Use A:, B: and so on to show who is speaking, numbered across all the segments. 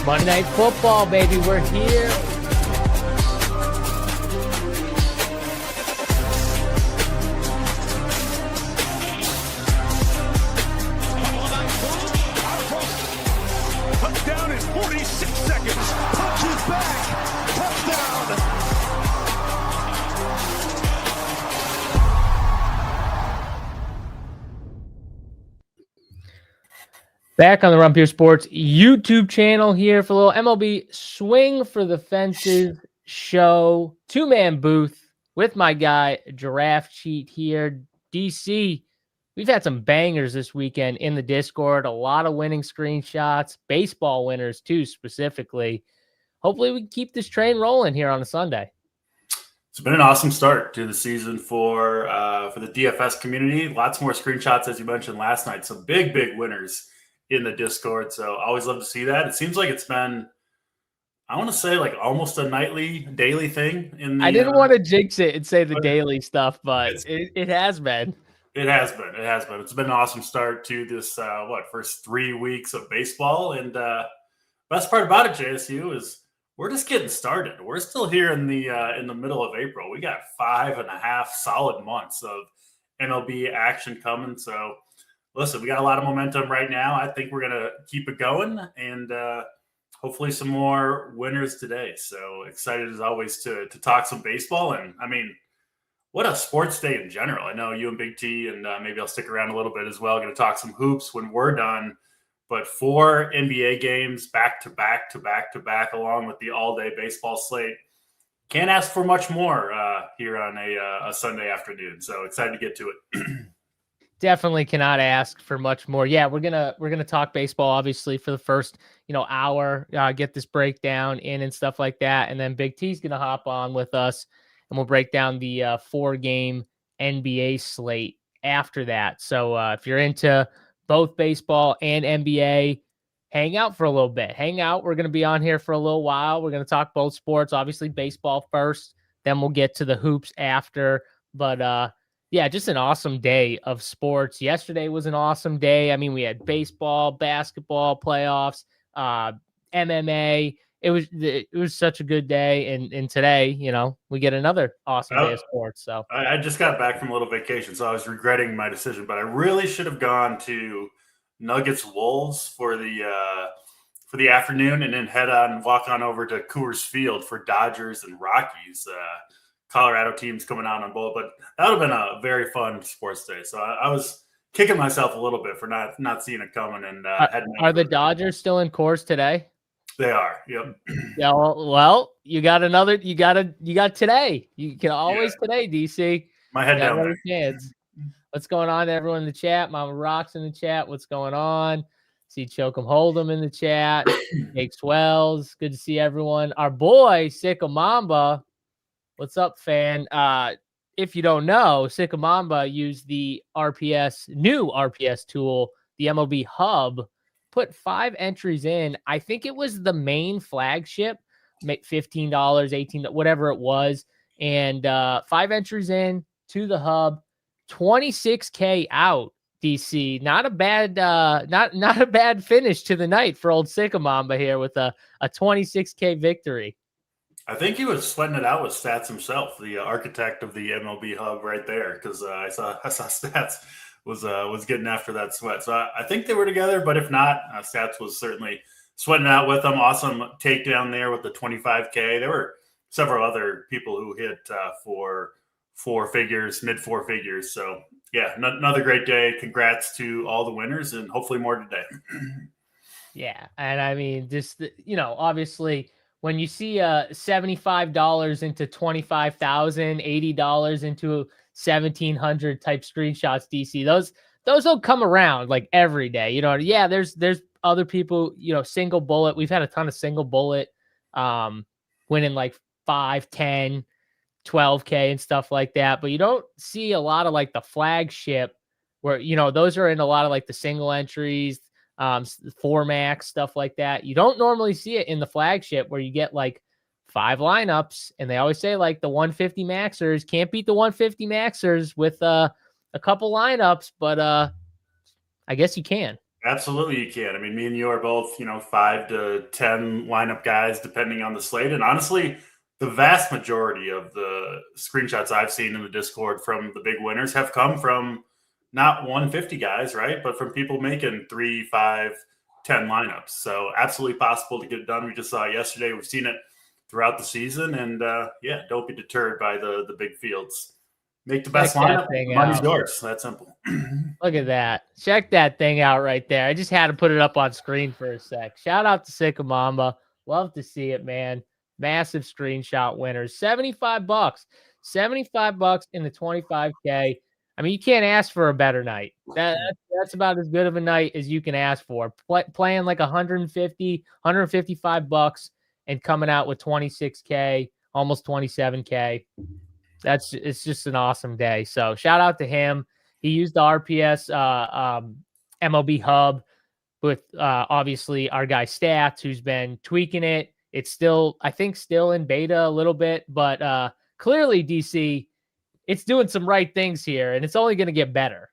A: Monday Night Football, baby. We're here.
B: Touchdown in 46 seconds. Punches back. Touchdown.
A: Back on the Run Pure Sports YouTube channel here for a little MLB Swing for the Fences show. Two-man booth with my guy, Giraffe Sheet here. DC, we've had some bangers this weekend in the Discord. A lot of winning screenshots. Baseball winners, too, specifically. Hopefully we can keep this train rolling here on a Sunday.
C: It's been an awesome start to the season for the DFS community. Lots more screenshots, as you mentioned last night. Some big winners in the Discord. So I always love to see that. It seems like it's been, I want to say, like almost a daily thing.
A: I didn't want to jinx it and say the daily stuff, but it has been.
C: It has been. It's been an awesome start to this, first 3 weeks of baseball. And best part about it, JSU, is we're just getting started. We're still here in the middle of April. We got 5.5 solid months of MLB action coming. So listen, we got a lot of momentum right now. I think we're going to keep it going and hopefully some more winners today. So excited as always to talk some baseball. And I mean, what a sports day in general. I know you and Big T, and maybe I'll stick around a little bit as well. Going to talk some hoops when we're done. But 4 NBA games back to back, along with the all-day baseball slate. Can't ask for much more here on a Sunday afternoon. So excited to get to it.
A: Definitely cannot ask for much more. Yeah, we're gonna talk baseball obviously for the first hour, get this breakdown in and stuff like that, and then Big T's gonna hop on with us and we'll break down the 4-game NBA slate after that. So if you're into both baseball and NBA, hang out for a little bit. Hang out. We're gonna be on here for a little while. We're gonna talk both sports. Obviously, baseball first, then we'll get to the hoops after. But yeah, just an awesome day of sports. Yesterday was an awesome day. I mean, we had baseball, basketball, playoffs, MMA. It was such a good day. And today, we get another awesome day of sports. So
C: I just got back from a little vacation, so I was regretting my decision, but I really should have gone to Nuggets Wolves for the afternoon and then walk on over to Coors Field for Dodgers and Rockies. Colorado teams coming out on both, but that would have been a very fun sports day. So I was kicking myself a little bit for not seeing it coming. And
A: are the Dodgers still in Coors today?
C: They are. Yep.
A: Yeah. Well, you got today. You can always today, DC.
C: My head down there.
A: Kids. What's going on, everyone in the chat? Mama Rocks in the chat. What's going on? See Chokem Hold'em in the chat. Jake Swells. Good to see everyone. Our boy Sycamamba. What's up, fan? If you don't know, Sycamamba used the new RPS tool, the MLB Hub, put 5 entries in. I think it was the main flagship, $15, $18, whatever it was, and 5 entries in to the Hub, 26K out. DC, not a bad finish to the night for old Sycamamba here with a 26K victory.
C: I think he was sweating it out with Stats himself, the architect of the MLB Hub right there, because I saw Stats was getting after that sweat. So I think they were together, but if not, Stats was certainly sweating it out with them. Awesome takedown there with the 25K. There were several other people who hit for mid 4 figures. So yeah, another great day. Congrats to all the winners and hopefully more today.
A: Yeah, and I mean, just obviously, when you see $75 into $25,000, $80 into 1,700 type screenshots, DC, those will come around like every day. Yeah, there's other people, single bullet. We've had a ton of single bullet winning like 5, 10, 12K and stuff like that. But you don't see a lot of like the flagship where, those are in a lot of like the single entries, 4max, stuff like that. You don't normally see it in the flagship where you get like 5 lineups, and they always say like the 150 maxers can't beat the 150 maxers with a couple lineups, but I guess you can.
C: Absolutely, you can. I mean, me and you are both, 5 to 10 lineup guys, depending on the slate. And honestly, the vast majority of the screenshots I've seen in the Discord from the big winners have come from not 150 guys, right? But from people making 3, 5, 10 lineups. So absolutely possible to get it done. We just saw it yesterday. We've seen it throughout the season. And yeah, don't be deterred by the big fields. Make the best lineup. Money's yours. That's simple.
A: Look at that. Check that thing out right there. I just had to put it up on screen for a sec. Shout out to Sycamamba. Love to see it, man. Massive screenshot winners. $75. $75 in the 25K. I mean, you can't ask for a better night. That's about as good of a night as you can ask for. Playing like 150, $155 and coming out with 26K, almost 27K. It's just an awesome day. So shout out to him. He used the RPS MLB hub with obviously our guy Stats, who's been tweaking it. It's still, I think, still in beta a little bit, but clearly, DC, it's doing some right things here, and it's only going to get better.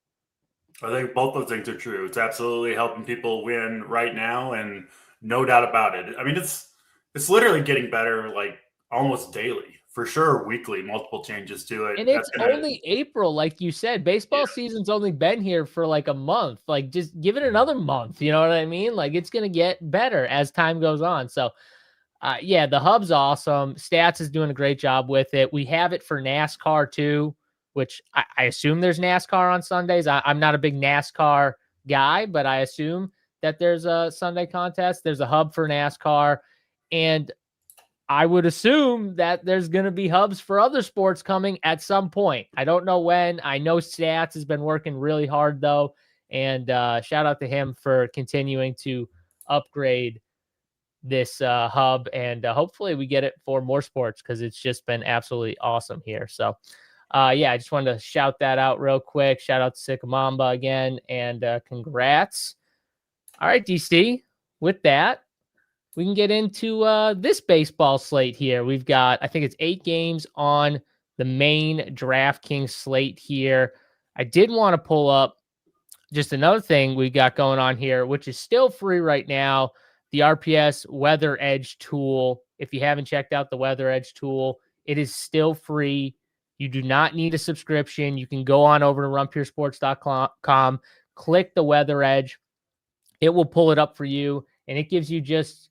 C: I think both those things are true. It's absolutely helping people win right now, and no doubt about it. I mean, it's literally getting better, like almost daily. For sure, weekly, multiple changes to it.
A: And it's only April, like you said. Baseball season's only been here for like a month. Like, just give it another month. You know what I mean? Like, it's going to get better as time goes on. So, yeah, the hub's awesome. Stats is doing a great job with it. We have it for NASCAR too, which I assume there's NASCAR on Sundays. I'm not a big NASCAR guy, but I assume that there's a Sunday contest. There's a hub for NASCAR. And I would assume that there's going to be hubs for other sports coming at some point. I don't know when. I know Stats has been working really hard, though. And shout out to him for continuing to upgrade this hub. And hopefully we get it for more sports because it's just been absolutely awesome here. So, yeah, I just wanted to shout that out real quick. Shout out to Sycamamba again. And congrats. All right, DC, with that, we can get into this baseball slate here. We've got, I think it's 8 games on the main DraftKings slate here. I did want to pull up just another thing we got going on here, which is still free right now, the RPS Weather Edge tool. If you haven't checked out the Weather Edge tool, it is still free. You do not need a subscription. You can go on over to runpuresports.com, click the Weather Edge. It will pull it up for you, and it gives you just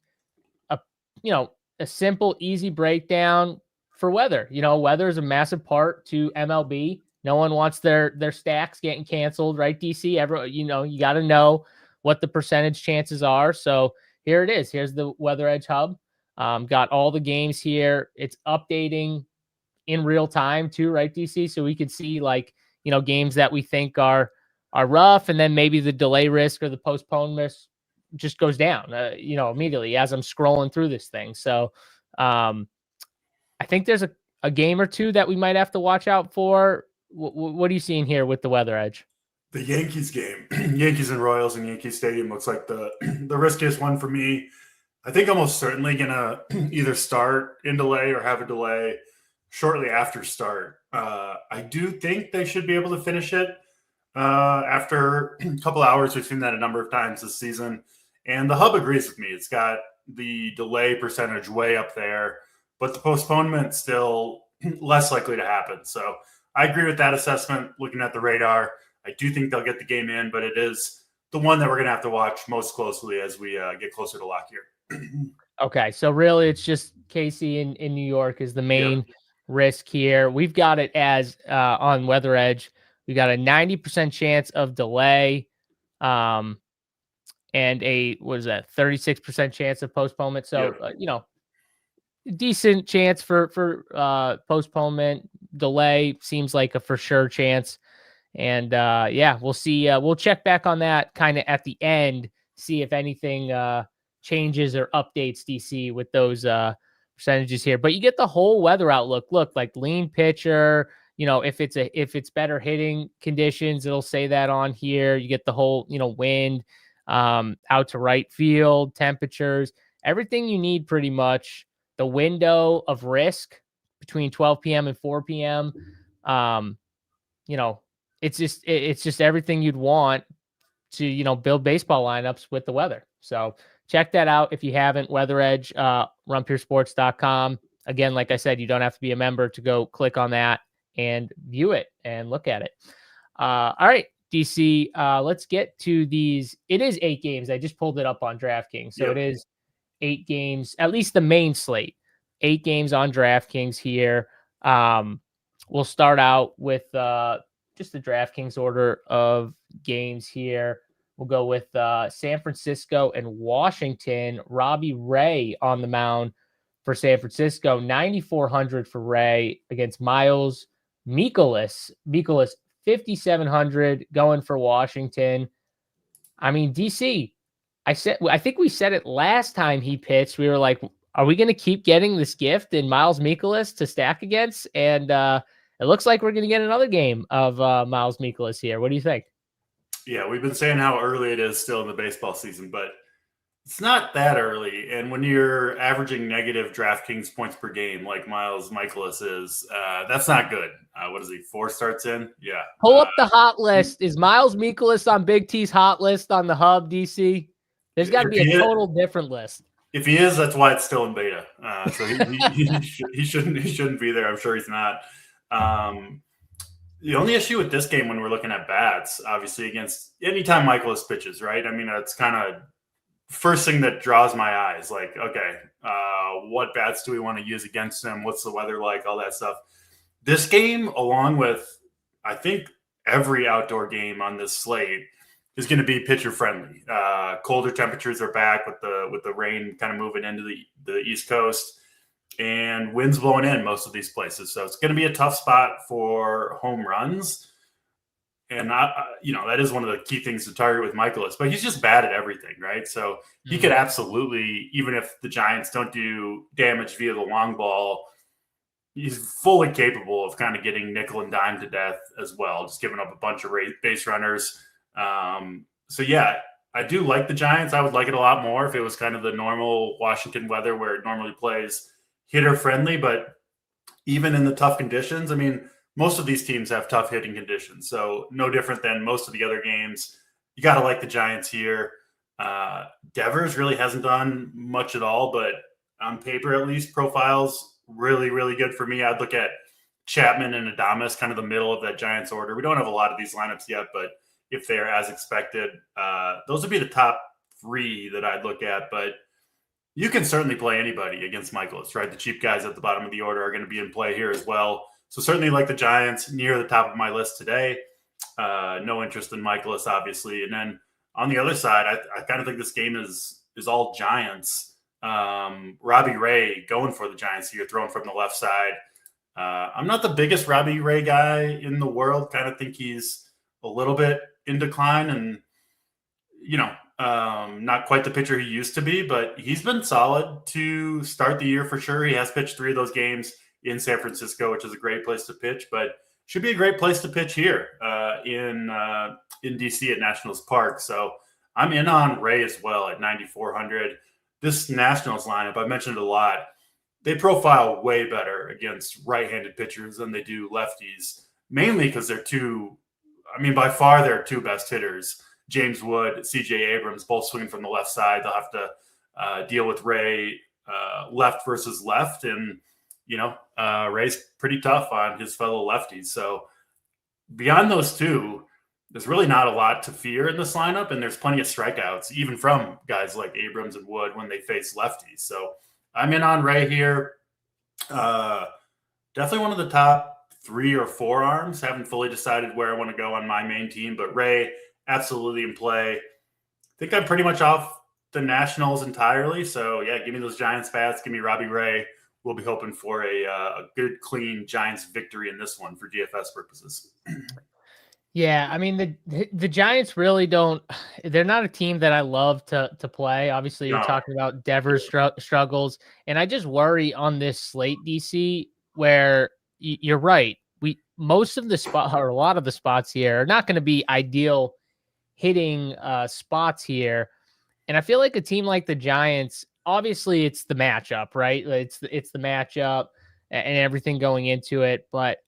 A: a simple, easy breakdown for weather. Weather is a massive part to MLB. No one wants their stacks getting canceled, right, DC? You got to know what the percentage chances are. So here it is. Here's the Weather Edge hub. Got all the games here. It's updating in real time too, right, DC? So we could see games that we think are rough, and then maybe the delay risk or the postponement just goes down, immediately as I'm scrolling through this thing. So I think there's a game or two that we might have to watch out for. What are you seeing here with the Weather Edge?
C: The Yankees game, Yankees and Royals in Yankee Stadium looks like the riskiest one for me. I think almost certainly going to either start in delay or have a delay shortly after start. I do think they should be able to finish it after a couple hours. We've seen that a number of times this season. And the hub agrees with me. It's got the delay percentage way up there, but the postponement still less likely to happen. So I agree with that assessment. Looking at the radar, I do think they'll get the game in, but it is the one that we're going to have to watch most closely as we get closer to lock here.
A: Okay, so really it's just Casey in New York is the main risk here. We've got it as on Weather Edge. We got a 90% chance of delay. And a 36% chance of postponement. So, decent chance for postponement. Delay seems like a for sure chance. And we'll see. We'll check back on that kind of at the end, see if anything changes or updates DC with those percentages here. But you get the whole weather outlook. Look, like lean pitcher. If it's better hitting conditions, it'll say that on here. You get the whole wind. Out to right field, temperatures, everything you need pretty much. The window of risk between 12 p.m. and 4 p.m. It's just everything you'd want to build baseball lineups with the weather. So check that out if you haven't. Weather Edge, runpuresports.com. Again, like I said, you don't have to be a member to go click on that and view it and look at it. All right, DC, let's get to these. It is 8 games. I just pulled it up on DraftKings. So It is 8 games, at least the main slate. 8 games on DraftKings here. We'll start out with just the DraftKings order of games here. We'll go with San Francisco and Washington. Robbie Ray on the mound for San Francisco. 9,400 for Ray against Miles Mikolas. 5,700 going for Washington. I mean, DC, I think we said it last time he pitched. We were like, are we going to keep getting this gift in Miles Mikolas to stack against? And it looks like we're going to get another game of Miles Mikolas here. What do you think?
C: Yeah, we've been saying how early it is still in the baseball season, but it's not that early. And when you're averaging negative DraftKings points per game like Miles Mikolas is, that's not good. What is he, 4 starts in? Yeah.
A: Pull up the hot list. Is Miles Mikolas on Big T's hot list on the hub, DC? There's got to be a total different list.
C: If he is, that's why it's still in beta. So he shouldn't be there. I'm sure he's not. The only issue with this game when we're looking at bats, obviously against anytime Mikolas pitches, right? I mean, that's kind of first thing that draws my eyes. Like, okay, what bats do we want to use against him? What's the weather like? All that stuff. This game, along with I think every outdoor game on this slate, is going to be pitcher friendly. Colder temperatures are back with the rain kind of moving into the East Coast. And winds blowing in most of these places. So it's going to be a tough spot for home runs. And, that is one of the key things to target with Mikolas. But he's just bad at everything, right? So he could absolutely, even if the Giants don't do damage via the long ball, he's fully capable of kind of getting nickel and dime to death as well, just giving up a bunch of base runners. So, yeah, I do like the Giants. I would like it a lot more if it was kind of the normal Washington weather where it normally plays hitter friendly, but even in the tough conditions, I mean, most of these teams have tough hitting conditions. So no different than most of the other games. You got to like the Giants here. Devers really hasn't done much at all, but on paper, at least, profiles really, really good for me. I'd look at Chapman and Adames, kind of the middle of that Giants order. We don't have a lot of these lineups yet, but if they're as expected, those would be the top 3 that I'd look at. But you can certainly play anybody against Mikolas, right? The cheap guys at the bottom of the order are going to be in play here as well. So certainly like the Giants, near the top of my list today. No interest in Mikolas, obviously. And then on the other side, I kind of think this game is all Giants. Robbie Ray going for the Giants here, throwing from the left side. I'm not the biggest Robbie Ray guy in the world. Kind of think he's a little bit in decline and, not quite the pitcher he used to be, but he's been solid to start the year for sure. He has pitched 3 of those games in San Francisco, which is a great place to pitch, but should be a great place to pitch here in DC at Nationals Park. So I'm in on Ray as well at 9,400. This Nationals lineup, I mentioned it a lot. They profile way better against right-handed pitchers than they do lefties, mainly because by far their 2 best hitters. James Wood, C.J. Abrams, both swinging from the left side. They'll have to deal with Ray left versus left. And, Ray's pretty tough on his fellow lefties. So beyond those 2, there's really not a lot to fear in this lineup. And there's plenty of strikeouts, even from guys like Abrams and Wood when they face lefties. So I'm in on Ray here. Definitely one of the top 3 or 4 arms. Haven't fully decided where I want to go on my main team, but Ray absolutely in play. I think I'm pretty much off the Nationals entirely. So, yeah, give me those Giants bats. Give me Robbie Ray. We'll be hoping for a good, clean Giants victory in this one for DFS purposes.
A: Yeah, I mean, the Giants really don't – they're not a team that I love to play. Obviously, you're talking about Devers struggles. And I just worry on this slate, DC, where you're right. Most of the spot or a lot of the spots here are not going to be ideal hitting spots here. And I feel like a team like the Giants, obviously it's the matchup, right? It's the matchup and everything going into it. But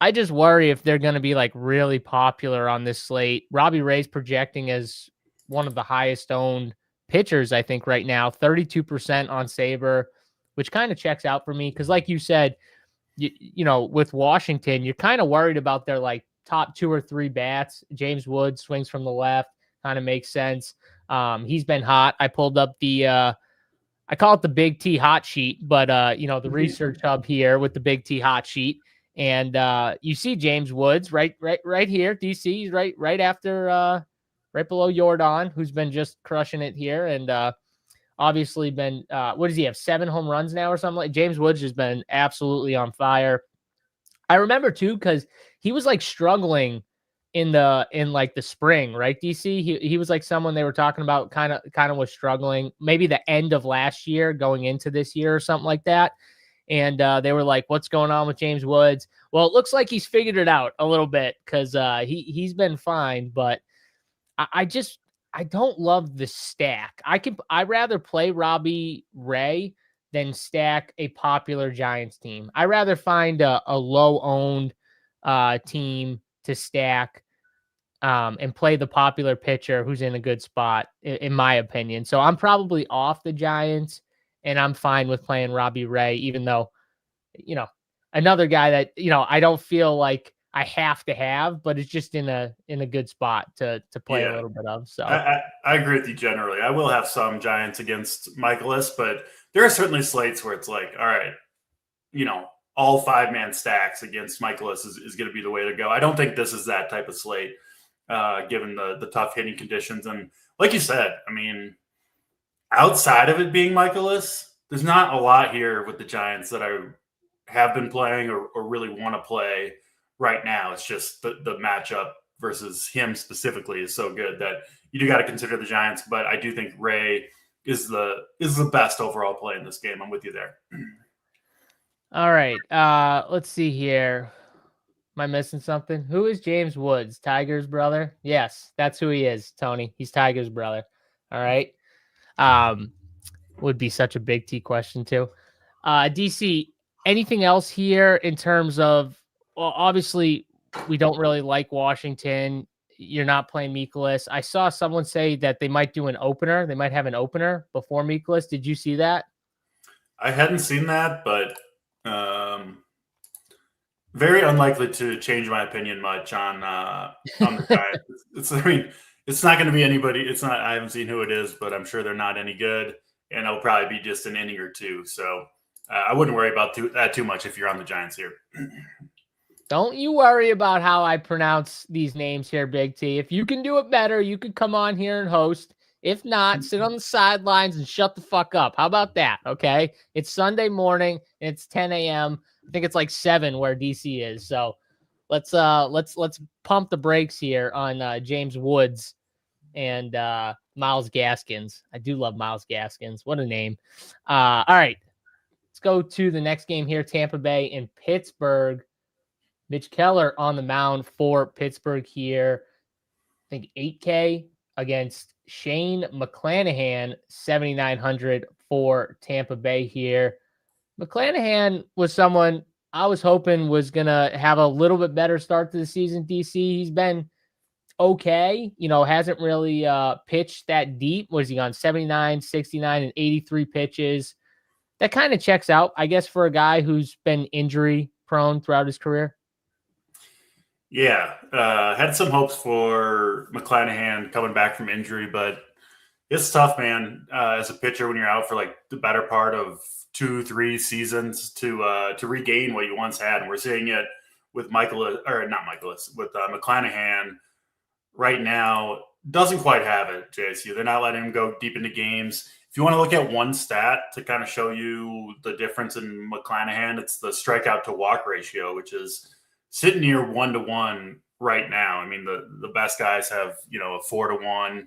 A: I just worry if they're going to be like really popular on this slate. Robbie Ray's projecting as one of the highest owned pitchers, I think, right now, 32% on Saber, which kind of checks out for me. Cause like you said, you know, with Washington, you're kind of worried about their like top 2 or 3 bats. James Wood swings from the left, kind of makes sense. He's been hot. I pulled up the, I call it the Big T hot sheet, but you know, the research hub here with the Big T hot sheet. And you see James Woods right here. DC, he's right after right below Jordan, who's been just crushing it here. And obviously been what does he have, 7 home runs now or something? Like James Woods has been absolutely on fire. I remember too, because he was like struggling in like the spring, right? DC, he was like someone they were talking about kind of was struggling, maybe the end of last year going into this year or something like that. And they were like, what's going on with James Woods? Well, it looks like he's figured it out a little bit, because he's been fine, but I don't love the stack. I'd rather play Robbie Ray than stack a popular Giants team. I'd rather find a low owned team to stack and play the popular pitcher who's in a good spot, in my opinion. So I'm probably off the Giants, and I'm fine with playing Robbie Ray, even though, you know, another guy that, you know, I don't feel like I have to have, but it's just in a good spot to play a little bit of. So
C: I agree with you generally. I will have some Giants against Michaelis, but there are certainly slates where it's like, all right, you know, all 5-man stacks against Michaelis is going to be the way to go. I don't think this is that type of slate, given the tough hitting conditions. And like you said, I mean, outside of it being Michaelis, there's not a lot here with the Giants that I have been playing or really want to play right now. It's just the matchup versus him specifically is so good that you do got to consider the Giants. But I do think Ray is the best overall play in this game. I'm with you there.
A: all right, let's see here. Am I missing something? Who is James Woods? Tiger's brother? Yes, that's who he is, Tony. He's Tiger's brother. All right. Would be such a Big T question too. DC, anything else here in terms of, well, obviously we don't really like Washington. You're not playing Mikolas. I saw someone say that they might do an opener. They might have an opener before Mikolas. Did you see that?
C: I hadn't seen that, but very unlikely to change my opinion much on the Giants. I mean, it's not going to be anybody. It's not. I haven't seen who it is, but I'm sure they're not any good, and it'll probably be just an inning or two. So I wouldn't worry about that too much if you're on the Giants here.
A: Don't you worry about how I pronounce these names here, Big T. If you can do it better, you could come on here and host. If not, sit on the sidelines and shut the fuck up. How about that? Okay. It's Sunday morning. It's 10 a.m. I think it's like 7 where DC is. So let's pump the brakes here on James Woods and Miles Gaskins. I do love Miles Gaskins. What a name. All right. Let's go to the next game here. Tampa Bay and Pittsburgh. Mitch Keller on the mound for Pittsburgh here. I think 8K against Shane McClanahan, 7,900 for Tampa Bay here. McClanahan was someone I was hoping was going to have a little bit better start to the season, DC. He's been okay. You know, hasn't really pitched that deep. Was he on 79, 69, and 83 pitches? That kind of checks out, I guess, for a guy who's been injury prone throughout his career.
C: Yeah, had some hopes for McClanahan coming back from injury, but it's tough, man, as a pitcher when you're out for like the better part of 2-3 seasons to regain what you once had. And we're seeing it with McClanahan right now. Doesn't quite have it, JSU. They're not letting him go deep into games. If you want to look at one stat to kind of show you the difference in McClanahan, it's the strikeout to walk ratio, which is sitting near 1-to-1 right now. I mean, the best guys have, you know, a 4-to-1,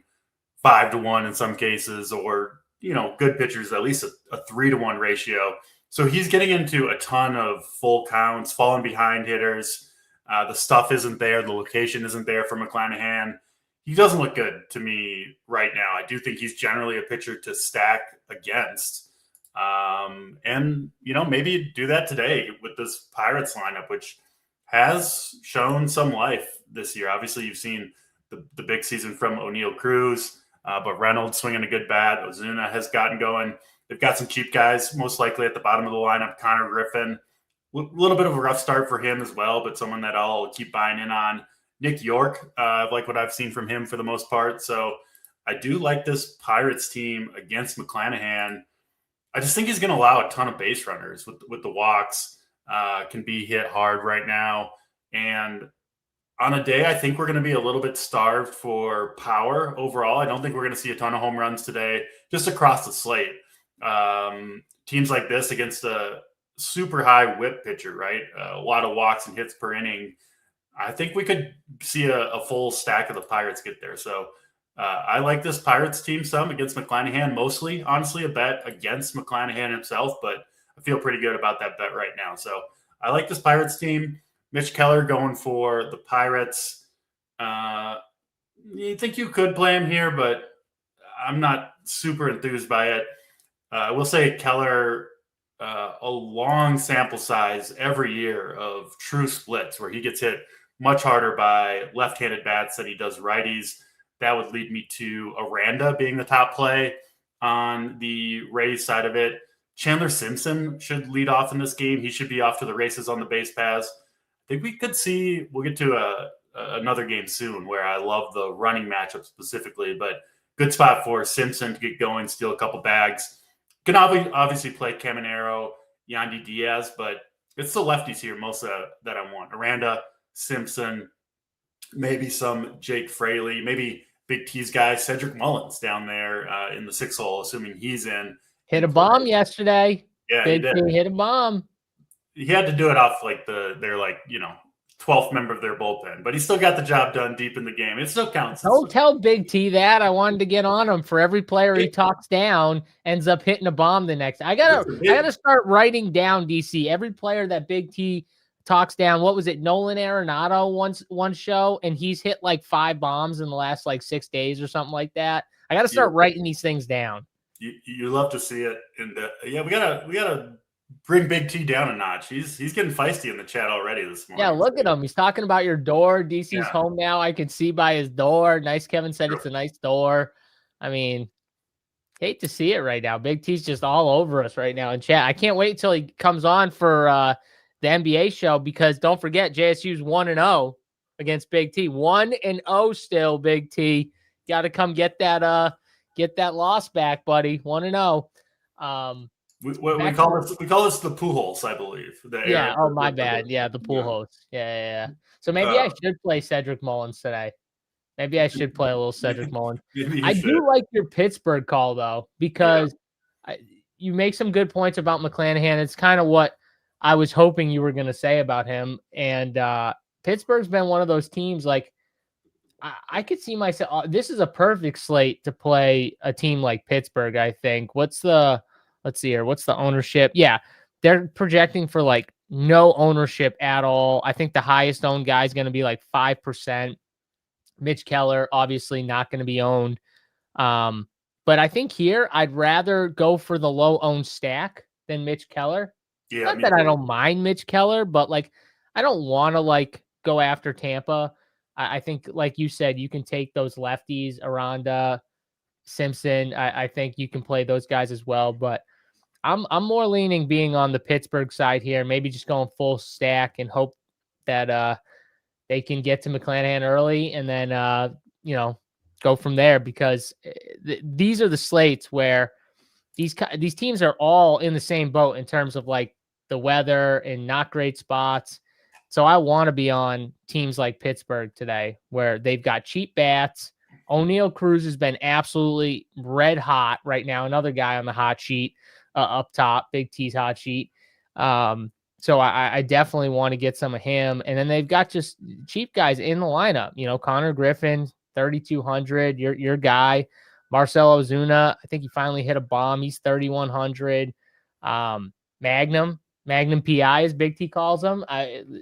C: 5-to-1 in some cases, or, you know, good pitchers, at least a 3-to-1 ratio. So he's getting into a ton of full counts, falling behind hitters. The stuff isn't there. The location isn't there for McClanahan. He doesn't look good to me right now. I do think he's generally a pitcher to stack against. And, you know, maybe do that today with this Pirates lineup, which has shown some life this year. Obviously, you've seen the big season from O'Neal Cruz, but Reynolds swinging a good bat. Ozuna has gotten going. They've got some cheap guys, most likely at the bottom of the lineup. Connor Griffin, a little bit of a rough start for him as well, but someone that I'll keep buying in on. Nick York, like what I've seen from him for the most part. So I do like this Pirates team against McClanahan. I just think he's going to allow a ton of base runners with the walks. Can be hit hard right now. And on a day, I think we're going to be a little bit starved for power overall. I don't think we're going to see a ton of home runs today, just across the slate. Teams like this against a super high whip pitcher, right? A lot of walks and hits per inning. I think we could see a full stack of the Pirates get there. So I like this Pirates team some against McClanahan, mostly, honestly, a bet against McClanahan himself, but I feel pretty good about that bet right now. So I like this Pirates team. Mitch Keller going for the Pirates. You think you could play him here, but I'm not super enthused by it. I will say Keller, a long sample size every year of true splits where he gets hit much harder by left-handed bats than he does righties. That would lead me to Aranda being the top play on the Rays side of it. Chandler Simpson should lead off in this game. He should be off to the races on the base paths. I think we could see, we'll get to another game soon where I love the running matchup specifically, but good spot for Simpson to get going, steal a couple bags. Can obviously play Caminero, Yandy Diaz, but it's the lefties here most that I want. Aranda, Simpson, maybe some Jake Fraley, maybe Big T's guy, Cedric Mullins down there in the 6 hole, assuming he's in.
A: Hit a bomb yesterday.
C: Yeah,
A: Big T hit a bomb.
C: He had to do it off like their 12th member of their bullpen, but he still got the job done deep in the game. It still counts.
A: Don't tell Big T that. I wanted to get on him. For every player he talks down, ends up hitting a bomb the next. I gotta start writing down, DC, every player that Big T talks down. What was it? Nolan Arenado one show, and he's hit like 5 bombs in the last like 6 days or something like that. I gotta start writing these things down.
C: You love to see it. And we gotta bring Big T down a notch. He's getting feisty in the chat already this morning.
A: Yeah, look at him. He's talking about your door. DC's home now. I can see by his door. Nice. Kevin said it's a nice door. I mean, hate to see it right now. Big T's just all over us right now in chat. I can't wait until he comes on for the NBA show, because don't forget, JSU's 1-0 against Big T. 1-0 still, Big T. Got to come get that loss back, buddy. 1-0.
C: We call this the Pujols, I believe.
A: Oh, my bad. Yeah, the Pujols. Yeah. So maybe I should play Cedric Mullins today. Maybe I should play a little Cedric Mullins. I do like your Pittsburgh call, though, because you make some good points about McClanahan. It's kind of what I was hoping you were going to say about him. And Pittsburgh's been one of those teams, like, I could see myself. This is a perfect slate to play a team like Pittsburgh, I think. Let's see here. What's the ownership? Yeah, they're projecting for like no ownership at all. I think the highest owned guy is going to be like 5%. Mitch Keller, obviously not going to be owned. But I think here I'd rather go for the low owned stack than Mitch Keller. Yeah, not that I don't mind Mitch Keller, but like I don't want to like go after Tampa. I think, like you said, you can take those lefties, Aranda, Simpson. I think you can play those guys as well, but I'm more leaning being on the Pittsburgh side here. Maybe just going full stack and hope that they can get to McClanahan early and then go from there, because these are the slates where these teams are all in the same boat in terms of like the weather and not great spots. So I want to be on teams like Pittsburgh today, where they've got cheap bats. O'Neal Cruz has been absolutely red hot right now. Another guy on the hot sheet up top, Big T's hot sheet. So I definitely want to get some of him. And then they've got just cheap guys in the lineup. Connor Griffin, 3,200, your guy. Marcell Ozuna, I think he finally hit a bomb. He's 3,100. Magnum PI, as Big T calls them.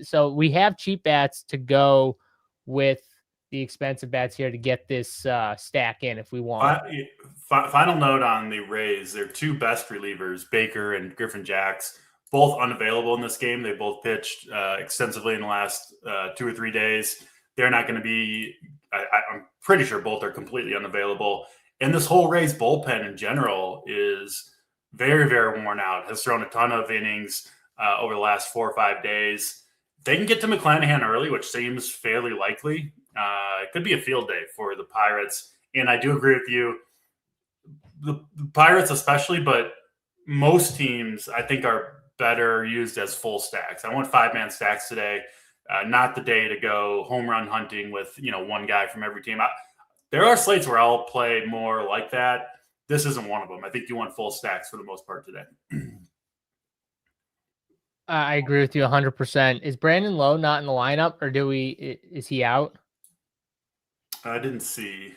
A: So we have cheap bats to go with the expensive bats here to get this stack in if we want.
C: Final note on the Rays: their 2 best relievers, Baker and Griffin Jacks, both unavailable in this game. They both pitched extensively in the last 2 or 3 days. They're not going to be I'm pretty sure both are completely unavailable. And this whole Rays bullpen in general is very, very worn out, has thrown a ton of innings over the last 4 or 5 days. They can get to McClanahan early, which seems fairly likely. It could be a field day for the Pirates. And I do agree with you, the Pirates especially, but most teams I think are better used as full stacks. I want 5-man stacks today, not the day to go home run hunting with, one guy from every team. There are slates where I'll play more like that. This isn't one of them. I think you want full stacks for the most part today.
A: I agree with you 100%. Is Brandon Lowe not in the lineup, or is he out?
C: I didn't see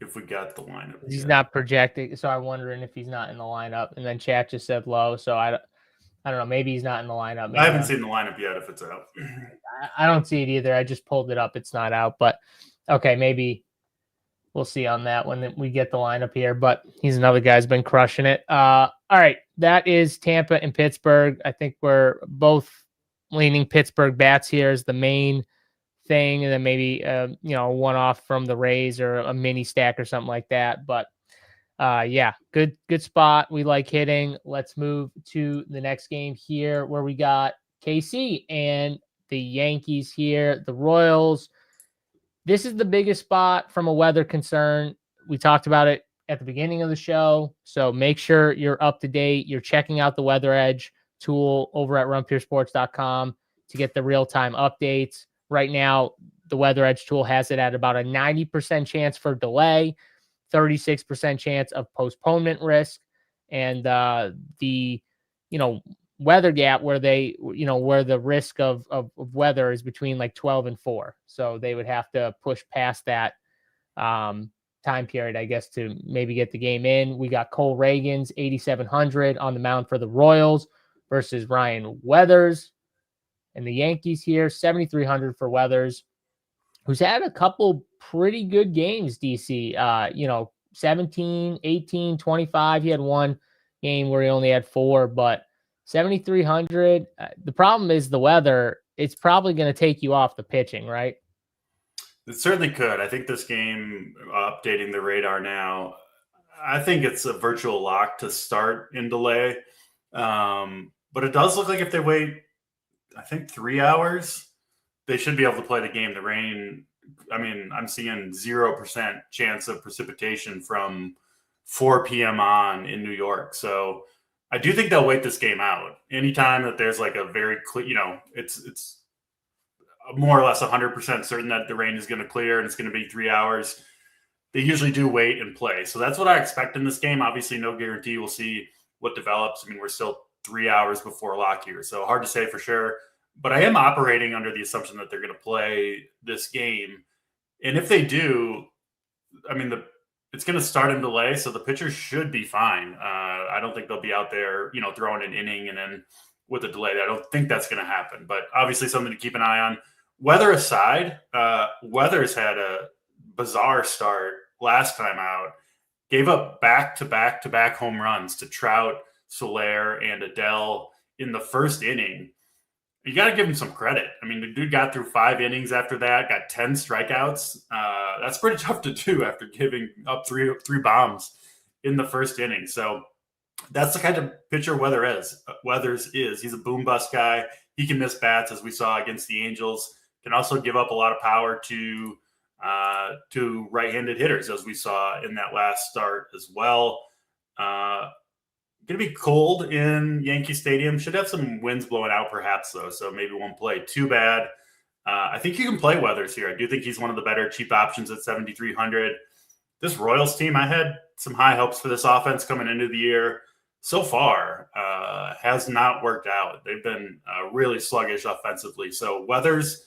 C: if we got the lineup.
A: He's not projected, so I'm wondering if he's not in the lineup. And then chat just said Lowe, so I don't know. Maybe he's not in the lineup. Maybe
C: I haven't seen the lineup yet if it's out.
A: I don't see it either. I just pulled it up. It's not out, but okay, maybe we'll see on that when we get the lineup here. But he's another guy who's been crushing it. All right, that is Tampa and Pittsburgh. I think we're both leaning Pittsburgh bats here as the main thing, and then maybe one off from the Rays or a mini stack or something like that. But yeah, good spot. We like hitting. Let's move to the next game here where we got KC and the Yankees here, the Royals. This is the biggest spot from a weather concern. We talked about it at the beginning of the show, so make sure you're up to date. You're checking out the Weather Edge tool over at runpuresports.com to get the real-time updates. Right now, the Weather Edge tool has it at about a 90% chance for delay, 36% chance of postponement risk, and the weather gap where where the risk of weather is between like 12 and 4. So they would have to push past that time period, I guess, to maybe get the game in. We got Cole Reagans, 8,700 on the mound for the Royals versus Ryan Weathers. And the Yankees here, 7,300 for Weathers, who's had a couple pretty good games, DC. 17, 18, 25. He had one game where he only had 4, but 7,300. The problem is the weather. It's probably going to take you off the pitching, right?
C: It certainly could. I think this game, updating the radar now, I think it's a virtual lock to start in delay. But it does look like if they wait, I think 3 hours, they should be able to play the game. The rain, I'm seeing 0% chance of precipitation from 4 p.m. on in New York. So I do think they'll wait this game out. Anytime that there's like a very clear, it's more or less 100% certain that the rain is going to clear and it's going to be 3 hours, they usually do wait and play. So that's what I expect in this game. Obviously, no guarantee. We'll see what develops. We're still 3 hours before lock here, so hard to say for sure. But I am operating under the assumption that they're going to play this game. And if they do, it's going to start in delay, so the pitchers should be fine. I don't think they'll be out there, throwing an inning and then with a delay. I don't think that's going to happen. But obviously something to keep an eye on. Weather aside, Weathers had a bizarre start last time out. Gave up back-to-back home runs to Trout, Soler, and Adele in the first inning. You got to give him some credit. The dude got through 5 innings after that, got 10 strikeouts. That's pretty tough to do after giving up three bombs in the first inning. So that's the kind of pitcher Weathers is. He's a boom bust guy. He can miss bats, as we saw against the Angels. Can also give up a lot of power to right-handed hitters, as we saw in that last start as well. Going to be cold in Yankee Stadium. Should have some winds blowing out perhaps, though, so maybe won't play too bad. I think you can play Weathers here. I do think he's one of the better cheap options at 7,300. This Royals team, I had some high hopes for this offense coming into the year. So far, has not worked out. They've been really sluggish offensively. So Weathers,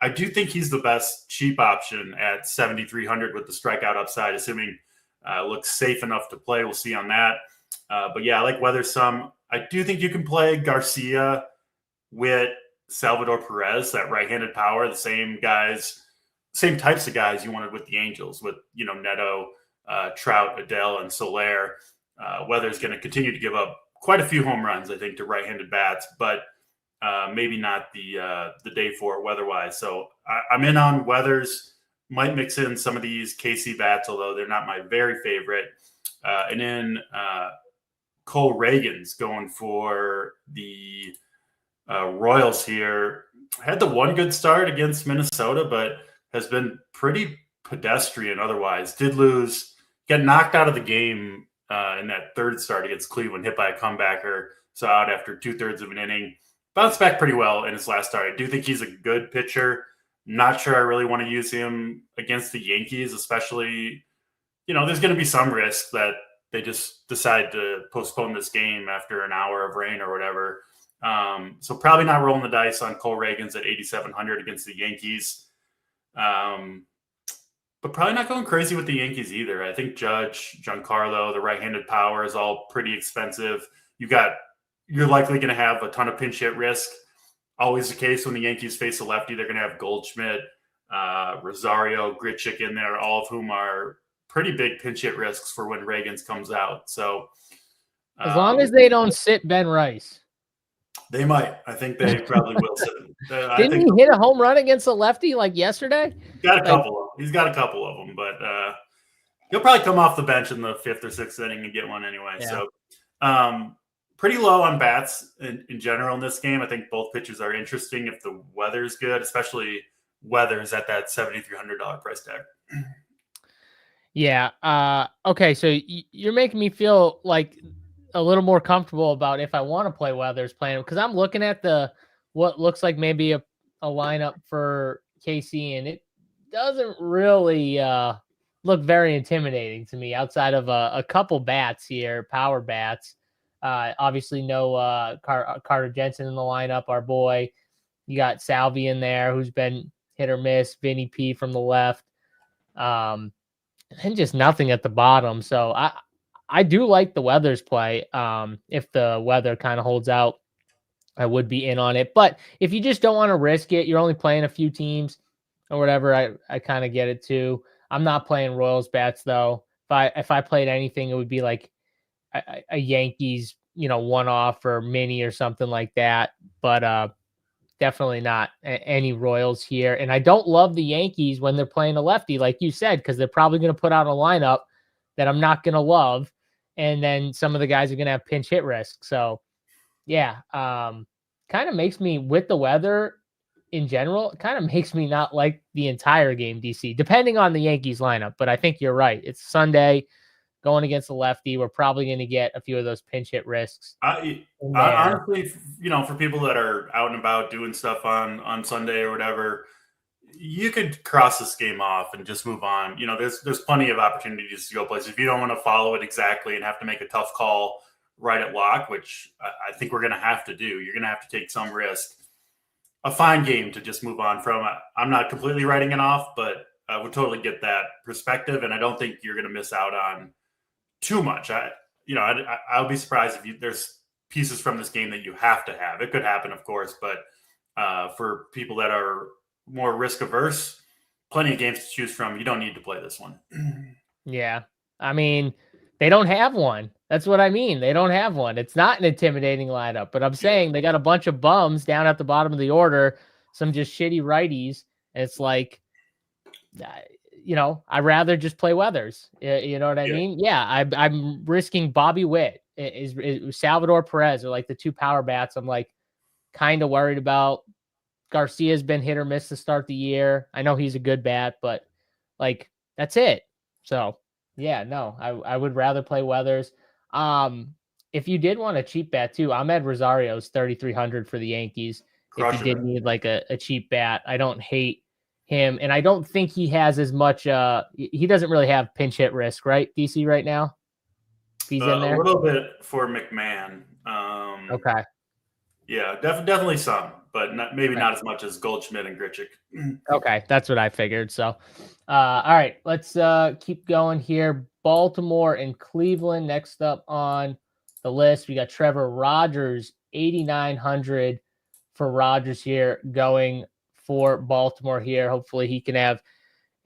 C: I do think he's the best cheap option at 7,300 with the strikeout upside, assuming looks safe enough to play. We'll see on that. But yeah, I like Weathers some. I do think you can play Garcia with Salvador Perez, that right-handed power, the same guys, same types of guys you wanted with the Angels, with Neto, Trout, Adele, and Soler. Weathers going to continue to give up quite a few home runs, I think, to right-handed bats, but maybe not the day for it weather-wise. So I'm in on Weathers. Might mix in some of these KC bats, although they're not my very favorite. And then Cole Reagan's going for the Royals here. Had the one good start against Minnesota, but has been pretty pedestrian otherwise. Did lose, got knocked out of the game in that third start against Cleveland, hit by a comebacker, so out after 2/3 of an inning. Bounced back pretty well in his last start. I do think he's a good pitcher. Not sure I really want to use him against the Yankees, especially, there's going to be some risk that they just decide to postpone this game after an hour of rain or whatever. So probably not rolling the dice on Cole Reagan's at 8,700 against the Yankees. But probably not going crazy with the Yankees either. I think Judge, Giancarlo, the right-handed power is all pretty expensive. You're likely going to have a ton of pinch hit risk. Always the case when the Yankees face a lefty, they're going to have Goldschmidt, Rosario, Grichuk in there, all of whom are pretty big pinch hit risks for when Reagan's comes out. So
A: as long as they don't sit Ben Rice.
C: They might. I think they probably will sit him.
A: Didn't he hit a home run against a lefty like yesterday?
C: He's got a couple of them, but he'll probably come off the bench in the 5th or 6th inning and get one anyway. Yeah. So pretty low on bats in general in this game. I think both pitchers are interesting if the weather's good, especially Weathers at that $7,300 price tag.
A: Yeah. Okay. So you're making me feel like a little more comfortable about if I want to play Weathers playing, because I'm looking at what looks like maybe a lineup for KC, and it doesn't really look very intimidating to me outside of a couple bats here, power bats. Obviously no Carter Jensen in the lineup, our boy. You got Salvi in there, who's been hit or miss, Vinny P from the left, and just nothing at the bottom. So I do like the Weathers play. If the weather kind of holds out, I would be in on it. But if you just don't want to risk it, you're only playing a few teams or whatever, I kind of get it too. I'm not playing Royals bats though. If I played anything, it would be like a Yankees, one-off or mini or something like that. But definitely not any Royals here. And I don't love the Yankees when they're playing a lefty, like you said, because they're probably going to put out a lineup that I'm not going to love. And then some of the guys are going to have pinch hit risk. So yeah, kind of makes me, with the weather in general, it kind of makes me not like the entire game, DC, depending on the Yankees lineup. But I think you're right. It's Sunday going against the lefty. We're probably going to get a few of those pinch hit risks.
C: Honestly, for people that are out and about doing stuff on Sunday or whatever, you could cross this game off and just move on. There's plenty of opportunities to go places. If you don't want to follow it exactly and have to make a tough call right at lock, which I think we're going to have to do, you're going to have to take some risk. A fine game to just move on from. I'm not completely writing it off, but I would totally get that perspective, and I don't think you're going to miss out on too much. I'll be surprised if there's pieces from this game that you have to have. It could happen, of course, but for people that are more risk averse, plenty of games to choose from. You don't need to play this one.
A: Yeah. I mean, they don't have one. That's what I mean. They don't have one. It's not an intimidating lineup, but I'm saying they got a bunch of bums down at the bottom of the order, some just shitty righties. And it's like, I'd rather just play Weathers. You know what I mean? Yeah. I'm risking Bobby Witt, is Salvador Perez, or like the two power bats. I'm like kind of worried about. Garcia's been hit or miss to start the year. I know he's a good bat, but like that's it. So yeah, no, I would rather play Weathers. If you did want a cheap bat too, Ahmed Rosario's 3,300 for the Yankees. If you did need like a cheap bat, I don't hate him, and I don't think he has as much. He doesn't really have pinch hit risk, right, DC, right now? If he's in there
C: a little bit for McMahon.
A: Okay.
C: Yeah, definitely some, but not as much as Goldschmidt and Grichuk.
A: Okay, that's what I figured. So, all right, let's keep going here. Baltimore and Cleveland next up on the list. We got Trevor Rogers, 8,900 for Rogers here, going for Baltimore here. Hopefully he can have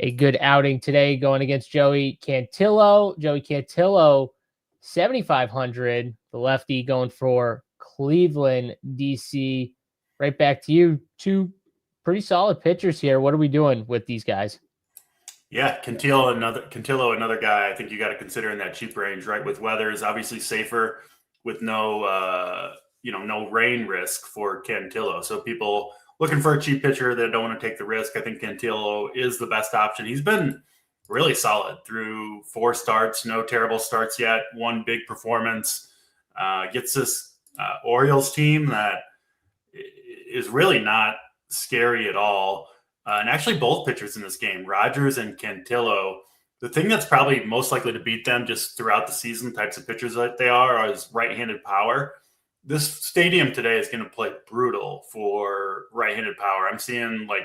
A: a good outing today going against Joey Cantillo. Joey Cantillo, 7,500. the lefty, going for Cleveland, DC. Right back to you. Two pretty solid pitchers here. What are we doing with these guys?
C: Yeah, Cantillo, another guy I think you got to consider in that cheap range, right? With weather is obviously safer with no rain risk for Cantillo. So people looking for a cheap pitcher that don't want to take the risk, I think Cantillo is the best option. He's been really solid through 4 starts, no terrible starts yet, one big performance. Gets this Orioles team that is really not scary at all. And actually both pitchers in this game, Rogers and Cantillo, the thing that's probably most likely to beat them just throughout the season, types of pitchers that they are is right-handed power. This stadium today is going to play brutal for right-handed power. I'm seeing like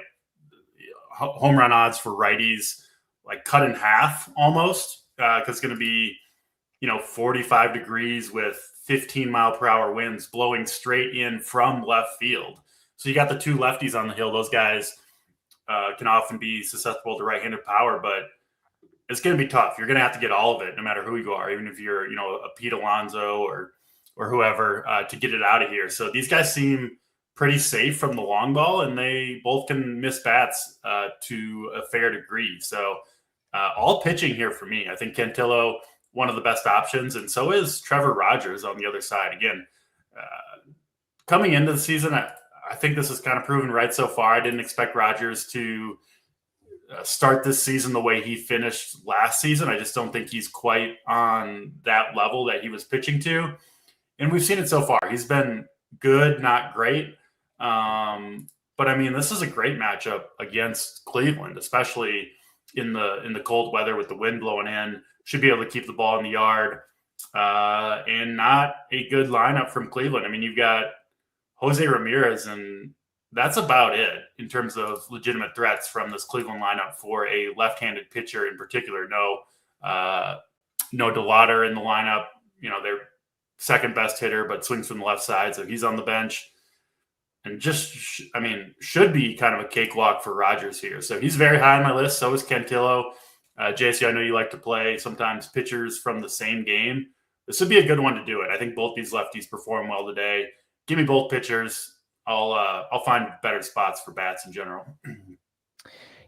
C: home run odds for righties like cut in half almost, because it's going to be 45 degrees with 15-mile-per-hour winds blowing straight in from left field. So you got the 2 lefties on the hill. Those guys can often be susceptible to right-handed power, but it's going to be tough. You're going to have to get all of it, no matter who you are, even if you're, a Pete Alonso or whoever, to get it out of here. So these guys seem pretty safe from the long ball, and they both can miss bats to a fair degree. So all pitching here for me. I think Cantillo, one of the best options, and so is Trevor Rogers on the other side. Again, coming into the season, I think this is kind of proven right so far. I didn't expect Rogers to start this season the way he finished last season. I just don't think he's quite on that level that he was pitching to. And we've seen it so far. He's been good, not great. But I mean, this is a great matchup against Cleveland, especially in the cold weather with the wind blowing in. Should be able to keep the ball in the yard. And not a good lineup from Cleveland. I mean, you've got Jose Ramirez, and that's about it in terms of legitimate threats from this Cleveland lineup for a left-handed pitcher in particular. No DeLauder in the lineup. Their second best hitter, but swings from the left side, so he's on the bench. And should be kind of a cakewalk for Rogers here. So he's very high on my list. So is Cantillo. JC, I know you like to play sometimes pitchers from the same game. This would be a good one to do it. I think both these lefties perform well today. Give me both pitchers. I'll find better spots for bats in general.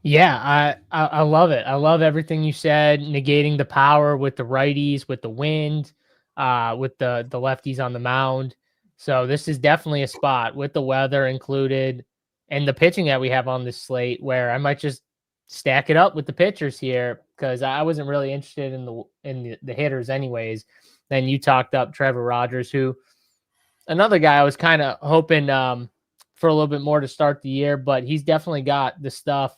A: Yeah, I love it. I love everything you said, negating the power with the righties, with the wind, with the lefties on the mound. So this is definitely a spot with the weather included and the pitching that we have on this slate where I might just stack it up with the pitchers here because I wasn't really interested in the hitters anyways. Then you talked up Trevor Rogers, who another guy I was kind of hoping for a little bit more to start the year, but he's definitely got the stuff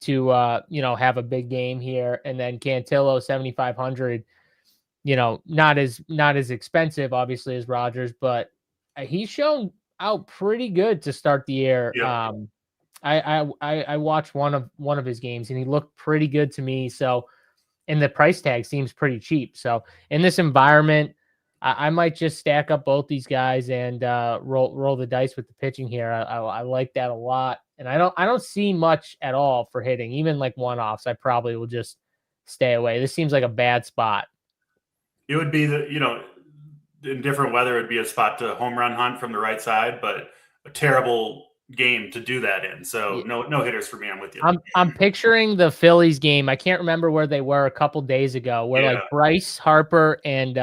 A: to have a big game here. And then Cantillo 7,500, not as expensive obviously as Rogers, but he's shown out pretty good to start the year.
C: Yeah.
A: I watched one of his games and he looked pretty good to me. So, and the price tag seems pretty cheap. So in this environment, I might just stack up both these guys and roll the dice with the pitching here. I like that a lot, and I don't see much at all for hitting, even like one-offs. I probably will just stay away. This seems like a bad spot.
C: It would be in different weather, it'd be a spot to home run hunt from the right side, but a terrible game to do that in. So no hitters for me. I'm with you.
A: I'm picturing the Phillies game. I can't remember where they were a couple days ago, where like Bryce Harper and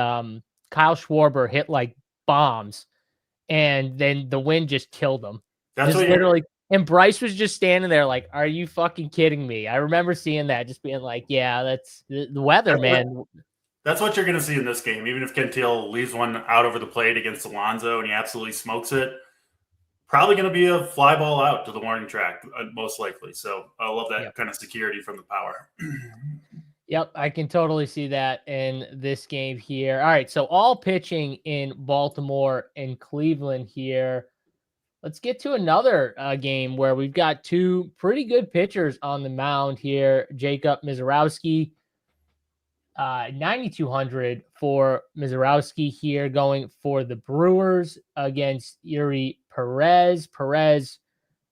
A: Kyle Schwarber hit like bombs, and then the wind just killed them.
C: That's what
A: literally. And Bryce was just standing there like, "Are you fucking kidding me?" I remember seeing that, just being like, "Yeah, that's the weather, man."
C: That's what you're going to see in this game. Even if Cantillo leaves one out over the plate against Alonso and he absolutely smokes it, probably going to be a fly ball out to the warning track, most likely. So I love that kind of security from the power.
A: Yep, I can totally see that in this game here. All right, so all pitching in Baltimore and Cleveland here. Let's get to another game where we've got two pretty good pitchers on the mound here. Jacob Misiorowski, 9,200 for Misiorowski here, going for the Brewers against Yuri Perez. Perez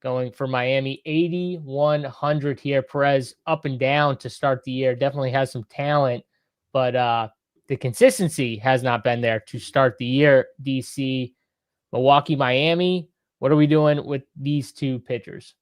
A: going for Miami, 8,100 here. Perez up and down to start the year. Definitely has some talent, but the consistency has not been there to start the year. DC, Milwaukee, Miami. What are we doing with these two pitchers?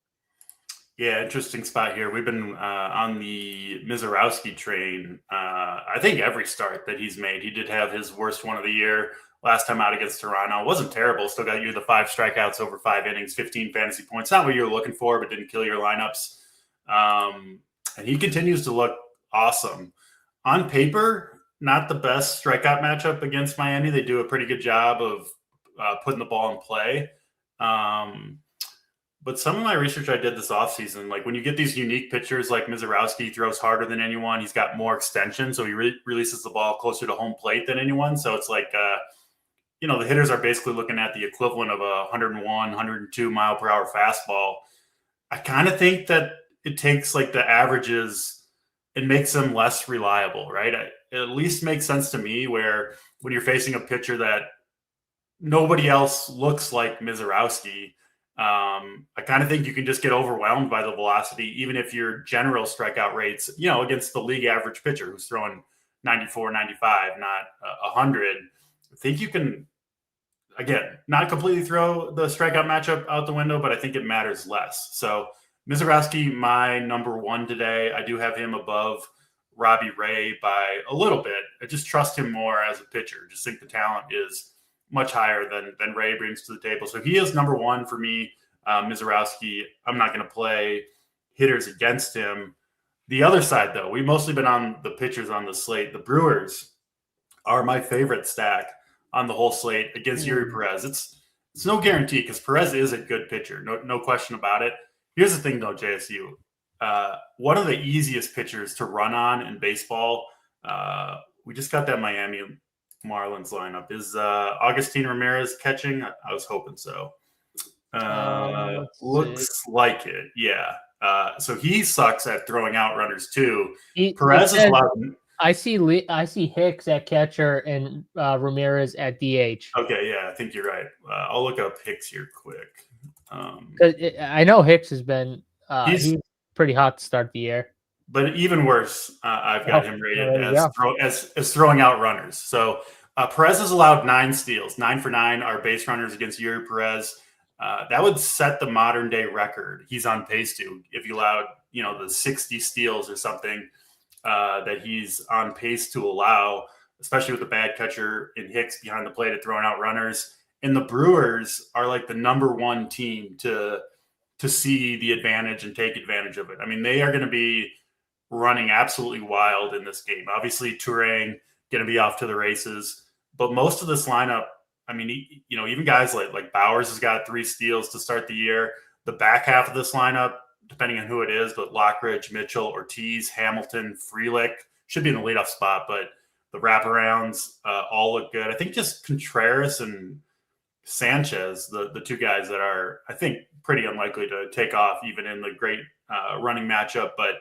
C: Yeah, interesting spot here. We've been on the Mizorowski train. I think every start that he's made, he did have his worst one of the year last time out against Toronto. It wasn't terrible. Still got you the 5 strikeouts over 5 innings, 15 fantasy points. Not what you were looking for, but didn't kill your lineups. And he continues to look awesome. On paper, not the best strikeout matchup against Miami. They do a pretty good job of putting the ball in play. But some of my research I did this offseason, like when you get these unique pitchers like Mizorowski, throws harder than anyone. He's got more extension, so he releases the ball closer to home plate than anyone. So it's like, the hitters are basically looking at the equivalent of a 101, 102 mile per hour fastball. I kind of think that it takes like the averages and makes them less reliable, right? It at least makes sense to me where when you're facing a pitcher that nobody else looks like Mizorowski, I kind of think you can just get overwhelmed by the velocity, even if your general strikeout rates, against the league average pitcher who's throwing 94, 95, not 100. I think you can, again, not completely throw the strikeout matchup out the window, but I think it matters less. So Mizorowski, my number 1 today. I do have him above Robbie Ray by a little bit. I just trust him more as a pitcher. Just think the talent is much higher than Ray brings to the table. So he is number 1 for me. Mizorowski, I'm not going to play hitters against him. The other side, though, we've mostly been on the pitchers on the slate. The Brewers are my favorite stack on the whole slate against Yuri Perez. It's no guarantee because Perez is a good pitcher. No question about it. Here's the thing, though, JSU. One of the easiest pitchers to run on in baseball, we just got that Miami Marlins lineup. Is Agustin Ramirez catching? I was hoping so. Looks like it. Yeah. So he sucks at throwing out runners too. Perez is allowed.
A: I see Hicks at catcher and Ramirez at DH.
C: Okay, yeah, I think you're right. I'll look up Hicks here quick.
A: I know Hicks has been he's pretty hot to start the year.
C: But even worse, I've got him rated as throwing out runners. So Perez has allowed 9 steals. 9 for 9 are base runners against Yuri Perez. That would set the modern day record. He's on pace to, if you allowed, the 60 steals or something that he's on pace to allow, especially with the bad catcher in Hicks behind the plate at throwing out runners. And the Brewers are like the number 1 team to see the advantage and take advantage of it. I mean, they are going to be running absolutely wild in this game. Obviously, Turang going to be off to the races, but most of this lineup, I mean, even guys like Bowers has got 3 steals to start the year. The back half of this lineup, depending on who it is, but Lockridge, Mitchell, Ortiz, Hamilton, Frelick should be in the leadoff spot, but the wraparounds all look good. I think just Contreras and Sanchez, the 2 guys that are, I think, pretty unlikely to take off even in the great running matchup. But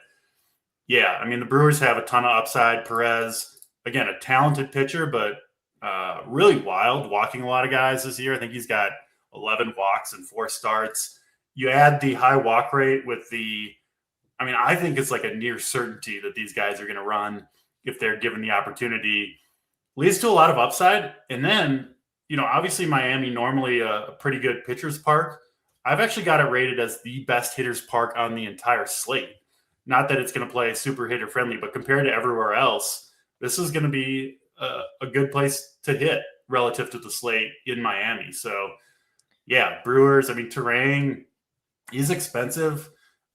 C: yeah, I mean, the Brewers have a ton of upside. Perez, again, a talented pitcher, but really wild, walking a lot of guys this year. I think he's got 11 walks and 4 starts. You add the high walk rate with I think it's like a near certainty that these guys are going to run if they're given the opportunity. Leads to a lot of upside. And then, obviously Miami, normally a pretty good pitcher's park. I've actually got it rated as the best hitter's park on the entire slate. Not that it's going to play super hitter friendly, but compared to everywhere else, this is going to be a good place to hit relative to the slate in Miami. So yeah, Brewers, Turang, he's expensive.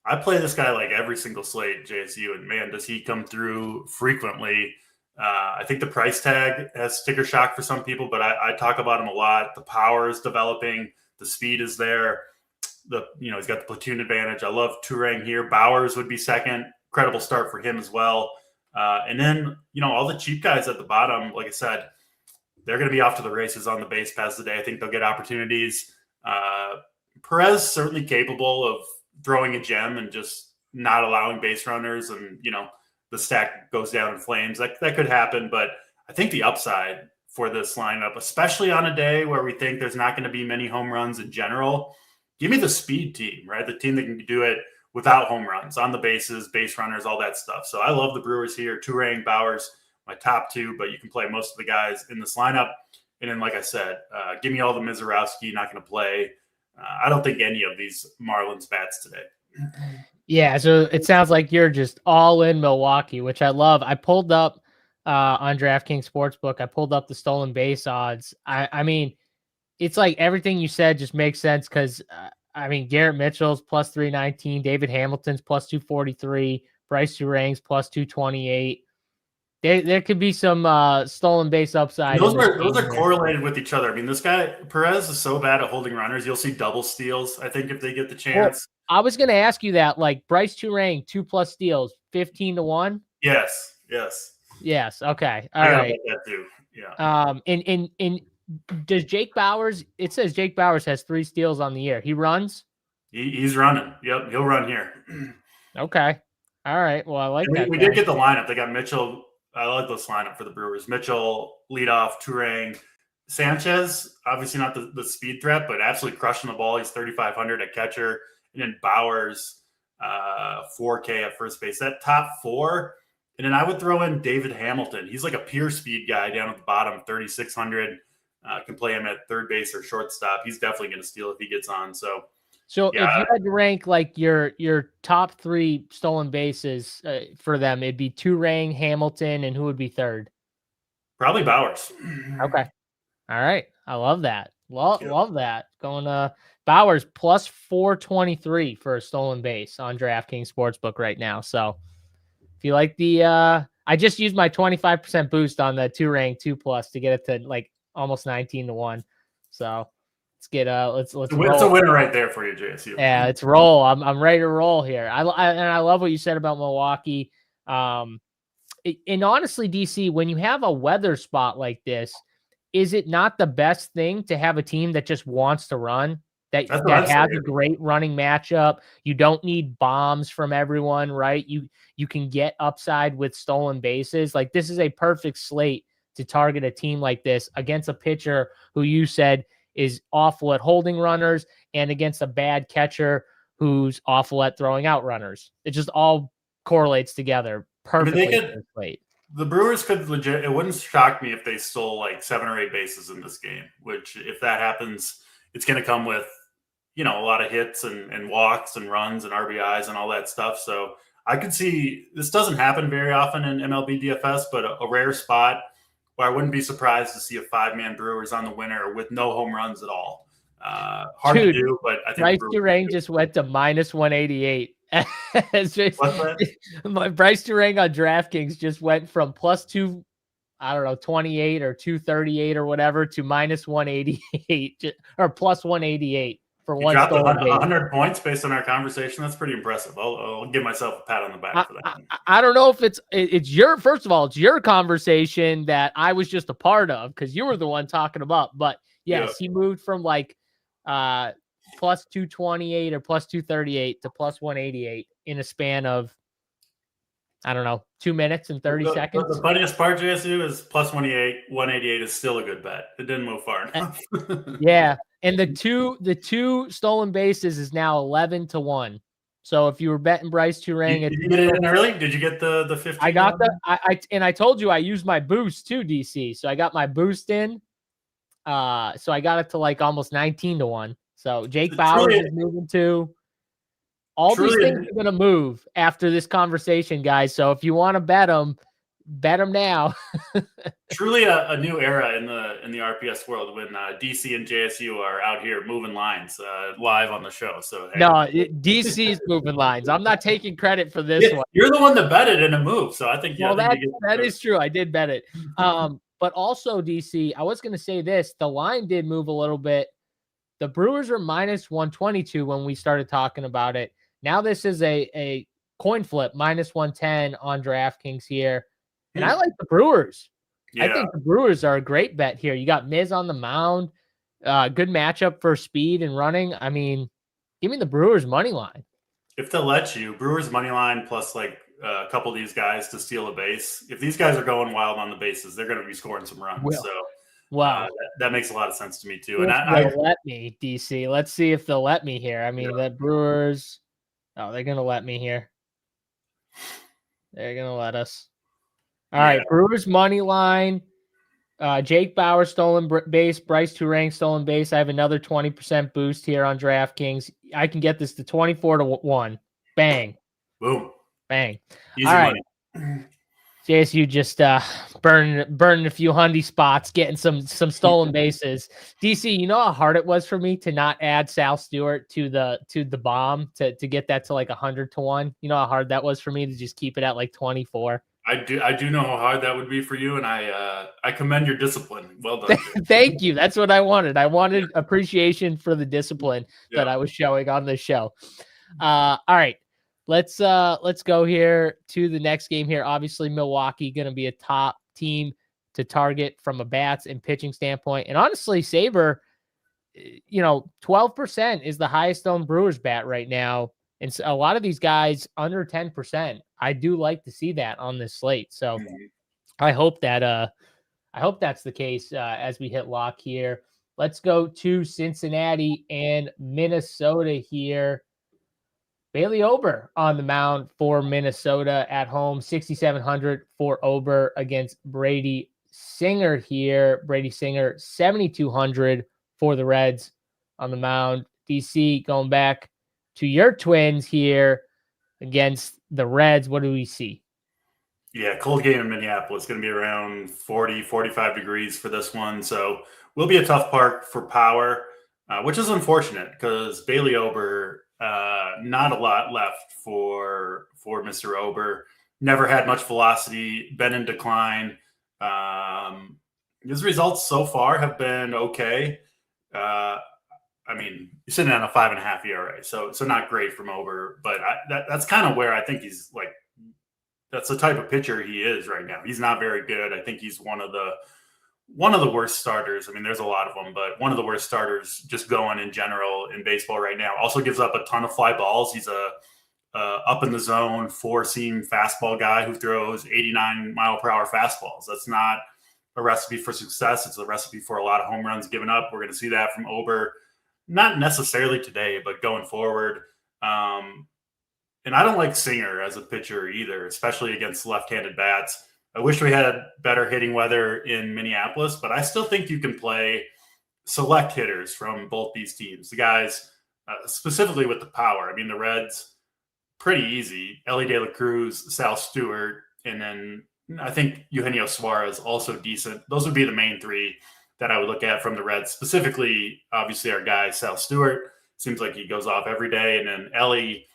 C: I play this guy like every single slate, JSU, and man, does he come through frequently. I think the price tag has sticker shock for some people, but I talk about him a lot. The power is developing. The speed is there. He's got the platoon advantage. I love Turang here. Bowers would be second. Incredible start for him as well. And then, all the cheap guys at the bottom, like I said, they're going to be off to the races on the base pass today. I think they'll get opportunities. Perez certainly capable of throwing a gem and just not allowing base runners, and the stack goes down in flames. That could happen, but I think the upside for this lineup, especially on a day where we think there's not going to be many home runs in general, give me the speed team, right? The team that can do it without home runs, on the bases, base runners, all that stuff. So I love the Brewers here. Turang, Bowers, my top two, but you can play most of the guys in this lineup. And then, like I said, give me all the Mizorowski, not going to play. I don't think any of these Marlins bats today.
A: Yeah, so it sounds like you're just all in Milwaukee, which I love. I pulled up on DraftKings Sportsbook. I pulled up the stolen base odds. I mean, it's like everything you said just makes sense because, I mean, Garrett Mitchell's plus 319, David Hamilton's plus 243, Bryce Durang's plus 228. There could be some stolen base upside.
C: Those are correlated with each other. I mean, this guy Perez is so bad at holding runners. You'll see double steals, I think, if they get the chance.
A: Well, I was going to ask you that, like Bryce Durang, 2+ steals, 15-1.
C: Yes.
A: Okay. All
C: I gotta
A: right.
C: like that too. Yeah.
A: And does Jake Bauers? It says Jake Bauers has 3 steals on the year. He runs.
C: He's running. Yep, he'll run here.
A: Okay. All right. Well, I like that.
C: We did get the lineup. They got Mitchell. I like this lineup for the Brewers. Mitchell, leadoff, Turang. Sanchez, obviously not the speed threat, but absolutely crushing the ball. He's 3,500 at catcher. And then Bauers, 4K at first base. That top 4. And then I would throw in David Hamilton. He's like a pure speed guy down at the bottom, 3,600. Can play him at third base or shortstop. He's definitely going to steal if he gets on. So
A: yeah. If you had to rank like your top 3 stolen bases for them, it'd be Turang, Hamilton, and who would be third?
C: Probably Bauers.
A: Okay. All right. I love that. Love that. Going Bauers plus 423 for a stolen base on DraftKings Sportsbook right now. So if you like I just used my 25% boost on the Turang 2+ to get it to like almost 19-1. So let's get let's
C: it's a winner right there for you, JSU.
A: Yeah, let's roll. I'm ready to roll here. And I love what you said about Milwaukee. And honestly, DC, when you have a weather spot like this, is it not the best thing to have a team that just wants to run? That has a great running matchup. You don't need bombs from everyone, right? You can get upside with stolen bases. Like, this is a perfect slate to target a team like this against a pitcher who you said is awful at holding runners and against a bad catcher who's awful at throwing out runners. It just all correlates together perfectly.
C: The Brewers could legit, it wouldn't shock me if they stole like 7 or 8 bases in this game, which if that happens, it's going to come with, a lot of hits and walks and runs and RBIs and all that stuff. So I could see this doesn't happen very often in MLB DFS, but a rare spot where I wouldn't be surprised to see a 5-man Brewers on the winner with no home runs at all. Hard to do, but I think
A: Bryce Durang just went to minus 188. Bryce Durang on DraftKings just went from plus 228 or 238 or whatever to minus 188 or plus 188 for one stolen base.
C: 100 points based on our conversation. That's pretty impressive. I'll give myself a pat on the back for that.
A: I don't know if it's your, first of all, it's your conversation that I was just a part of because you were the one talking about. But yes, he moved from like plus 228 or plus 238 to plus 188 in a span of, I don't know, 2 minutes and 30 seconds.
C: The funniest part, JSU, is plus 188 is still a good bet. It didn't move far enough.
A: Yeah. And the two stolen bases is now 11-1. So if you were betting Bryce Turang,
C: did you get it in early? Did you get the 15?
A: I got I told you I used my boost too, DC. So I got my boost in. So I got it to like almost 19-1. So Jake Bauers is moving too. All these things are going to move after this conversation, guys. So if you want to bet them now.
C: Truly a new era in the RPS world when DC and JSU are out here moving lines live on the show. So hey.
A: No, DC is moving lines. I'm not taking credit for this one.
C: You're the one that bet it in a move, so I think
A: that is true. I did bet it. But also DC, I was going to say this: the line did move a little bit. The Brewers are minus 122 when we started talking about it. Now this is a coin flip, minus 110 on DraftKings here. And I like the Brewers. Yeah. I think the Brewers are a great bet here. You got Miz on the mound. Good matchup for speed and running. I mean, give me the Brewers money line.
C: If they'll let you, Brewers money line plus like a couple of these guys to steal a base. If these guys are going wild on the bases, they're going to be scoring some runs. So
A: wow,
C: that makes a lot of sense to me too.
A: And they'll let me, DC. Let's see if they'll let me here. I mean, the Brewers. Oh, they're going to let me here. They're going to let us. All right, Brewers money line. Jake Bauer stolen base, Bryce Turang stolen base. I have another 20% boost here on DraftKings. I can get this to 24-1. Bang.
C: Boom.
A: Bang.
C: Easy
A: All right.
C: money.
A: JSU just burning a few hundy spots, getting some stolen bases. DC, you know how hard it was for me to not add Sal Stewart to the bomb to get that to like 100-1. You know how hard that was for me to just keep it at like 24.
C: I do know how hard that would be for you, and I commend your discipline. Well done.
A: Thank you. That's what I wanted. I wanted appreciation for the discipline that I was showing on this show. All right. Let's go here to the next game here. Obviously, Milwaukee going to be a top team to target from a bats and pitching standpoint. And honestly, Saber, 12% is the highest owned Brewers bat right now. And so a lot of these guys under 10%. I do like to see that on this slate. So I hope that's the case as we hit lock here. Let's go to Cincinnati and Minnesota here. Bailey Ober on the mound for Minnesota at home, 6,700 for Ober against Brady Singer here. Brady Singer, 7,200 for the Reds on the mound. DC, going back to your Twins here against the Reds. What do we see?
C: Yeah, cold game in Minneapolis. Going to be around 40, 45 degrees for this one. So will be a tough park for power, which is unfortunate because Bailey Ober, not a lot left for Mr. Ober. Never had much velocity, been in decline. His results so far have been okay. I mean, he's sitting on a 5.5 ERA, so not great from Ober. But that's kind of where I think he's like. That's the type of pitcher he is right now. He's not very good. I think he's one of the worst starters. I mean, there's a lot of them, but one of the worst starters just going in general in baseball right now. Also gives up a ton of fly balls. He's a up in the zone, four-seam fastball guy who throws 89-mile-per-hour fastballs. That's not a recipe for success. It's a recipe for a lot of home runs given up. We're going to see that from Ober, not necessarily today, but going forward. And I don't like Singer as a pitcher either, especially against left-handed bats. I wish we had better hitting weather in Minneapolis, but I still think you can play select hitters from both these teams. The guys, specifically with the power. I mean, the Reds, pretty easy. Ellie De La Cruz, Sal Stewart, and then I think Eugenio Suarez also decent. Those would be the main three that I would look at from the Reds. Specifically, obviously, our guy, Sal Stewart, seems like he goes off every day. And then Ellie,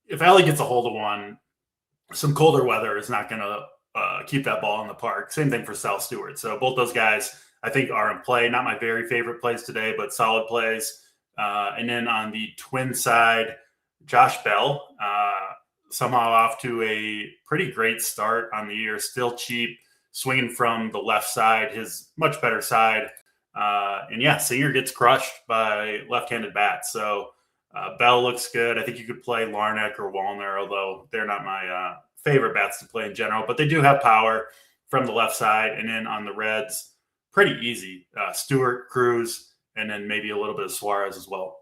C: if Ellie gets a hold of one, some colder weather is not going to keep that ball in the park. Same thing for Sal Stewart. So both those guys, I think, are in play. Not my very favorite plays today, but solid plays. And then on the Twin side, Josh Bell, somehow off to a pretty great start on the year. Still cheap, swinging from the left side, his much better side. And yeah, Singer gets crushed by left-handed bats. So Bell looks good. I think you could play Larnach or Wallner, although they're not my favorite bats to play in general, but they do have power from the left side. And then on the Reds, pretty easy. Stewart, Cruz, and then maybe a little bit of Suarez as well.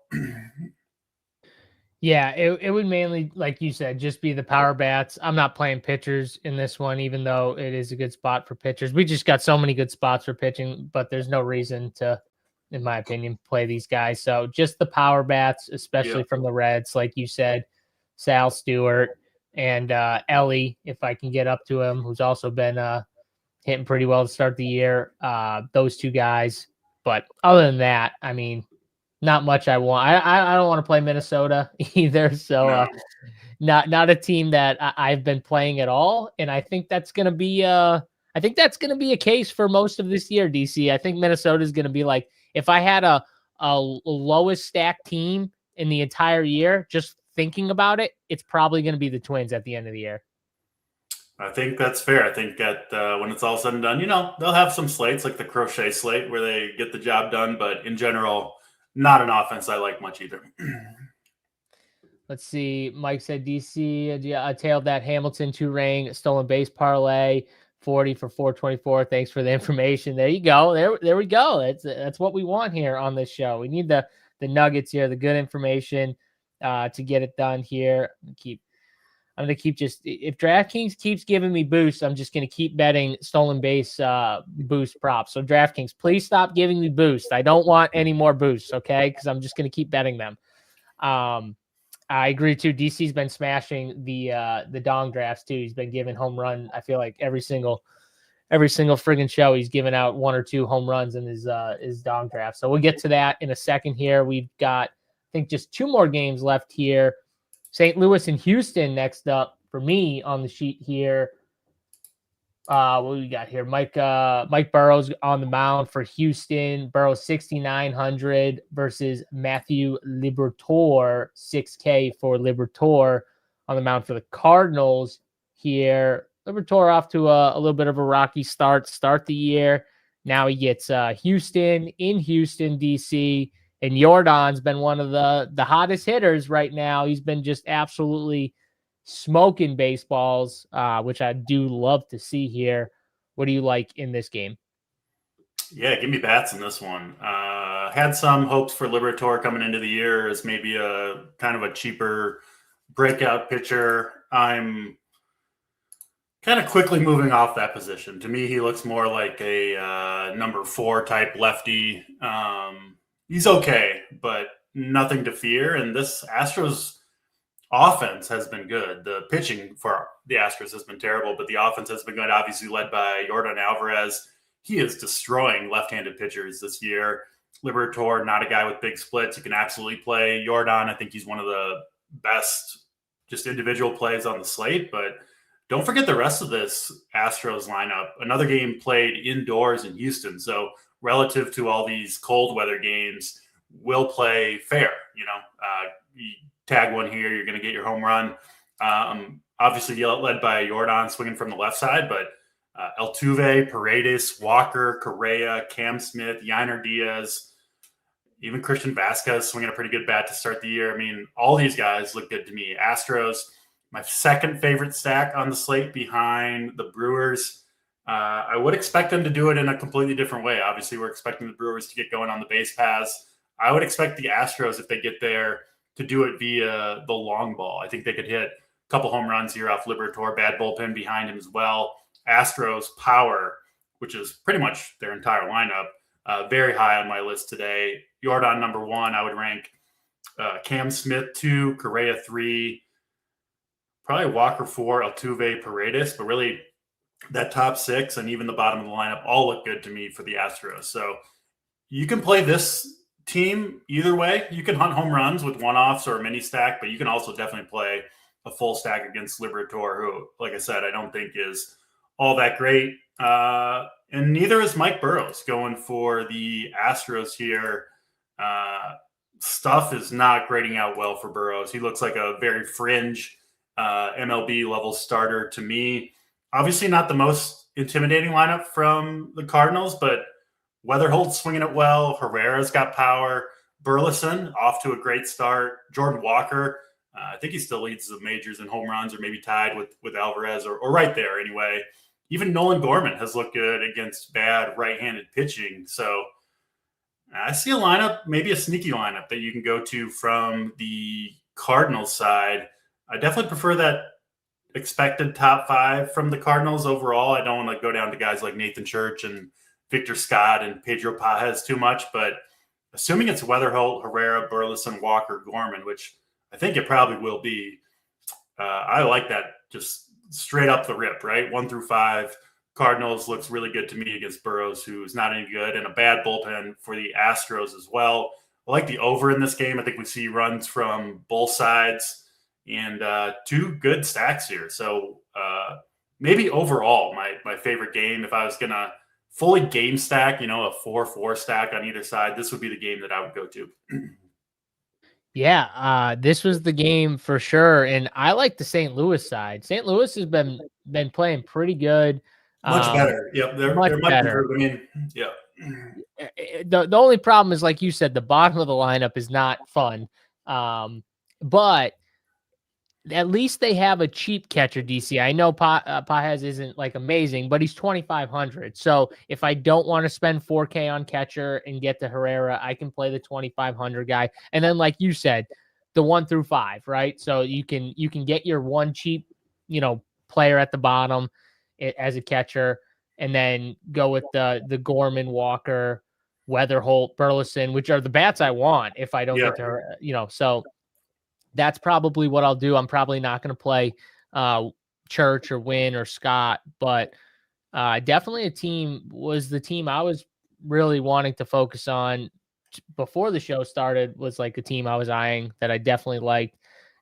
A: Yeah, it would mainly, like you said, just be the power bats. I'm not playing pitchers in this one, even though it is a good spot for pitchers. We just got so many good spots for pitching, but there's no reason to, in my opinion, play these guys. So just the power bats, especially from the Reds, like you said, Sal Stewart and Ellie, if I can get up to him, who's also been hitting pretty well to start the year. Those two guys. But other than that, I mean, not much I want. I don't want to play Minnesota either. So not a team that I've been playing at all. And I think that's going to be a case for most of this year, DC. I think Minnesota is going to be like, if I had a lowest stacked team in the entire year, just thinking about it, it's probably going to be the Twins at the end of the year.
C: I think that's fair. I think that when it's all said and done, they'll have some slates like the crochet slate where they get the job done. But in general, not an offense I like much either.
A: Let's see. Mike said DC, I tailed that Hamilton 2-ring stolen base parlay, 40 for 424. Thanks for the information. There you go. There we go. That's what we want here on this show. We need the nuggets here, the good information to get it done here. I'm going to keep if DraftKings keeps giving me boosts, I'm just going to keep betting stolen base boost props. So DraftKings, please stop giving me boosts. I don't want any more boosts, okay? Because I'm just going to keep betting them. I agree too. DC's been smashing the dong drafts too. He's been giving home run. I feel like every single friggin' show he's given out 1 or 2 home runs in his dong draft. So we'll get to that in a second here. We've got, I think, just 2 more games left here. St. Louis and Houston next up for me on the sheet here. What we got here? Mike Burrows on the mound for Houston. Burrows 6,900 versus Matthew Liberatore, 6K for Liberatore on the mound for the Cardinals here. Liberatore off to a little bit of a rocky start the year. Now he gets Houston in Houston, DC, and Jordan's been one of the hottest hitters right now. He's been just absolutely smoking baseballs, which I do love to see here. What do you like in this game?
C: Yeah, give me bats in this one. Had some hopes for Liberatore coming into the year as maybe a kind of a cheaper breakout pitcher. I'm kind of quickly moving off that position. To me, he looks more like a number 4 type lefty. He's okay, but nothing to fear. And this Astros offense has been good. The pitching for the Astros has been terrible, but the offense has been good, obviously led by Yordan Alvarez. He is destroying left-handed pitchers this year. Liberatore, not a guy with big splits. You can absolutely play Yordan. I think he's one of the best just individual plays on the slate, but don't forget the rest of this Astros lineup. Another game played indoors in Houston. So relative to all these cold weather games, will play fair. You tag one here, you're going to get your home run. Obviously led by Jordan swinging from the left side, but Altuve, Paredes, Walker, Correa, Cam Smith, Yainer Diaz, even Christian Vasquez swinging a pretty good bat to start the year. I mean, all these guys look good to me. Astros, my second favorite stack on the slate behind the Brewers. I would expect them to do it in a completely different way. Obviously, we're expecting the Brewers to get going on the base paths. I would expect the Astros, if they get there, to do it via the long ball. I think they could hit a couple home runs here off Liberatore, bad bullpen behind him as well. Astros power, which is pretty much their entire lineup, very high on my list today. Jordan number 1, I would rank Cam Smith 2, Correa 3, probably Walker 4, Altuve, Paredes, but really that top 6 and even the bottom of the lineup all look good to me for the Astros. So you can play this team either way. You can hunt home runs with one-offs or a mini stack, but you can also definitely play a full stack against Liberatore, who, like I said, I don't think is all that great. And neither is Mike Burrows going for the Astros here. Stuff is not grading out well for Burrows. He looks like a very fringe MLB level starter to me. Obviously not the most intimidating lineup from the Cardinals, but Weatherhold's swinging it well. Herrera's got power. Burleson off to a great start. Jordan Walker, I think he still leads the majors in home runs, or maybe tied with Alvarez, or right there anyway. Even Nolan Gorman has looked good against bad right-handed pitching. So I see a lineup, maybe a sneaky lineup that you can go to from the Cardinals side. I definitely prefer that expected top 5 from the Cardinals overall. I don't want to go down to guys like Nathan Church and Victor Scott and Pedro Pajes too much, but assuming it's Weatherholt, Herrera, Burleson, Walker, Gorman, which I think it probably will be, I like that just straight up the rip, right? 1 through 5. Cardinals looks really good to me against Burrows, who's not any good, and a bad bullpen for the Astros as well. I like the over in this game. I think we see runs from both sides and 2 good stacks here. So maybe overall my favorite game, if I was going to fully game stack, a 4-4 stack on either side, this would be the game that I would go to.
A: Yeah, this was the game for sure, and I like the St. Louis side. St. Louis has been playing pretty good,
C: much better. Yep, they're much better. I mean, yeah.
A: The only problem is, like you said, the bottom of the lineup is not fun, but at least they have a cheap catcher, DC. I know Pajes isn't like amazing, but he's 2,500. So if I don't want to spend 4K on catcher and get to Herrera, I can play the 2,500 guy. And then, like you said, the 1 through 5, right? So you can get your one cheap, player at the bottom as a catcher, and then go with the Gorman, Walker, Weatherholt, Burleson, which are the bats I want if I don't get to, so that's probably what I'll do. I'm probably not going to play Church or Wynn or Scott, but definitely the team I was really wanting to focus on before the show started, was like a team I was eyeing that I definitely liked.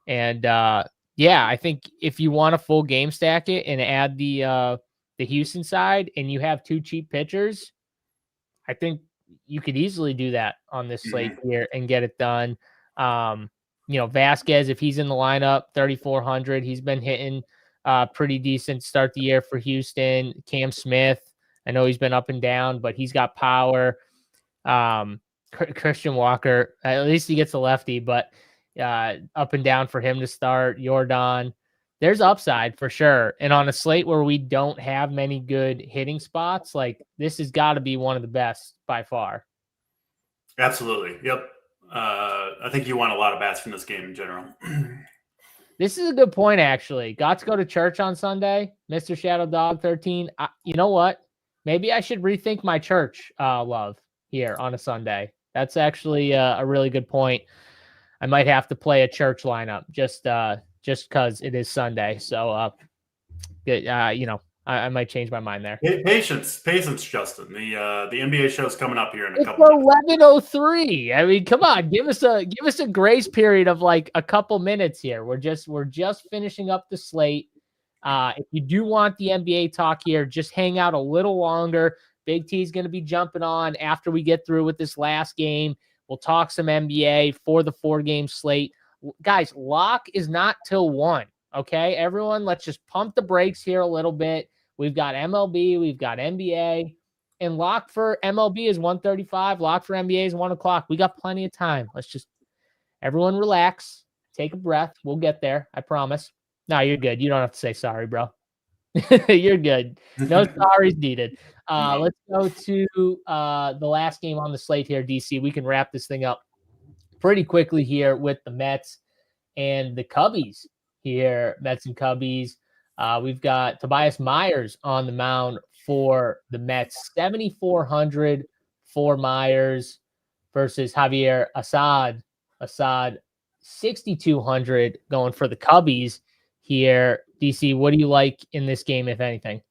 A: And I think if you want to full game stack it and add the Houston side and you have 2 cheap pitchers, I think you could easily do that on this slate here and get it done. Vasquez, if he's in the lineup, 3,400, he's been hitting pretty decent start the year for Houston. Cam Smith, I know he's been up and down, but he's got power. Christian Walker, at least he gets a lefty, but up and down for him to start. Jordan, there's upside for sure. And on a slate where we don't have many good hitting spots, like this has got to be one of the best by far.
C: Absolutely. Yep. I think you want a lot of bats from this game in general.
A: This is a good point, actually. Got to go to church on Sunday, Mr. Shadow Dog 13. You know what? Maybe I should rethink my church love here on a Sunday. That's actually a really good point. I might have to play a church lineup just because it is Sunday. So, I might change my mind there.
C: Patience, Justin. The NBA show's coming up here in a
A: it's
C: couple.
A: 11:03. I mean, come on, give us a grace period of like a couple minutes here. We're just finishing up the slate. If you do want the NBA talk here, just hang out a little longer. Big T is going to be jumping on after we get through with this last game. We'll talk some NBA for the 4-game slate. Guys, lock is not till 1. Okay, everyone, let's just pump the brakes here a little bit. We've got MLB, we've got NBA, and lock for MLB is 1:35. Lock for NBA is 1 o'clock. We got plenty of time. Let's just everyone relax, take a breath. We'll get there. I promise. No, you're good. You don't have to say sorry, bro. You're good. No sorries needed. Let's go to the last game on the slate here, DC. We can wrap this thing up pretty quickly here with the Mets and the Cubbies here. Mets and Cubbies. We've got Tobias Myers on the mound for the Mets. 7,400 for Myers versus Javier Assad. 6,200 going for the Cubbies here. DC, what do you like in this game, if anything?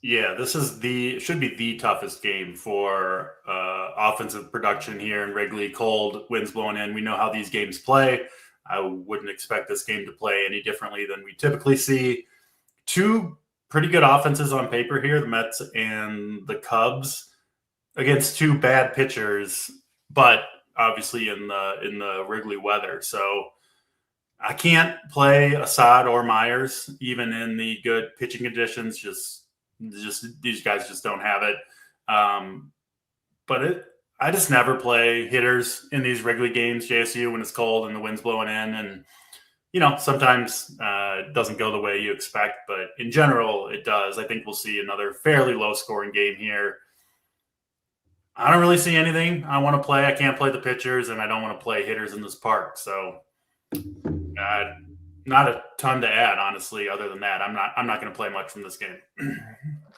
C: Yeah, this is should be the toughest game for offensive production here in Wrigley. Cold, winds blowing in. We know how these games play. I wouldn't expect this game to play any differently than we typically see. 2 pretty good offenses on paper here, the Mets and the Cubs, against 2 bad pitchers, but obviously in the Wrigley weather. So I can't play Assad or Myers, even in the good pitching conditions. Just these guys just don't have it. I just never play hitters in these Wrigley games, JSU, when it's cold and the wind's blowing in. And, sometimes it doesn't go the way you expect, but in general, it does. I think we'll see another fairly low-scoring game here. I don't really see anything I want to play. I can't play the pitchers, and I don't want to play hitters in this park. So not a ton to add, honestly, other than that. I'm not going to play much from this game.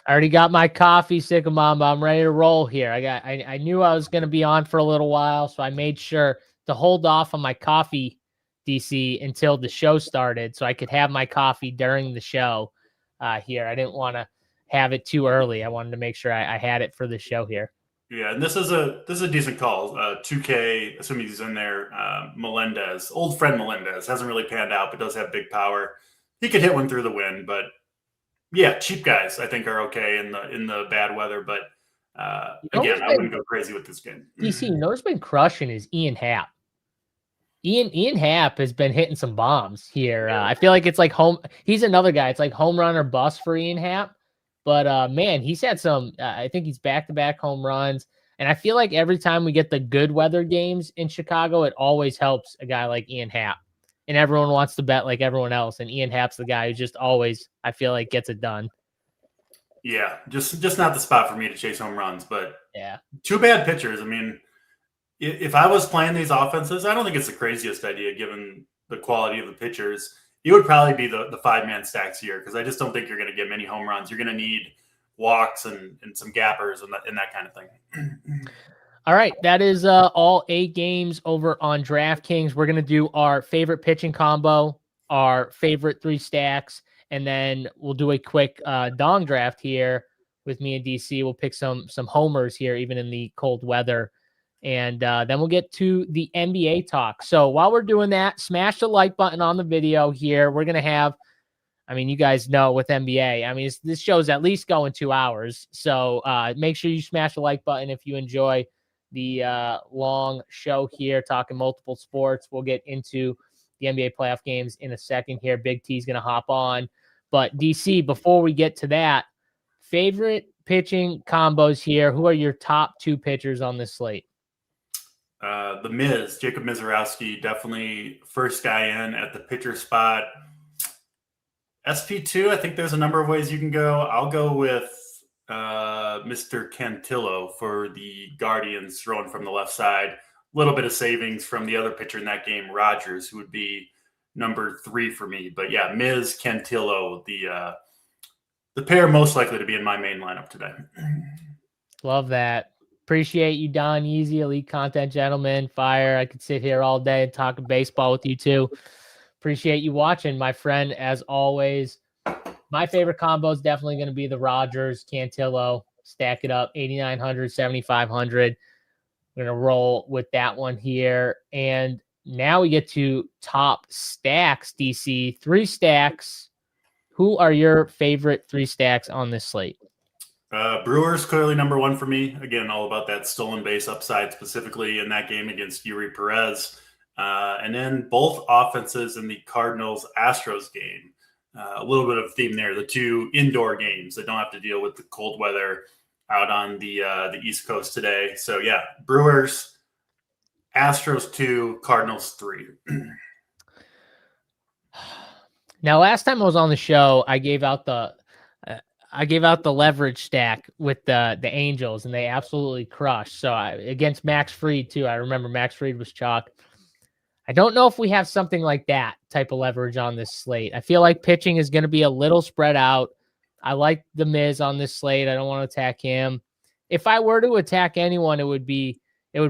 A: I already got my coffee, Sycamamba. I'm ready to roll here. I knew I was going to be on for a little while, so I made sure to hold off on my coffee, DC, until the show started so I could have my coffee during the show here. I didn't want to have it too early. I wanted to make sure I had it for the show here.
C: Yeah, and this is a decent call. 2K, assuming he's in there, Melendez, old friend Melendez, hasn't really panned out, but does have big power. He could hit one through the wind, but yeah, cheap guys I think are okay in the bad weather. But again, I wouldn't go crazy with this game.
A: DC, who's been crushing is Ian Happ. Ian Happ has been hitting some bombs here. I feel like it's like he's another guy. It's like home run or bust for Ian Happ. But, man, he's had some I think he's back-to-back home runs. And I feel like every time we get the good weather games in Chicago, it always helps a guy like Ian Happ. And everyone wants to bet like everyone else. And Ian Happ's the guy who just always, I feel like, gets it done.
C: Yeah, just not the spot for me to chase home runs. But
A: yeah,
C: 2 bad pitchers. I mean, if I was playing these offenses, I don't think it's the craziest idea given the quality of the pitchers. It would probably be the 5-man stacks here because I just don't think you're going to get many home runs. You're going to need walks and some gappers and that kind of thing.
A: All right, that is all 8 games over on DraftKings. We're going to do our favorite pitching combo, our favorite 3 stacks, and then we'll do a quick dong draft here with me and DC. We'll pick some homers here, even in the cold weather. And then we'll get to the NBA talk. So while we're doing that, smash the like button on the video here. We're going to have, I mean, you guys know with NBA, I mean, this show's at least going 2 hours. So make sure you smash the like button if you enjoy the long show here, talking multiple sports. We'll get into the NBA playoff games in a second here. Big T's going to hop on. But DC, before we get to that, favorite pitching combos here. Who are your top 2 pitchers on this slate?
C: The Miz, Jacob Mizorowski, definitely first guy in at the pitcher spot. SP2, I think there's a number of ways you can go. I'll go with Mr. Cantillo for the Guardians, throwing from the left side. A little bit of savings from the other pitcher in that game, Rogers, who would be number 3 for me. But yeah, Miz, Cantillo, the pair most likely to be in my main lineup today.
A: Love that. Appreciate you, Don Easy, elite content gentleman. Fire. I could sit here all day and talk baseball with you too. Appreciate you watching, my friend, as always. My favorite combo is definitely going to be the Rogers, Cantillo. Stack it up, 8,900, 7,500. We're going to roll with that one here. And now we get to top stacks, DC. 3 stacks. Who are your favorite 3 stacks on this slate?
C: Brewers, clearly number 1 for me. Again, all about that stolen base upside, specifically in that game against Yuri Perez. And then both offenses in the Cardinals-Astros game. A little bit of theme there. The 2 indoor games that don't have to deal with the cold weather out on the East Coast today. So, yeah, Brewers, Astros 2, Cardinals 3.
A: Now, last time I was on the show, I gave out the leverage stack with the Angels, and they absolutely crushed. So against Max Fried too. I remember Max Fried was chalk. I don't know if we have something like that type of leverage on this slate. I feel like pitching is going to be a little spread out. I like the Miz on this slate. I don't want to attack him. If I were to attack anyone, it would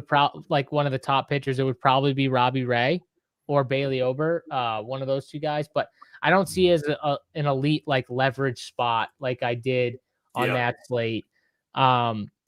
A: probably, like one of the top pitchers, it would probably be Robbie Ray or Bailey Ober, one of those 2 guys. But I don't see it as an elite like leverage spot like I did on that slate.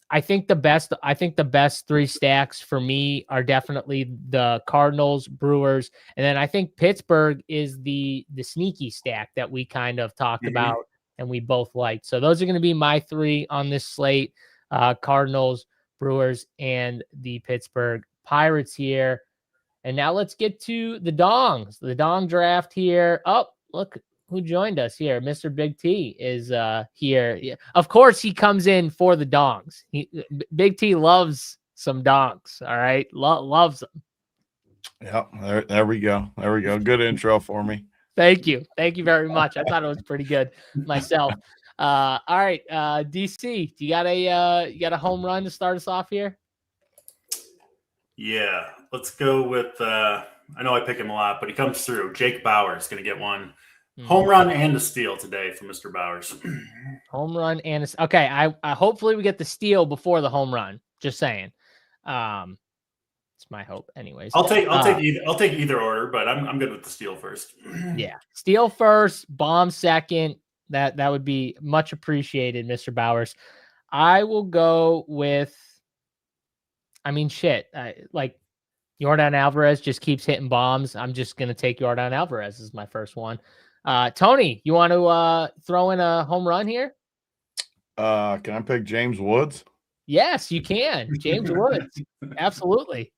A: I think the best 3 stacks for me are definitely the Cardinals, Brewers, and then I think Pittsburgh is the sneaky stack that we kind of talked about and we both liked. So those are going to be my 3 on this slate: Cardinals, Brewers, and the Pittsburgh Pirates here. And now let's get to the dongs, the dong draft here. Oh, look who joined us here. Mr. Big T is here. Yeah. Of course, he comes in for the dongs. Big T loves some dongs. All right. Loves them.
D: Yeah, there we go. There we go. Good intro for me.
A: Thank you. Thank you very much. I thought it was pretty good myself. All right. DC, you got a home run to start us off here?
C: Yeah. Let's go with I know I pick him a lot, but he comes through. Jake Bauers going to get one. Home run and a steal today from Mr. Bauers.
A: Home run and a, okay. I hopefully we get the steal before the home run. Just saying. It's my hope, anyways.
C: I'll take either order, but I'm good with the steal first.
A: Yeah, steal first, bomb second. That would be much appreciated, Mr. Bauers. I will go with. I mean, shit. Like Yordan Alvarez just keeps hitting bombs. I'm just gonna take Yordan Alvarez as my first one. Tony, you want to throw in a home run here?
D: Can I pick James Woods?
A: Yes, you can. James Woods. Absolutely.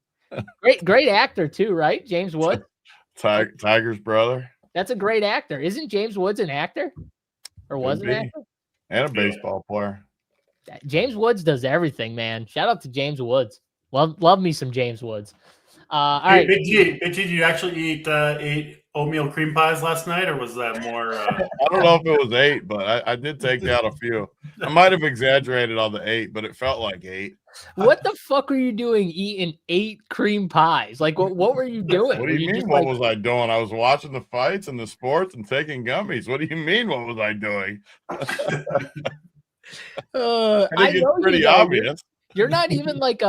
A: Great actor too, right? James Woods.
D: Tiger's brother.
A: That's a great actor. Isn't James Woods an actor? Or was an actor?
D: And a baseball player.
A: James Woods does everything, man. Shout out to James Woods. Love me some James Woods. All right.
C: Big G, did you actually eat 8 oatmeal cream pies last night, or was that more?
D: I don't know if it was 8, but I did take out a few. I might have exaggerated on the 8, but it felt like 8.
A: What the fuck were you doing eating 8 cream pies? Like, what were you doing?
D: What do
A: Were
D: you mean?
A: just
D: What was I doing? I was watching the fights and the sports and taking gummies. What do you mean? What was I doing?
A: I
D: think it's
A: know
D: pretty
A: you know.
D: obvious.
A: You're not even like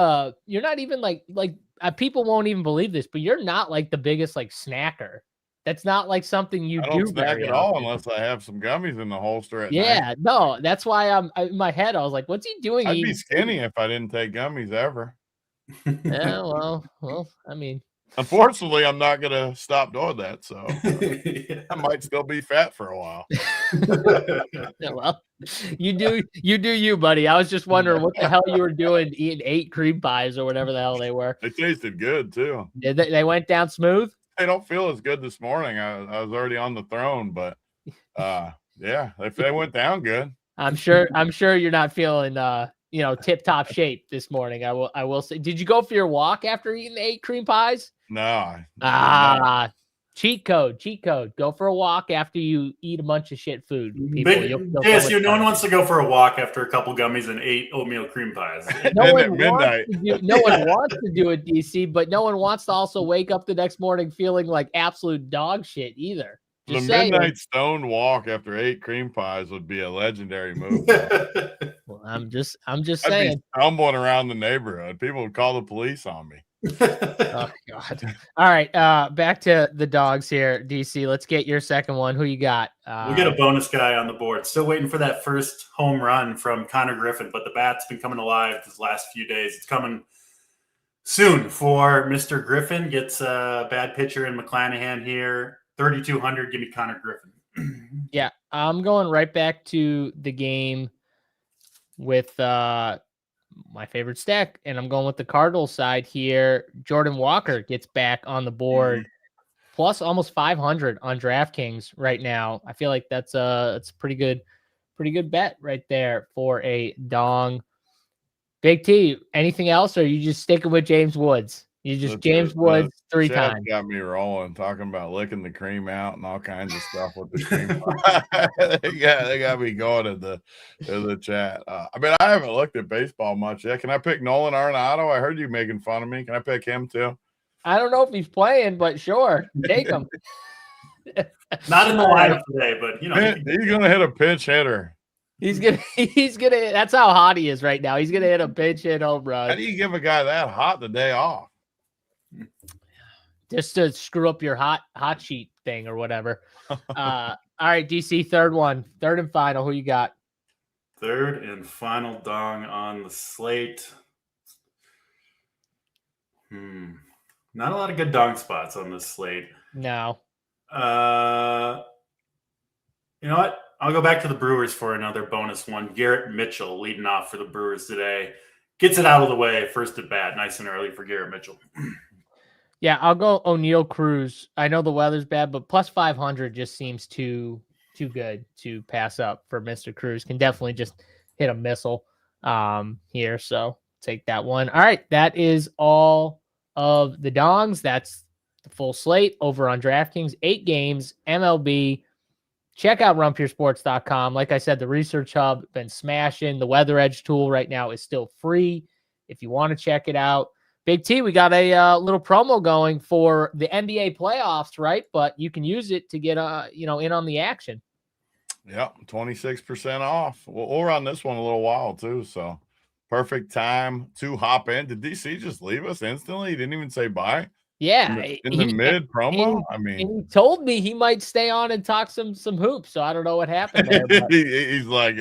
A: people won't even believe this, but you're not like the biggest like snacker. That's not like something you
D: I don't
A: do
D: snack
A: very
D: at all
A: often.
D: unless I have some gummies in the holster at night.
A: Yeah, no, that's why in my head I was like, what's he doing?
D: I'd be
A: eating
D: skinny if I didn't take gummies ever.
A: Yeah, well, I mean,
D: Unfortunately, I'm not gonna stop doing that, so I might still be fat for a while.
A: yeah, well, you do you, buddy. I was just wondering what the hell you were doing eating 8 cream pies or whatever the hell they were.
D: They tasted good too.
A: They went down smooth?
D: They don't feel as good this morning. I was already on the throne, but yeah, they went down good.
A: I'm sure you're not feeling tip-top shape this morning. I will say. Did you go for your walk after eating the 8 cream pies?
D: No.
A: Cheat code. Go for a walk after you eat a bunch of shit food.
C: JSU, no one wants to go for a walk after a couple gummies and 8 oatmeal cream pies.
A: No one wants to do it, DC, but no one wants to also wake up the next morning feeling like absolute dog shit either.
D: The midnight stone walk after 8 cream pies would be a legendary move.
A: Well, I'm just saying.
D: I'd be stumbling around the neighborhood. People would call the police on me.
A: Oh God! All right, back to the dogs here, DC. Let's get your second one. Who you got?
C: We get a bonus guy on the board. Still waiting for that first home run from Connor Griffin, but the bat's been coming alive these last few days. It's coming soon for Mr. Griffin. Gets a bad pitcher in McClanahan here. 3,200. Give me Connor Griffin.
A: Yeah, I'm going right back to the game with my favorite stack, and I'm going with the Cardinals side here. Jordan Walker gets back on the board, plus almost 500 on DraftKings right now. I feel like that's a pretty good bet right there for a dong. Big T, anything else, or are you just sticking with James Woods? James Woods 3 times.
D: Got me rolling, talking about licking the cream out and all kinds of stuff with the cream. they got me going in the chat. I mean, I haven't looked at baseball much yet. Can I pick Nolan Arenado? I heard you making fun of me. Can I pick him too?
A: I don't know if he's playing, but sure, take him.
C: Not in the lineup today, but
D: he's gonna hit a pinch hitter.
A: He's gonna. That's how hot he is right now. He's gonna hit a pinch hit home run.
D: How do you give a guy that hot the day off?
A: Just to screw up your hot sheet thing or whatever. All right, DC, third and final. Who you got?
C: Third and final dong on the slate. Not a lot of good dong spots on this slate.
A: No.
C: You know what? I'll go back to the Brewers for another bonus one. Garrett Mitchell leading off for the Brewers today. Gets it out of the way first at bat. Nice and early for Garrett Mitchell.
A: Yeah, I'll go O'Neal Cruz. I know the weather's bad, but plus 500 just seems too good to pass up for Mr. Cruz. Can definitely just hit a missile here. So take that one. All right, that is all of the dongs. That's the full slate over on DraftKings. 8 games, MLB. Check out runpuresports.com. Like I said, the Research Hub been smashing. The Weather Edge tool right now is still free if you want to check it out. Big T, we got a little promo going for the NBA playoffs, right? But you can use it to get in on the action.
D: Yeah, 26% off. We'll run this one a little while too, so perfect time to hop in. Did DC just leave us instantly? He didn't even say bye.
A: Yeah,
D: in the mid promo. I mean,
A: he told me he might stay on and talk some hoops. So I don't know what happened there. But.
D: He's like,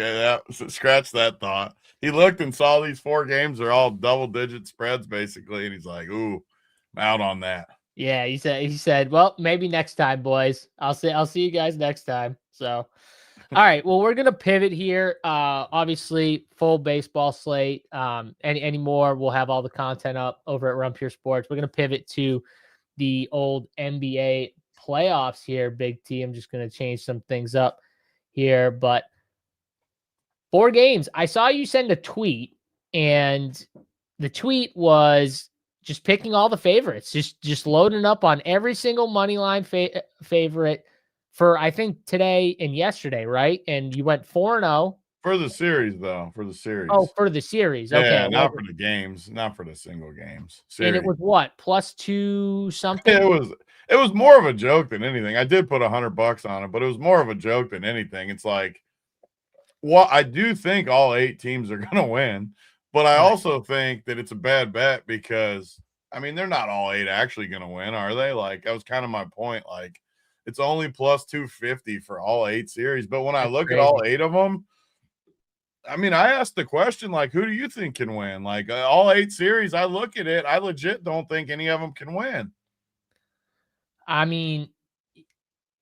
D: scratch that thought. He looked and saw these 4 games. They're all double-digit spreads, basically, and he's like, "Ooh, I'm out on that."
A: Yeah, he said, "Well, maybe next time, boys. I'll see you guys next time." So, all right. Well, we're gonna pivot here. Obviously, full baseball slate. Any more? We'll have all the content up over at Run Pure Sports. We're gonna pivot to the old NBA playoffs here. Big T. I'm just gonna change some things up here, but. 4 games. I saw you send a tweet, and the tweet was just picking all the favorites, just loading up on every single money line favorite for I think today and yesterday, right? And you went 4-0
D: For the series, though. For the series.
A: Oh, for the series. Okay.
D: Yeah, not for the games. Not for the single games.
A: And it
D: Series.
A: was what? +2 something?
D: It was more of a joke than anything. I did put $100 on it, but it was more of a joke than anything. It's like, well, I do think all 8 teams are going to win, but I also think that it's a bad bet because, I mean, they're not all 8 actually going to win, are they? Like, that was kind of my point. Like, it's only +250 for all 8 series. But when I look at all 8 of them, I mean, I asked the question, like, who do you think can win? Like, all 8 series, I look at it, I legit don't think any of them can win.
A: I mean,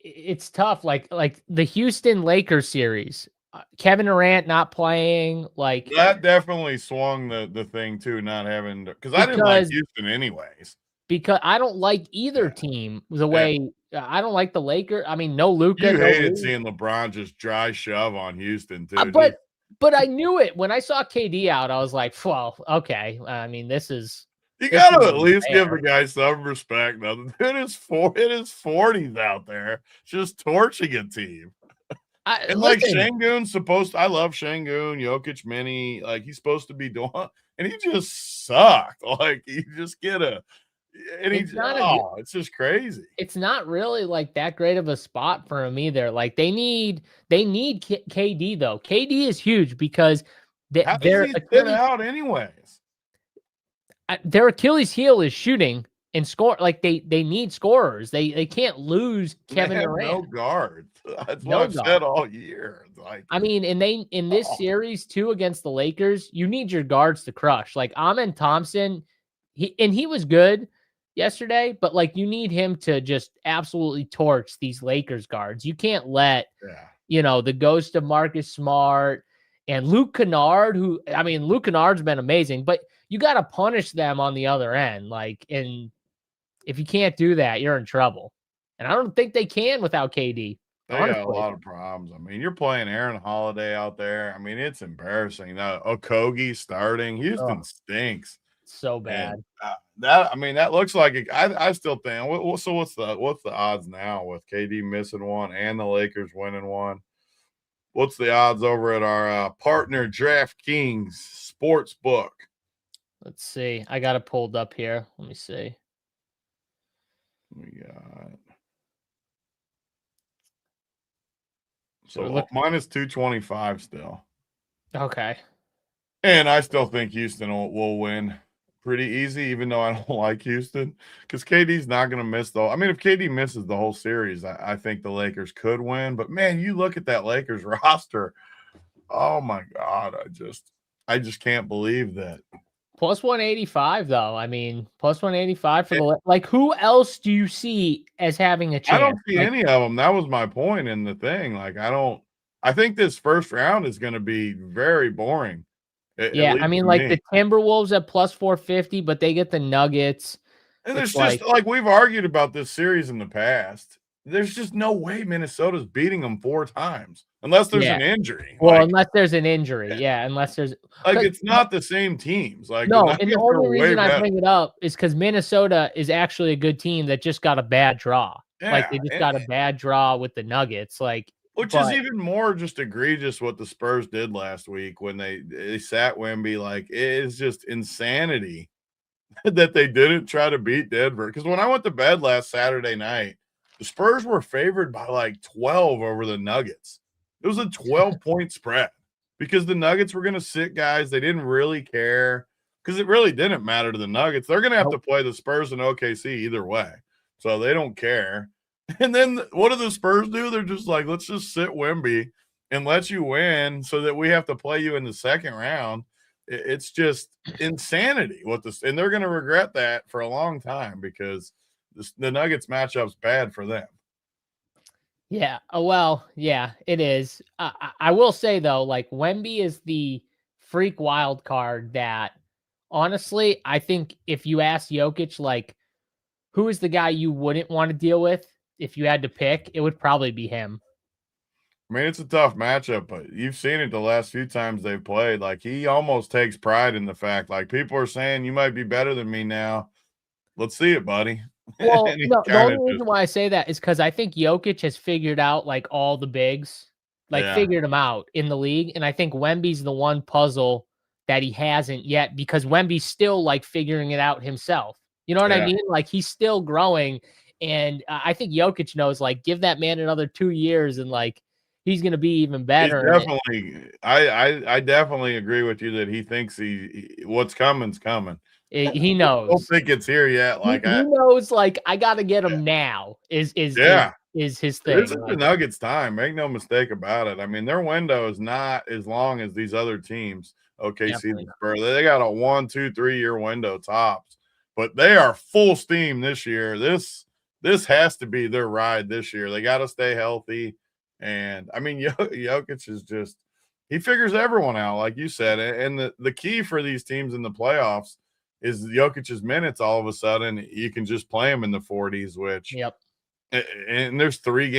A: it's tough. Like the Houston Lakers series, Kevin Durant not playing, like
D: that definitely swung the thing too, not having because I didn't like Houston anyways.
A: Because I don't like either team the way I don't like the Lakers. I mean, no Luka.
D: You hated seeing LeBron just dry shove on Houston too.
A: But I knew it when I saw KD out. I was like, well, okay. I mean,
D: you got to at least give the guy some respect. Though it is 40s out there, just torching a team. And like Şengün's I love Şengün, Jokic, Mini, like he's supposed to be doing, and he just sucked. Like you just get it's just crazy.
A: It's not really like that great of a spot for him either. Like they need KD though. KD is huge because
D: they're out anyways.
A: Their Achilles heel is shooting and score. Like they need scorers. They can't lose Kevin Durant.
D: No guard. That's what I've said all year. Like
A: I mean, and in this series too against the Lakers, you need your guards to crush. Like Amen Thompson, he was good yesterday, but like you need him to just absolutely torch these Lakers guards. You can't let the ghost of Marcus Smart and Luke Kennard, Luke Kennard's been amazing, but you got to punish them on the other end. Like, and if you can't do that, you're in trouble. And I don't think they can without KD.
D: They got a lot of problems. I mean, you're playing Aaron Holiday out there. I mean, it's embarrassing. Okogie starting. Houston stinks.
A: So bad.
D: And, that looks like it. I still think. So what's the odds now with KD missing one and the Lakers winning one? What's the odds over at our partner DraftKings Sportsbook?
A: Let's see. I got it pulled up here. Let me see.
D: We got minus 225 still.
A: Okay.
D: And I still think Houston will win pretty easy, even though I don't like Houston, because KD's not going to miss though. I mean, if KD misses the whole series, I think the Lakers could win. But man, you look at that Lakers roster. Oh my God, I just can't believe that.
A: +185 though. I mean, +185 for who else do you see as having a chance?
D: I don't see any of them. That was my point in the thing. Like I think this first round is going to be very boring.
A: I mean, like the Timberwolves at +450, but they get the Nuggets.
D: And there's just like we've argued about this series in the past. There's just no way Minnesota's beating them 4 times unless there's an injury.
A: Well, unless there's an injury, unless there's
D: it's not the same teams. Like
A: no, and the only reason I bring it up is because Minnesota is actually a good team that just got a bad draw. Like they just got a bad draw with the Nuggets.
D: Which is even more just egregious what the Spurs did last week when they sat Wemby. Like, it is just insanity that they didn't try to beat Denver. Because when I went to bed last Saturday night, the Spurs were favored by like 12 over the Nuggets. It was a 12-point spread because the Nuggets were going to sit guys. They didn't really care because it really didn't matter to the Nuggets. They're going to have to play the Spurs and OKC either way. So they don't care. And then what do the Spurs do? They're just like, let's just sit Wemby and let you win so that we have to play you in the second round. It's just insanity and they're going to regret that for a long time because the Nuggets matchup's bad for them.
A: Yeah. Well, yeah, it is. I will say though, like Wemby is the freak wild card that honestly, I think if you ask Jokic, like who is the guy you wouldn't want to deal with? If you had to pick, it would probably be him.
D: I mean, it's a tough matchup, but you've seen it the last few times they've played. Like, he almost takes pride in the fact, like, people are saying, you might be better than me now. Let's see it, buddy.
A: Well, no, the only reason why I say that is because I think Jokic has figured out, like, all the bigs. figured him out in the league. And I think Wemby's the one puzzle that he hasn't yet, because Wemby's still like figuring it out himself. You know what I mean? Like he's still growing. And I think Jokic knows, like, give that man another 2 years and like he's going to be even better.
D: Definitely. I definitely agree with you that he thinks what's coming's coming.
A: He knows.
D: I don't think it's here yet. Like
A: he knows, like, I got to get him now is his thing.
D: This is the Nuggets' time. Make no mistake about it. I mean, their window is not as long as these other teams. OKC and Spurs. They got a 1, 2, 3 year window tops, but they are full steam this year. This has to be their ride this year. They got to stay healthy. And I mean, Jokic is just, he figures everyone out, like you said. And the key for these teams in the playoffs is Jokic's minutes. All of a sudden, you can just play him in the 40s, which, and there's 3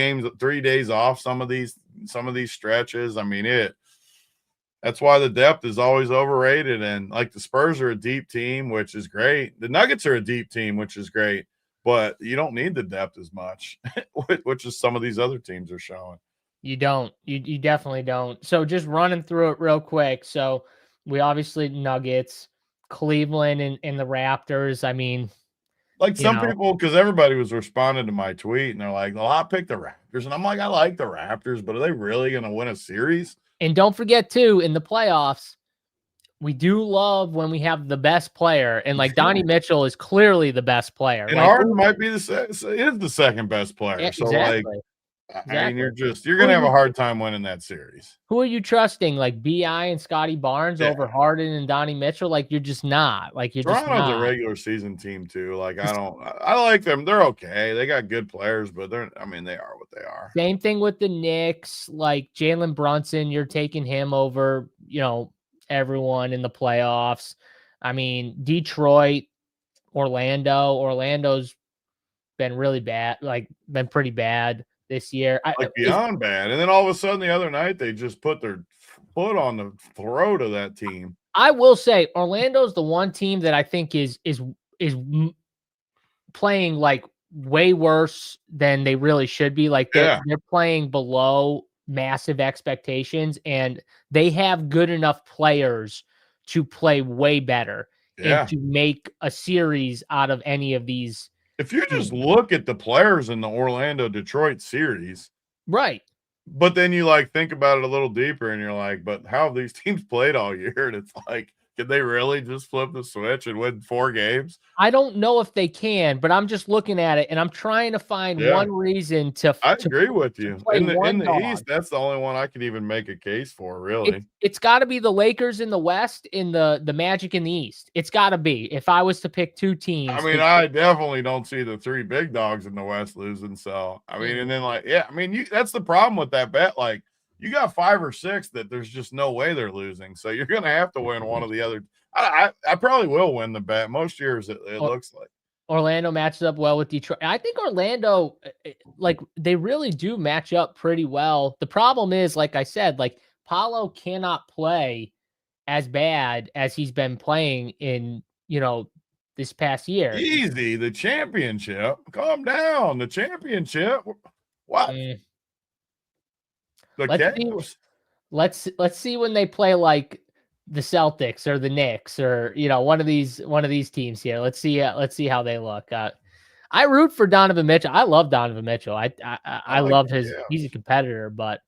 D: days off some of these stretches. I mean, that's why the depth is always overrated. And like the Spurs are a deep team, which is great. The Nuggets are a deep team, which is great. But you don't need the depth as much, which is some of these other teams are showing.
A: You don't. You definitely don't. So just running through it real quick. So we obviously Nuggets, Cleveland, and the Raptors. I mean,
D: like some people, because everybody was responding to my tweet, and they're like, "Well, I picked the Raptors," and I'm like, "I like the Raptors, but are they really going to win a series?"
A: And don't forget too, in the playoffs, we do love when we have the best player, and like Donnie Mitchell is clearly the best player.
D: And Harden might be is the second best player.
A: Yeah,
D: so
A: exactly.
D: I mean, you're going to have a hard time winning that series.
A: Who are you trusting? Like BI and Scotty Barnes over Harden and Donnie Mitchell? Like you're just not. Like you're
D: Toronto's
A: just not.
D: a regular season team too. Like I like them. They're okay. They got good players, but they are what they are.
A: Same thing with the Knicks. Like Jalen Brunson, you're taking him over, everyone in the playoffs. I mean, Detroit, Orlando's been really bad, like been pretty bad this year.
D: Beyond bad. And then all of a sudden the other night, they just put their foot on the throat of that team.
A: I will say Orlando's the one team that I think is playing like way worse than they really should be. Like they're playing below massive expectations, and they have good enough players to play way better and to make a series out of any of these.
D: If you just look at the players in the Orlando-Detroit series,
A: right?
D: But then you like think about it a little deeper, and you're like, but how have these teams played all year? And it's like, can they really just flip the switch and win 4 games?
A: I don't know if they can, but I'm just looking at it and I'm trying to find one reason to.
D: I agree with you. In the East, that's the only one I could even make a case for, really.
A: It's got to be the Lakers in the West, in the Magic in the East. It's got to be. If I was to pick 2 teams.
D: I mean, I definitely don't see the 3 big dogs in the West losing. So, I mean, and then that's the problem with that bet. Like, you got 5 or 6 that there's just no way they're losing. So you're going to have to win one of the other. I probably will win the bet. Most years it looks like.
A: Orlando matches up well with Detroit. I think Orlando, like, they really do match up pretty well. The problem is, like I said, like, Paolo cannot play as bad as he's been playing in, this past year.
D: Easy. The championship. Calm down. The championship. What?
A: Let's see when they play like the Celtics or the Knicks or one of these teams here. Let's see how they look. I root for Donovan Mitchell. I love Donovan Mitchell. I love his. He's a competitor, but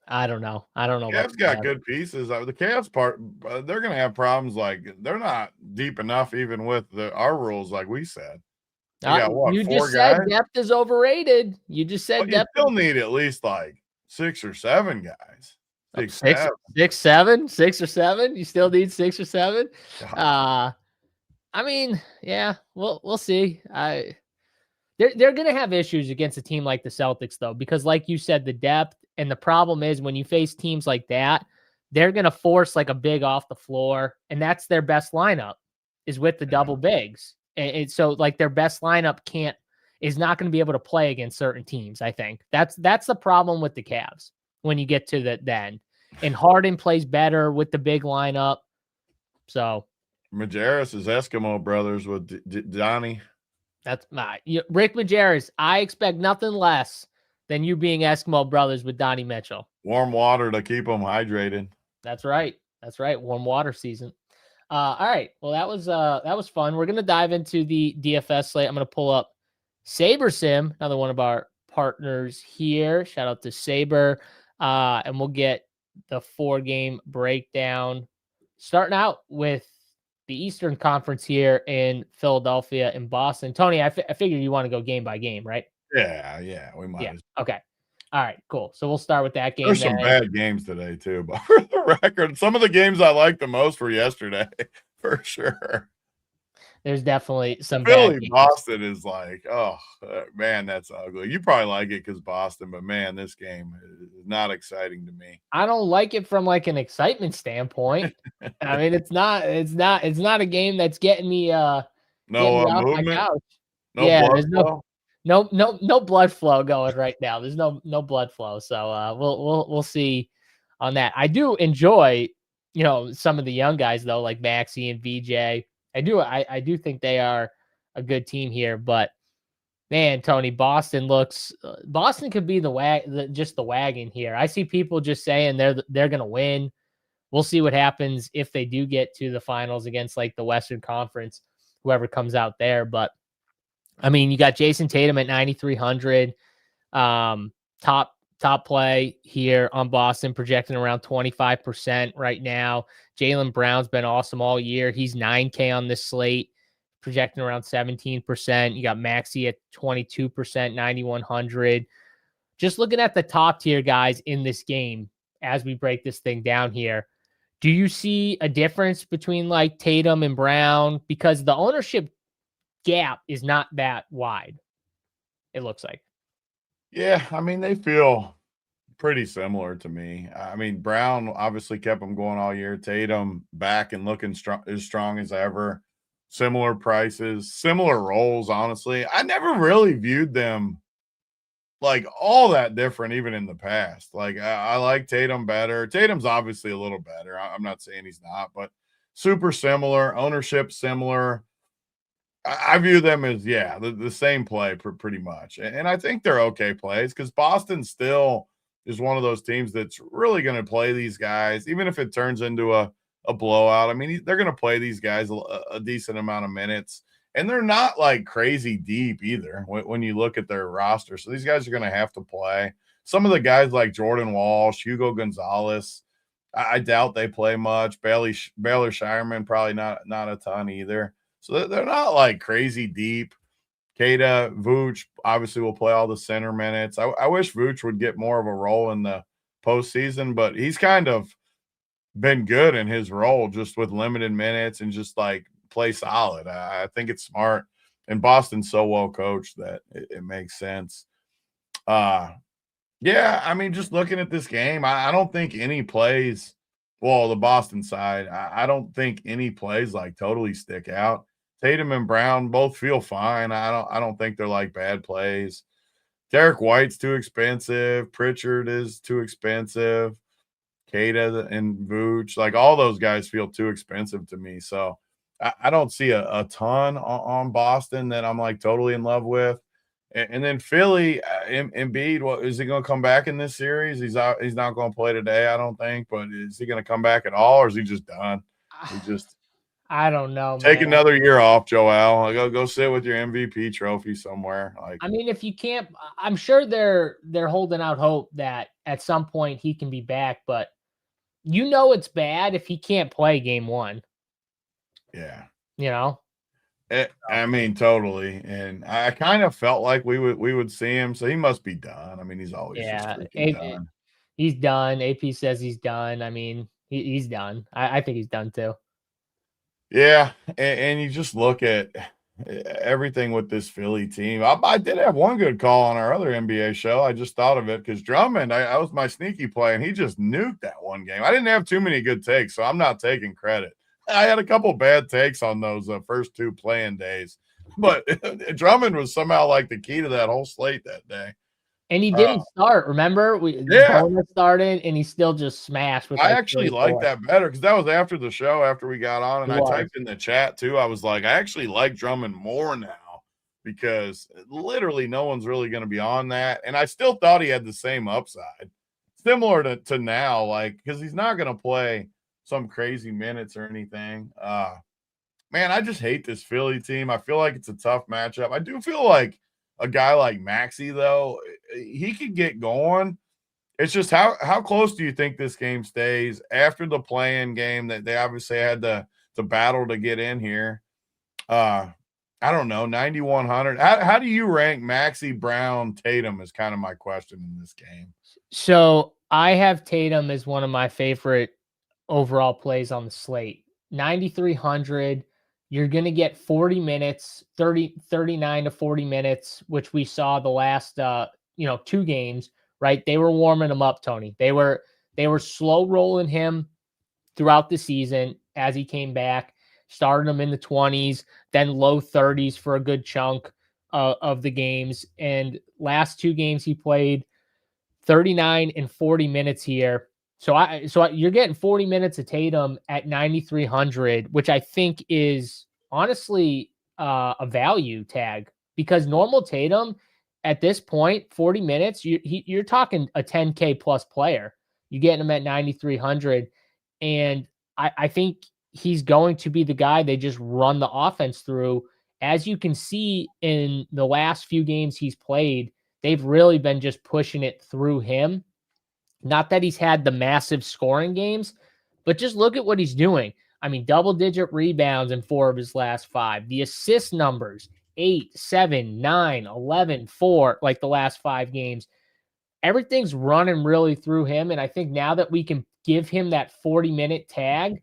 A: I don't know.
D: Cavs got good pieces. The Cavs part, they're going to have problems. Like they're not deep enough, even with our rules, like we said.
A: You just said depth is overrated. You just said depth.
D: You still need at least like 6 or 7 guys. 6
A: or 7. You still need 6 or 7. I mean, yeah, we'll see. They're gonna have issues against a team like the Celtics though, because like you said, the depth, and the problem is when you face teams like that, they're gonna force like a big off the floor, and that's their best lineup is with the double bigs, and so like their best lineup is not going to be able to play against certain teams. I think that's the problem with the Cavs when you get to the end. And Harden plays better with the big lineup. So
D: Majerus is Eskimo brothers with Donnie.
A: That's Rick Majerus. I expect nothing less than you being Eskimo brothers with Donnie Mitchell.
D: Warm water to keep them hydrated.
A: That's right. That's right. Warm water season. All right. Well, that was fun. We're gonna dive into the DFS slate. I'm gonna pull up Saber Sim, another one of our partners here. Shout out to Saber. And we'll get the 4-game breakdown. Starting out with the Eastern Conference here in Philadelphia and Boston. Tony, I figure you want to go game by game, right?
D: Yeah, we might.
A: Yeah. Okay. All right, cool. So we'll start with that game.
D: There's some bad games today too, but for the record, some of the games I liked the most were yesterday, for sure.
A: There's definitely some
D: Philly,
A: bad games.
D: Boston is like, oh man, that's ugly. You probably like it because Boston, but man, this game is not exciting to me.
A: I don't like it from like an excitement standpoint. I mean, it's not a game that's getting me off my couch. There's no blood flow going right now. There's no blood flow. So we'll see on that. I do enjoy, some of the young guys though, like Maxey and VJ. I do think they are a good team here, but man, Tony, Boston could be the wagon here. I see people just saying they're going to win. We'll see what happens if they do get to the finals against like the Western Conference, whoever comes out there. But I mean, you got Jason Tatum at 9,300, top play here on Boston, projecting around 25% right now. Jaylen Brown's been awesome all year. He's 9K on this slate, projecting around 17%. You got Maxey at 22%, 9,100. Just looking at the top tier guys in this game as we break this thing down here, do you see a difference between like Tatum and Brown? Because the ownership gap is not that wide, it looks like.
D: Yeah, I mean, they feel pretty similar to me. I mean, Brown obviously kept them going all year. Tatum back and looking as strong as ever. Similar prices, similar roles, honestly. I never really viewed them like all that different, even in the past. Like, I like Tatum better. Tatum's obviously a little better. I'm not saying he's not, but super similar. Ownership similar. I view them as, the same play pretty much. And I think they're okay plays because Boston still is one of those teams that's really going to play these guys, even if it turns into a blowout. I mean, they're going to play these guys a decent amount of minutes. And they're not like crazy deep either when you look at their roster. So these guys are going to have to play. Some of the guys like Jordan Walsh, Hugo Gonzalez, I doubt they play much. Baylor Shireman, probably not a ton either. So they're not like crazy deep. Kata, Vooch obviously will play all the center minutes. I wish Vooch would get more of a role in the postseason, but he's kind of been good in his role just with limited minutes and just like play solid. I think it's smart. And Boston's so well coached that it makes sense. I mean, just looking at this game, I don't think any plays, well, the Boston side, I don't think any plays like totally stick out. Tatum and Brown both feel fine. I don't think they're like bad plays. Derek White's too expensive. Pritchard is too expensive. Kata and Vooch, like all those guys feel too expensive to me. So I don't see a ton on Boston that I'm like totally in love with. And then Philly, Embiid, what is he going to come back in this series? He's not going to play today, I don't think. But is he going to come back at all, or is he just done?
A: I don't know.
D: Take another year off, Joel. Go sit with your MVP trophy somewhere. Like,
A: I mean, if you can't, I'm sure they're holding out hope that at some point he can be back. But it's bad if he can't play game one.
D: Yeah.
A: I
D: mean, totally. And I kind of felt like we would see him, so he must be done. I mean, he's always just done.
A: He's done. AP says he's done. I mean, he's done. I think he's done too.
D: Yeah, and you just look at everything with this Philly team. I did have one good call on our other NBA show. I just thought of it because Drummond, I was my sneaky play, and he just nuked that one game. I didn't have too many good takes, so I'm not taking credit. I had a couple bad takes on those first two playing days, but Drummond was somehow like the key to that whole slate that day.
A: And he didn't start. Remember, Bonus started, and he still just smashed.
D: I actually like that better because that was after the show, after we got on, and I typed in the chat too. I was like, I actually like Drummond more now because literally no one's really going to be on that, and I still thought he had the same upside. similar to now, like, because he's not going to play some crazy minutes or anything. Man, I just hate this Philly team. I feel like it's a tough matchup. I do feel like a guy like Maxey, though, he could get going. It's just how close do you think this game stays after the play-in game that they obviously had to battle to get in here? I don't know, 9,100. How do you rank Maxey, Brown, Tatum is kind of my question in this game.
A: So I have Tatum as one of my favorite overall plays on the slate. 9,300. You're going to get 40 minutes, 39 to 40 minutes, which we saw the last, 2 games, right? They were warming him up, Tony. They were slow rolling him throughout the season as he came back, started him in the 20s, then low 30s for a good chunk of the games. And last 2 games he played 39 and 40 minutes here. So you're getting 40 minutes of Tatum at 9,300, which I think is honestly a value tag, because normal Tatum at this point, 40 minutes, you're talking a 10K plus player. You getting him at 9,300, and I think he's going to be the guy they just run the offense through. As you can see in the last few games he's played, they've really been just pushing it through him. Not that he's had the massive scoring games, but just look at what he's doing. I mean, double-digit rebounds in 4 of his last 5. The assist numbers, 8, 7, 9, 11, 4, like the last 5 games. Everything's running really through him, and I think now that we can give him that 40-minute tag,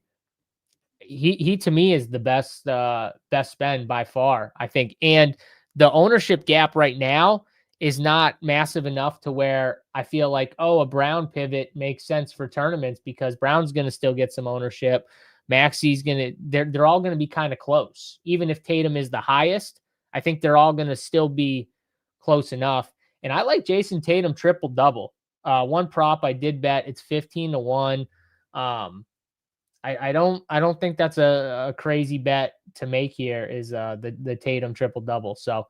A: he to me is the best spend by far, I think. And the ownership gap right now is not massive enough to where I feel like, a Brown pivot makes sense for tournaments, because Brown's going to still get some ownership. Maxey's going to, they're all going to be kind of close. Even if Tatum is the highest, I think they're all going to still be close enough. And I like Jason Tatum triple double. One prop I did bet, it's 15-1. I don't think that's a crazy bet to make here, is the Tatum triple double. So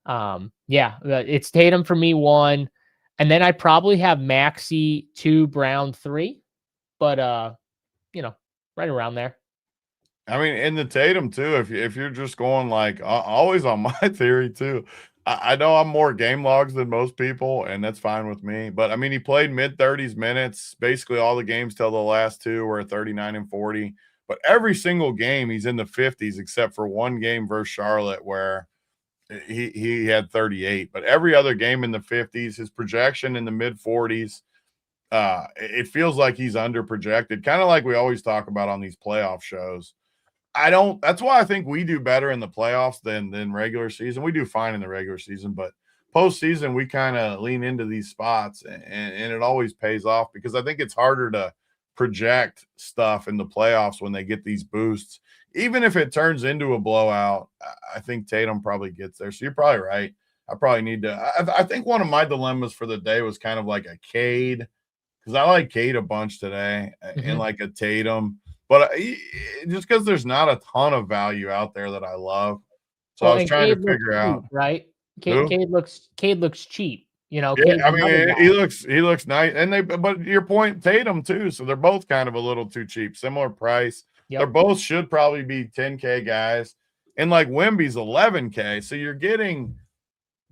A: it's Tatum for me 1, and then I probably have Maxey 2, Brown 3, but right around there.
D: I mean, in the Tatum too, if you're just going like always on my theory too, I know I'm more game logs than most people, and that's fine with me. But I mean, he played mid-30s minutes, basically all the games till the last 2 were 39 and 40. But every single game he's in the 50s, except for one game versus Charlotte where he had 38. But every other game in the 50s, his projection in the mid-40s. It feels like he's under projected, kind of like we always talk about on these playoff shows. That's why I think we do better in the playoffs than regular season. We do fine in the regular season, but postseason we kind of lean into these spots, and it always pays off, because I think it's harder to project stuff in the playoffs when they get these boosts. Even if it turns into a blowout, I think Tatum probably gets there. So you're probably right. I probably need to. I think one of my dilemmas for the day was kind of like a Cade, because I like Cade a bunch today, and like a Tatum. But just because there's not a ton of value out there that I love. So I was trying to figure out.
A: Right? Cade looks cheap.
D: Yeah, I mean, he looks nice. And but your point, Tatum too. So they're both kind of a little too cheap. Similar price. Yep. They're both should probably be 10K guys. And like Wemby's 11K. So you're getting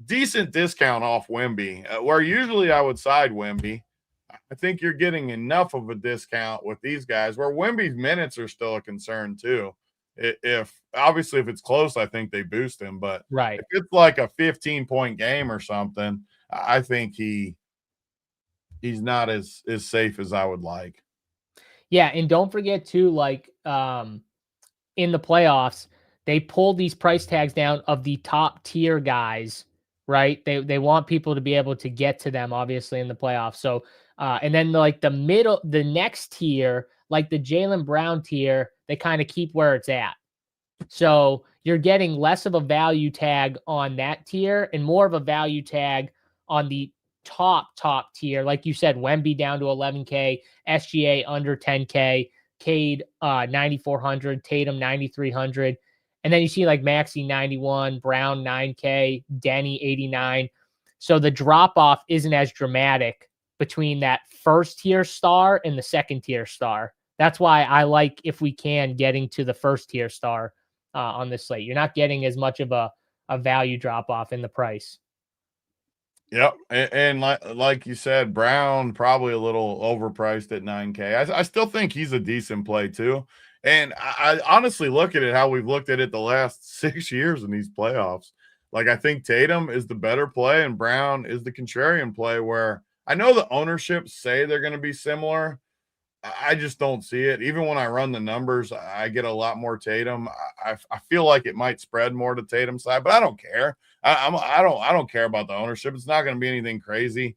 D: decent discount off Wemby, where usually I would side Wemby. I think you're getting enough of a discount with these guys, where Wemby's minutes are still a concern too. If it's close, I think they boost him. But
A: right,
D: if it's like a 15-point game or something, I think he's not as safe as I would like.
A: Yeah, and don't forget too, like in the playoffs, they pulled these price tags down of the top tier guys, right? They want people to be able to get to them, obviously, in the playoffs. So and then like the next tier, like the Jaylen Brown tier, they kind of keep where it's at. So you're getting less of a value tag on that tier and more of a value tag on the top tier. Like you said, Wemby down to 11K, SGA under 10K, Cade 9,400, Tatum 9,300. And then you see like Maxey 91, Brown 9K, Denny 89. So the drop off isn't as dramatic between that first tier star and the second tier star. That's why I like, if we can, getting to the first tier star on this slate. You're not getting as much of a value drop off in the price.
D: Yep, and like you said, Brown probably a little overpriced at 9K. I still think he's a decent play too. And I honestly look at it how we've looked at it the last 6 years in these playoffs. Like, I think Tatum is the better play and Brown is the contrarian play, where I know the ownerships say they're going to be similar. I just don't see it. Even when I run the numbers, I get a lot more Tatum. I feel like it might spread more to Tatum's side, but I don't care. I don't care about the ownership. It's not going to be anything crazy.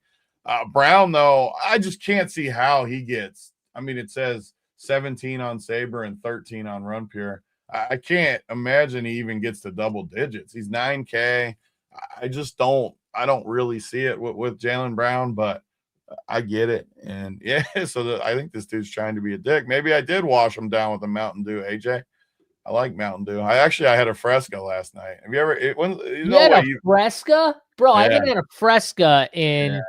D: Brown, though, I just can't see how he gets. I mean, it says 17 on Saber and 13 on Run Pure. I can't imagine he even gets to double digits. He's 9K. I just don't. I don't really see it with Jaylen Brown, but I get it. And yeah, so I think this dude's trying to be a dick. Maybe I did wash him down with a Mountain Dew, AJ. I like Mountain Dew. I had a Fresca last night. Have you ever?
A: Fresca? Bro,
D: Yeah.
A: I haven't had a Fresca in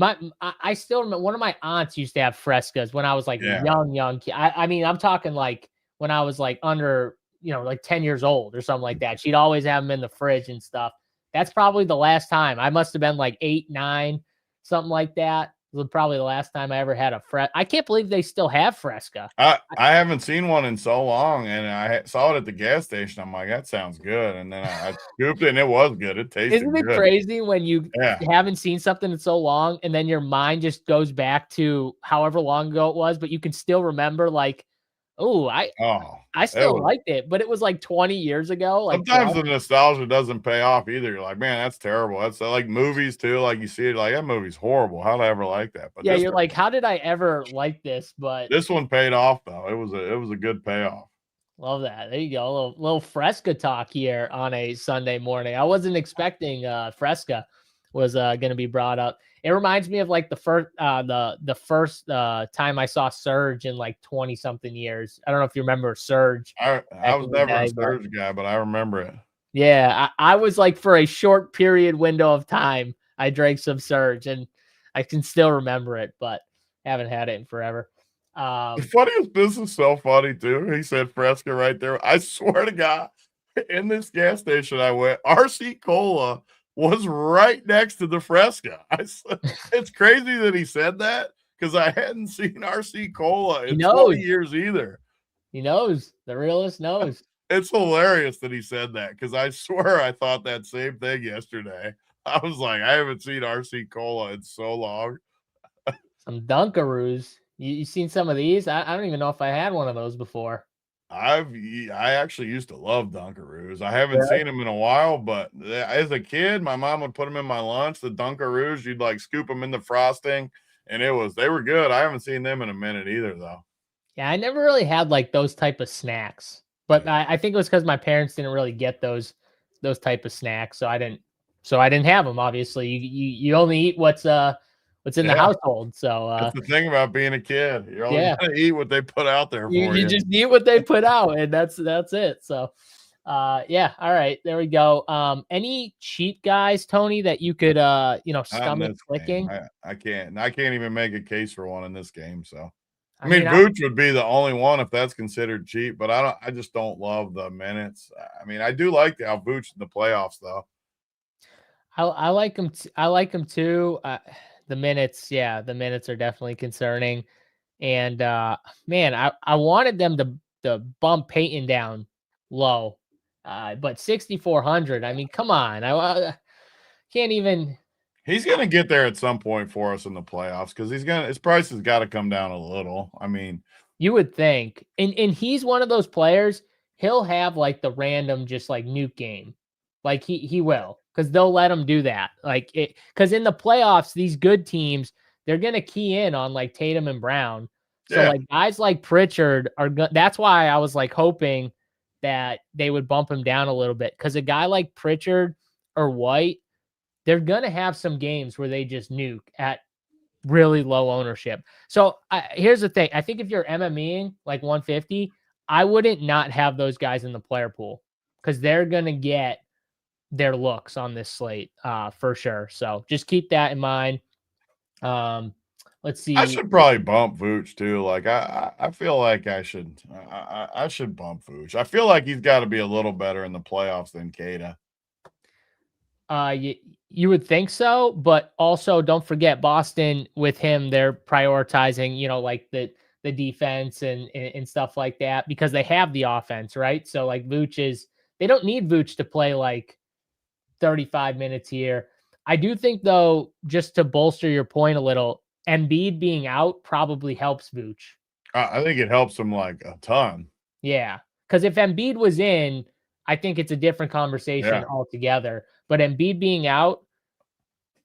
A: I still remember one of my aunts used to have Frescas when I was like young kid. I mean, I'm talking like when I was like under, like 10 years old or something like that. She'd always have them in the fridge and stuff. That's probably the last time. I must have been like 8, 9, something like that. It was probably the last time I ever had a Fresca. I can't believe they still have Fresca.
D: I haven't seen one in so long, and I saw it at the gas station. I'm like, that sounds good. And then I scooped it, and it was good. It tasted
A: Isn't it
D: good.
A: crazy when you haven't seen something in so long, and then your mind just goes back to however long ago it was, but you can still remember like, I still liked it, but it was like 20 years ago. Like
D: sometimes the nostalgia doesn't pay off either. You're like, man, that's terrible. That's like movies too. Like you see it, like that movie's horrible. How did I ever like that? But
A: yeah, you're like, how did I ever like this? But
D: this one paid off though. It was a good payoff.
A: Love that. There you go. A little Fresca talk here on a Sunday morning. I wasn't expecting Fresca was going to be brought up. It reminds me of like the first time I saw Surge in like 20 something years. I don't know if you remember Surge.
D: I was never a Surge guy, but I remember it.
A: Yeah, I was like, for a short period window of time, I drank some Surge, and I can still remember it, but haven't had it in forever.
D: The funniest, this is so funny too. He said Fresca right there. I swear to God, in this gas station I went, RC Cola was right next to the Fresca. It's crazy that he said that, because I hadn't seen RC Cola in 20 years either.
A: He knows. The realist knows.
D: It's hilarious that he said that, because I swear I thought that same thing yesterday. I was like, I haven't seen RC Cola in so long.
A: Some Dunkaroos. You seen some of these? I don't even know if I had one of those before.
D: I actually used to love Dunkaroos. I haven't seen them in a while, but as a kid, my mom would put them in my lunch. The Dunkaroos, you'd like scoop them in the frosting, and they were good. I haven't seen them in a minute either, though.
A: Yeah, I never really had like those type of snacks, but I think it was because my parents didn't really get those type of snacks, so I didn't have them. Obviously, you only eat what's in the household. So
D: that's the thing about being a kid. You're only gonna eat what they put out there for you.
A: You just eat what they put out, and that's it. So all right, there we go. Any cheap guys, Tony, that you could stomach clicking?
D: I can't even make a case for one in this game. So I mean Vooch would be the only one if that's considered cheap, but I just don't love the minutes. I mean, I do like the Vooch in the playoffs though.
A: I like him. I like him too. The minutes are definitely concerning. And man, I wanted them to bump Peyton down low. But 6,400. I mean, come on. I can't even.
D: He's gonna get there at some point for us in the playoffs, because his price has got to come down a little. I mean,
A: you would think. And he's one of those players, he'll have like the random just like nuke game. Like he will. Because they'll let them do that. Like it, because in the playoffs, these good teams, they're gonna key in on like Tatum and Brown. So like guys like Pritchard that's why I was like hoping that they would bump him down a little bit. Because a guy like Pritchard or White, they're gonna have some games where they just nuke at really low ownership. So here's the thing. I think if you're MMEing like 150, I wouldn't not have those guys in the player pool, because they're gonna get their looks on this slate for sure. So just keep that in mind. Let's see.
D: I should probably bump Vooch too. Like I feel like I should bump Vooch. I feel like he's got to be a little better in the playoffs than Cada.
A: You would think so, but also don't forget Boston with him, they're prioritizing, like the defense and stuff like that because they have the offense, right? So like they don't need Vooch to play like 35 minutes here. I do think though, just to bolster your point a little, Embiid being out probably helps Vooch.
D: I think it helps him like a ton.
A: Yeah, because if Embiid was in, I think it's a different conversation altogether. But Embiid being out,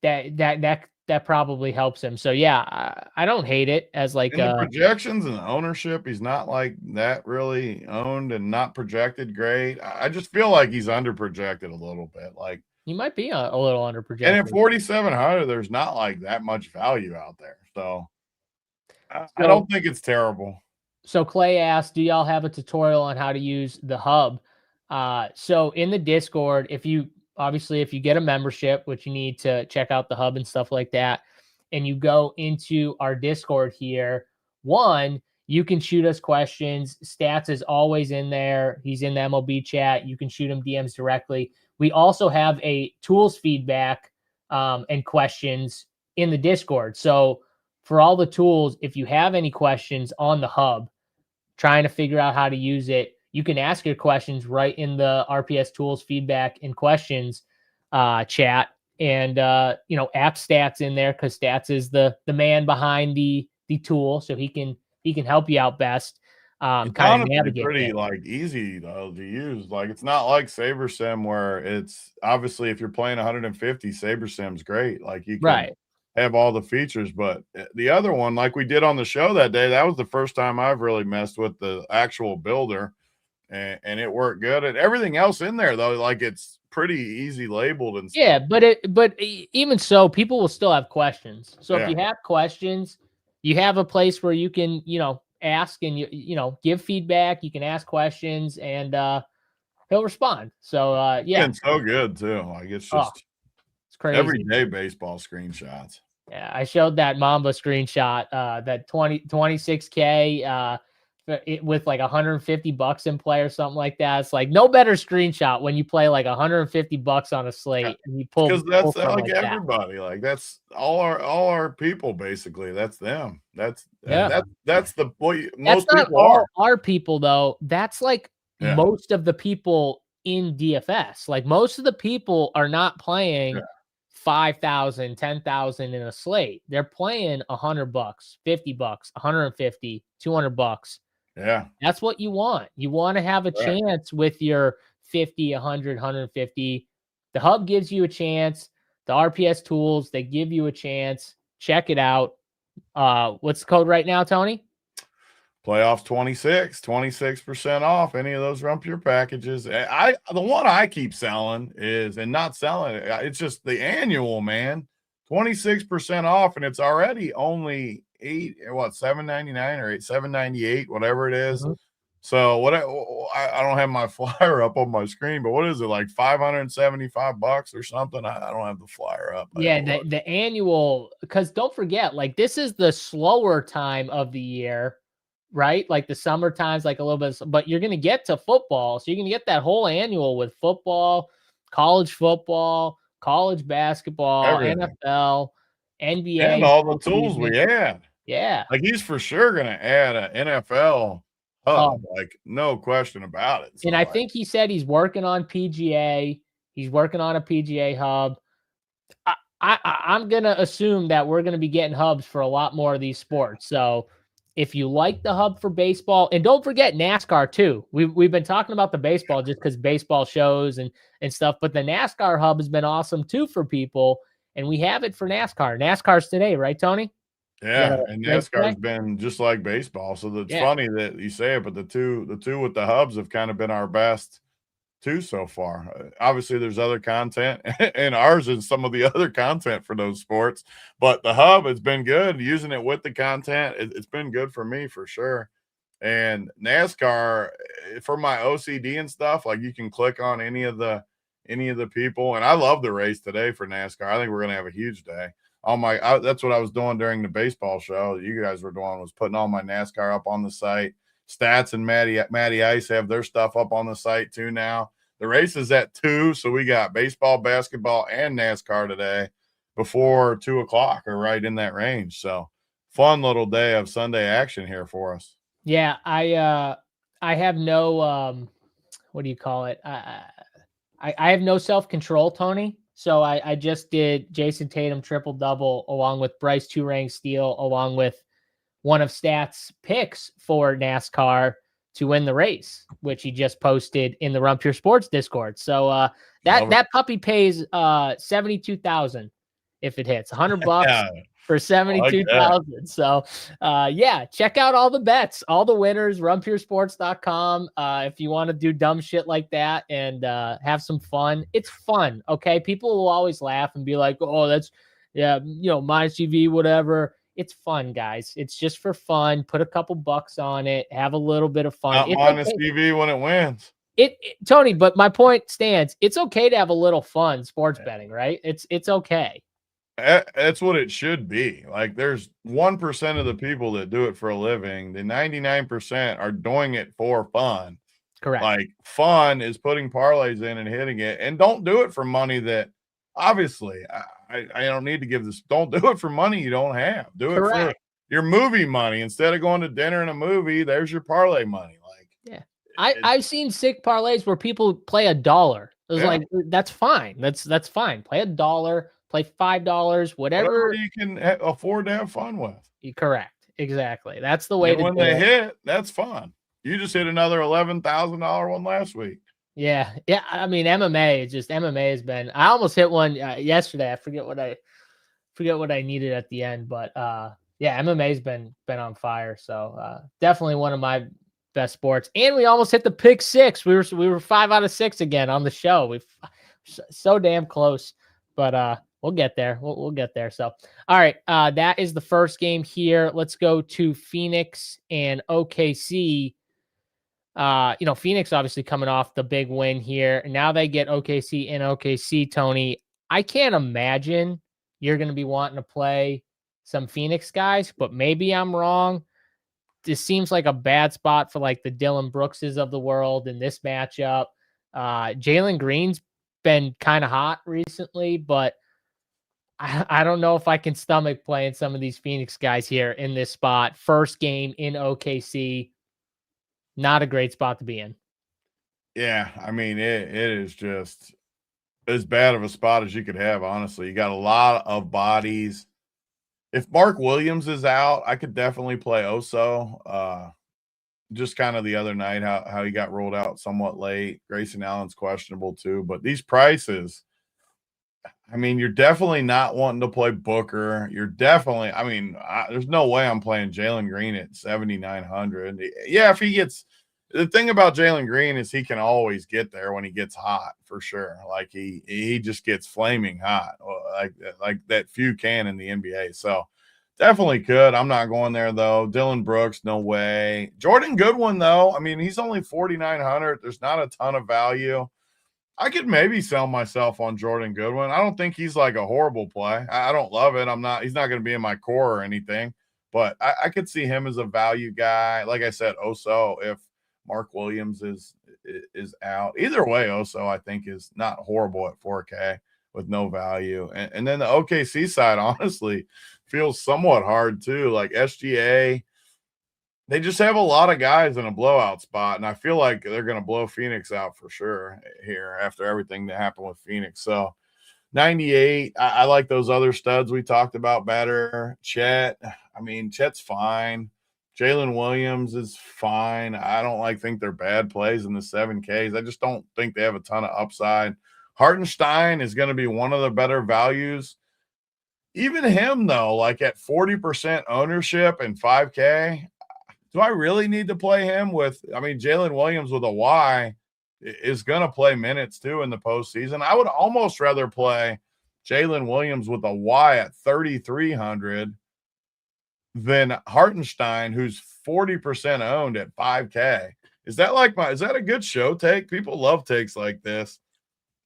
A: that probably helps him. So yeah, I don't hate it as like
D: in the projections and the ownership. He's not like that really owned and not projected great. I just feel like he's under projected a little bit. Like
A: he might be a little under projected.
D: And at 4,700, there's not like that much value out there. So I don't think it's terrible.
A: So Clay asked, do y'all have a tutorial on how to use the hub? So in the Discord, if you get a membership, which you need to check out the hub and stuff like that, and you go into our Discord here, you can shoot us questions. Stats is always in there. He's in the MLB chat. You can shoot him DMs directly. We also have a tools feedback and questions in the Discord. So for all the tools, if you have any questions on the hub, trying to figure out how to use it, you can ask your questions right in the RPS tools feedback and questions chat. And, app Stats in there because Stats is the man behind the tool. So he can help you out best. Kind of navigate
D: pretty like easy though to use. Like it's not like SaberSim where it's obviously if you're playing 150, SaberSim's great. Like you can have all the features, but the other one, like we did on the show that day, that was the first time I've really messed with the actual builder, and it worked good. And everything else in there though, like it's pretty easy labeled and stuff.
A: Yeah, but even so, people will still have questions. So if you have questions, you have a place where you can ask and you give feedback. You can ask questions and he'll respond. So
D: and so good too. Like it's just
A: it's crazy.
D: Everyday baseball screenshots.
A: Yeah, I showed that Mamba screenshot, that 26K with like $150 in play or something like that. It's like no better screenshot when you play like $150 on a slate and you pull,
D: because that's like everybody. Like that's all our people basically. That's them. That's the boy. Most people
A: all our people though. That's like most of the people in DFS. Like most of the people are not playing 5,000, 10,000 in a slate. They're playing $100, $50, 150, $200.
D: Yeah.
A: That's what you want. You want to have a chance with your 50, 100, 150. The hub gives you a chance. The RPS tools, they give you a chance. Check it out. What's the code right now, Tony?
D: Playoffs 26% off any of those Run Pure packages. The one I keep selling is, and not selling it, it's just the annual, man. 26% off, and it's already only $7.99 or $7.98, whatever it is. Mm-hmm. So I don't have my flyer up on my screen, but what is it, like $575 or something? I don't have the flyer up.
A: Yeah, the annual, because don't forget, like this is the slower time of the year, right? Like the summer time's like a little bit, but you're going to get to football. So you're going to get that whole annual with football, college basketball, everything. NFL, NBA.
D: And all the tools we had.
A: Yeah.
D: Like he's for sure going to add an NFL hub, like no question about it.
A: So, and I think he said he's working on PGA. He's working on a PGA hub. I'm going to assume that we're going to be getting hubs for a lot more of these sports. So if you like the hub for baseball, and don't forget NASCAR too. We've been talking about the baseball just because baseball shows and stuff, but the NASCAR hub has been awesome too for people, and we have it for NASCAR. NASCAR's today, right, Tony?
D: Yeah, and NASCAR's been just like baseball. So it's funny that you say it, but the two with the hubs have kind of been our best two so far. Obviously, there's other content, and ours is some of the other content for those sports. But the hub has been good. Using it with the content, it's been good for me for sure. And NASCAR, for my OCD and stuff, like you can click on any of the people. And I love the race today for NASCAR. I think we're gonna have a huge day. that's what I was doing during the baseball show. You guys were doing was putting all my NASCAR up on the site. Stats and Matty Ice have their stuff up on the site too now. The race is at 2, so we got baseball, basketball, and NASCAR today before 2 o'clock, or right in that range. So fun little day of Sunday action here for us.
A: Yeah, I have no what do you call it? I have no self-control, Tony. So I just did Jason Tatum triple-double along with Bryce Turang steal, along with one of Stats' picks for NASCAR to win the race, which he just posted in the Run Pure Sports Discord. So that puppy pays $72,000 if it hits. $100
D: Yeah,
A: for 72,000. So yeah, check out all the bets, all the winners, runpuresports.com. If you want to do dumb shit like that and have some fun, it's fun. Okay. People will always laugh and be like, oh, that's minus TV, whatever. It's fun, guys. It's just for fun. Put a couple bucks on it. Have a little bit of fun.
D: Not minus TV when it wins.
A: Tony, but my point stands. It's okay to have a little fun sports betting, right? It's okay.
D: That's what it should be. Like, there's 1% of the people that do it for a living. The 99% are doing it for fun.
A: Correct.
D: Like, fun is putting parlays in and hitting it. And don't do it for money that, obviously, I don't need to give this. Don't do it for money you don't have. Do it for your movie money. Instead of going to dinner and a movie, there's your parlay money. Like,
A: yeah, I've seen sick parlays where people play $1. It was like, that's fine. That's fine. Play $1, play $5, whatever
D: you can afford to have fun with.
A: Correct. Exactly. That's the way
D: and when they hit, that's fun. You just hit another $11,000 one last week.
A: Yeah. I mean, MMA has been. I almost hit one yesterday. I forget what I needed at the end, but yeah, MMA's been on fire. So definitely one of my best sports. And we almost hit the pick 6. We were 5 out of 6 again on the show. We've so damn close, but we'll get there. We'll get there. So all right, that is the first game here. Let's go to Phoenix and OKC. Phoenix obviously coming off the big win here. Now they get OKC in OKC, Tony. I can't imagine you're going to be wanting to play some Phoenix guys, but maybe I'm wrong. This seems like a bad spot for like the Dylan Brookses of the world in this matchup. Jalen Green's been kind of hot recently, but I don't know if I can stomach playing some of these Phoenix guys here in this spot. First game in OKC. Not a great spot to be in.
D: Yeah, I mean, it is just as bad of a spot as you could have, honestly. You got a lot of bodies. If Mark Williams is out, I could definitely play Oso. Just kind of the other night, how he got rolled out somewhat late. Grayson Allen's questionable too. But these prices, I mean, you're definitely not wanting to play Booker. You're definitely, I mean, there's no way I'm playing Jalen Green at 7,900. Yeah, if he gets, the thing about Jalen Green is he can always get there when he gets hot, for sure. Like he just gets flaming hot, like that few can in the NBA. So definitely could. I'm not going there though. Dylan Brooks, no way. Jordan Goodwin though, I mean, he's only 4,900. There's not a ton of value. I could maybe sell myself on Jordan Goodwin. I don't think he's like a horrible play. I don't love it. He's not going to be in my core or anything, but I could see him as a value guy. Like I said, Oso, if Mark Williams is out. Either way, Oso, I think, is not horrible at 4K with no value. And then the OKC side, honestly, feels somewhat hard too. Like SGA, they just have a lot of guys in a blowout spot, and I feel like they're going to blow Phoenix out for sure here after everything that happened with Phoenix. So 98, I like those other studs we talked about better. Chet's fine. Jalen Williams is fine. I don't think they're bad plays in the 7Ks. I just don't think they have a ton of upside. Hartenstein is going to be one of the better values. Even him, though, like at 40% ownership and 5K, do I really need to play him Jalen Williams with a Y is going to play minutes too in the postseason. I would almost rather play Jalen Williams with a Y at 3,300 than Hartenstein, who's 40% owned at 5K. Is that a good show take? People love takes like this.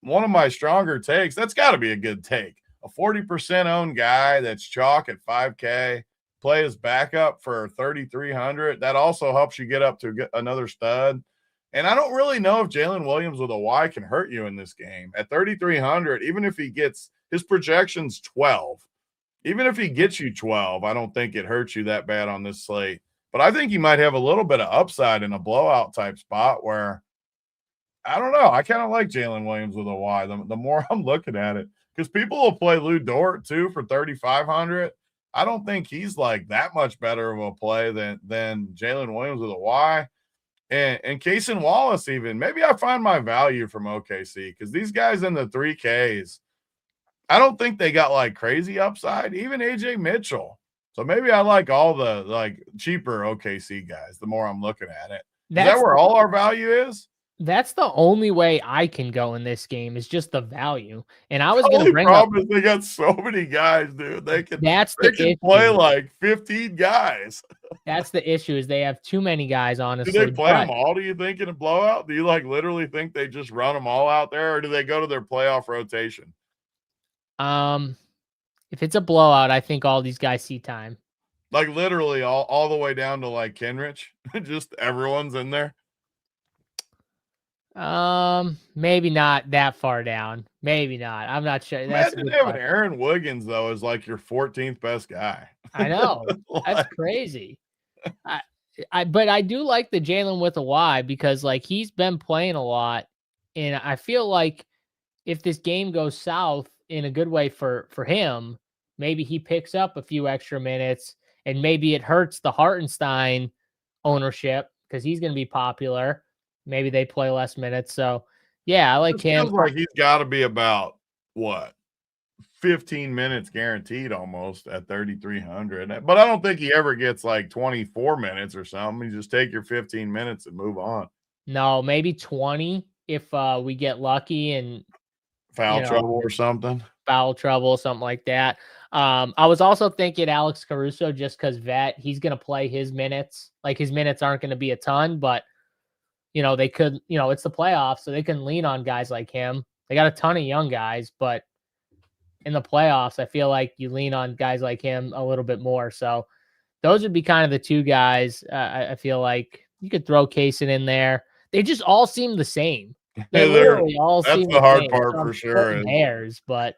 D: One of my stronger takes. That's got to be a good take. a 40% owned guy that's chalk at 5K, play his backup for 3,300. That also helps you get up to get another stud. And I don't really know if Jalen Williams with a Y can hurt you in this game. At 3,300, even if he gets his projections 12, even if he gets you 12, I don't think it hurts you that bad on this slate. But I think he might have a little bit of upside in a blowout type spot where, I don't know. I kind of like Jalen Williams with a Y the more I'm looking at it, because people will play Lou Dort too for 3,500. I don't think he's like that much better of a play than Jalen Williams with a Y. And Cason Wallace, even maybe I find my value from OKC because these guys in the 3Ks, I don't think they got like crazy upside. Even AJ Mitchell. So maybe I like all the like cheaper OKC guys. The more I'm looking at it, is that where all our value is?
A: That's the only way I can go in this game is just the value. And I was going to bring
D: problem is they got so many guys, dude. They can play like 15 guys.
A: That's the issue is they have too many guys, honestly.
D: Do they play them all, do you think, in a blowout? Do you like literally think they just run them all out there, or do they go to their playoff rotation?
A: If it's a blowout, I think all these guys see time.
D: Like literally all the way down to like Kenrich. Just everyone's in there.
A: Maybe not that far down. Maybe not. I'm not sure.
D: Imagine having Aaron Wiggins though as like your 14th best guy.
A: I know. That's crazy. But I do like the Jalen with a Y because like he's been playing a lot, and I feel like if this game goes south in a good way for him, maybe he picks up a few extra minutes, and maybe it hurts the Hartenstein ownership because he's going to be popular. Maybe they play less minutes. So, yeah, I like him.
D: Feels like he's got to be about, 15 minutes guaranteed almost at 3,300. But I don't think he ever gets like 24 minutes or something. You just take your 15 minutes and move on.
A: No, maybe 20 if we get lucky and
D: foul trouble or something.
A: Foul trouble, something like that. I was also thinking Alex Caruso just because he's going to play his minutes. Like his minutes aren't going to be a ton, but they could, it's the playoffs, so they can lean on guys like him. They got a ton of young guys, but in the playoffs, I feel like you lean on guys like him a little bit more. So those would be kind of the two guys. I feel like you could throw Cason in there. They just all seem the same. They literally all seem the hard
D: part for sure.
A: Hairs, but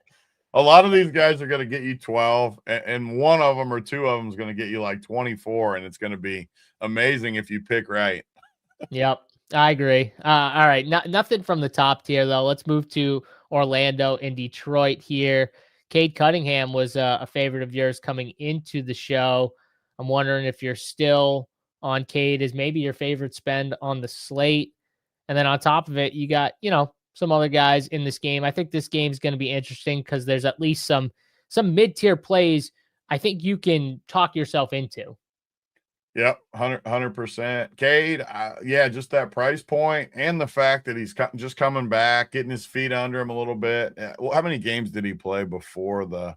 D: a lot of these guys are going to get you 12, and one of them or two of them is going to get you like 24, and it's going to be amazing if you pick right.
A: Yep. I agree. All right. Nothing from the top tier, though. Let's move to Orlando and Detroit here. Cade Cunningham was a favorite of yours coming into the show. I'm wondering if you're still on Cade as maybe your favorite spend on the slate. And then on top of it, you got, some other guys in this game. I think this game is going to be interesting because there's at least some mid-tier plays I think you can talk yourself into.
D: Yep, 100%. Cade, just that price point and the fact that he's just coming back, getting his feet under him a little bit. Well, how many games did he play before the?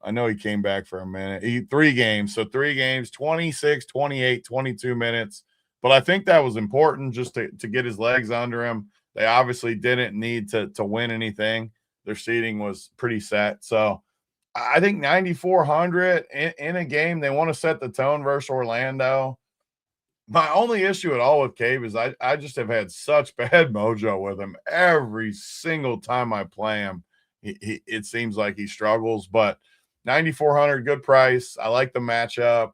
D: I know he came back for a minute. 3 games. So 3 games, 26, 28, 22 minutes. But I think that was important just to get his legs under him. They obviously didn't need to win anything. Their seating was pretty set. So I think 9,400 in a game, they want to set the tone versus Orlando. My only issue at all with Cade is I just have had such bad mojo with him. Every single time I play him, it seems like he struggles. But 9,400, good price. I like the matchup.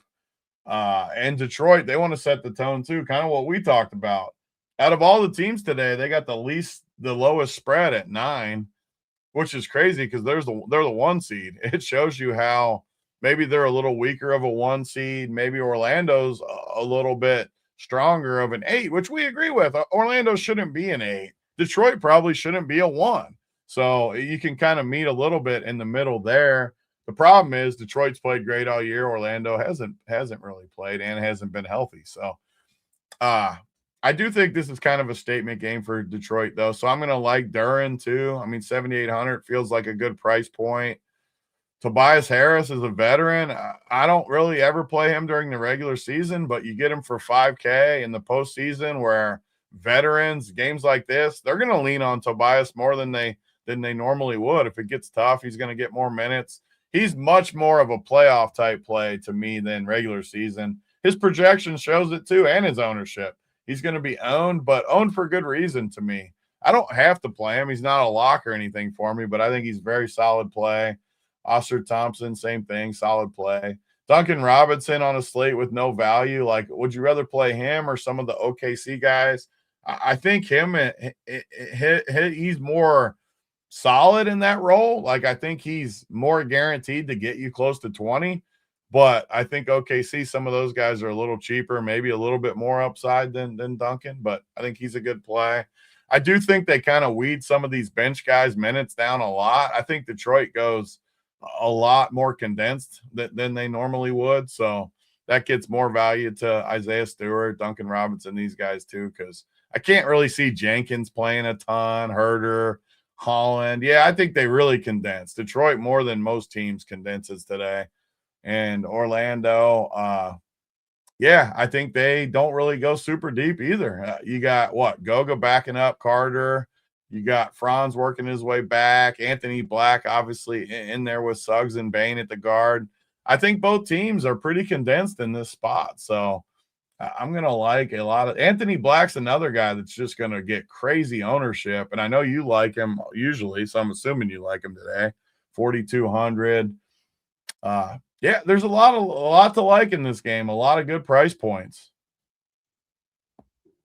D: And Detroit, they want to set the tone too, kind of what we talked about. Out of all the teams today, they got the lowest spread at 9. Which is crazy because they're the 1 seed. It shows you how maybe they're a little weaker of a 1 seed. Maybe Orlando's a little bit stronger of an 8, which we agree with. Orlando shouldn't be an 8. Detroit probably shouldn't be a 1. So you can kind of meet a little bit in the middle there. The problem is Detroit's played great all year. Orlando hasn't really played and hasn't been healthy. So I do think this is kind of a statement game for Detroit, though. So I'm going to like Duran, too. I mean, 7,800 feels like a good price point. Tobias Harris is a veteran. I don't really ever play him during the regular season, but you get him for 5K in the postseason where veterans, games like this, they're going to lean on Tobias more than they than they normally would. If it gets tough, he's going to get more minutes. He's much more of a playoff type play to me than regular season. His projection shows it too, and his ownership. He's going to be owned, but owned for good reason to me. I don't have to play him. He's not a lock or anything for me, but I think he's very solid play. Oscar Thompson, same thing, solid play. Duncan Robinson on a slate with no value. Like, would you rather play him or some of the OKC guys? I think him, he's more solid in that role. Like, I think he's more guaranteed to get you close to 20. But I think OKC, some of those guys are a little cheaper, maybe a little bit more upside than Duncan, but I think he's a good play. I do think they kind of weed some of these bench guys' minutes down a lot. I think Detroit goes a lot more condensed than they normally would. So that gets more value to Isaiah Stewart, Duncan Robinson, these guys too, because I can't really see Jenkins playing a ton, Herter, Holland. Yeah, I think they really condense. Detroit more than most teams condenses today. And Orlando, I think they don't really go super deep either. You got Goga backing up Carter. You got Franz working his way back. Anthony Black, obviously, in there with Suggs and Bain at the guard. I think both teams are pretty condensed in this spot. So I'm going to like a lot of – Anthony Black's another guy that's just going to get crazy ownership. And I know you like him usually, so I'm assuming you like him today. 4,200. There's a lot to like in this game. A lot of good price points.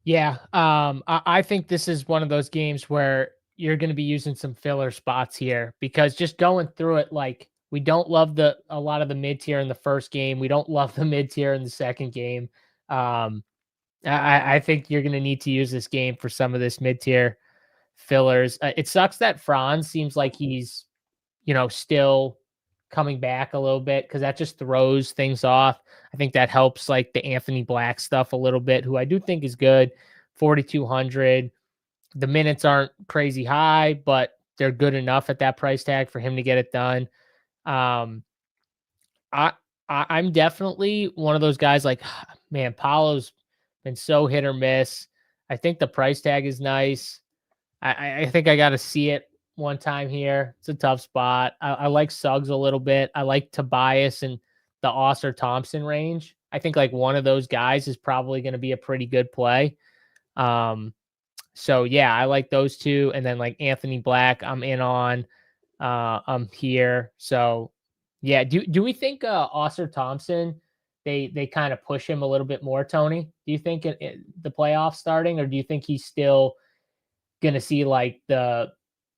A: Yeah, I think this is one of those games where you're going to be using some filler spots here because just going through it, like we don't love a lot of the mid tier in the first game. We don't love the mid tier in the second game. I think you're going to need to use this game for some of this mid tier fillers. It sucks that Franz seems like he's, still coming back a little bit because that just throws things off. I think that helps like the Anthony Black stuff a little bit, who I do think is good. 4,200. The minutes aren't crazy high, but they're good enough at that price tag for him to get it done. I'm definitely one of those guys like, man, Paulo's been so hit or miss. I think the price tag is nice. I think I got to see it one time here. It's a tough spot. I like Suggs a little bit. I like Tobias and the Oscar Thompson range. I think like one of those guys is probably going to be a pretty good play. So yeah, I like those two. And then like Anthony Black, I'm in on. I'm here. So yeah, do we think Oscar Thompson, they kind of push him a little bit more, Tony? Do you think the playoffs starting, or do you think he's still going to see like the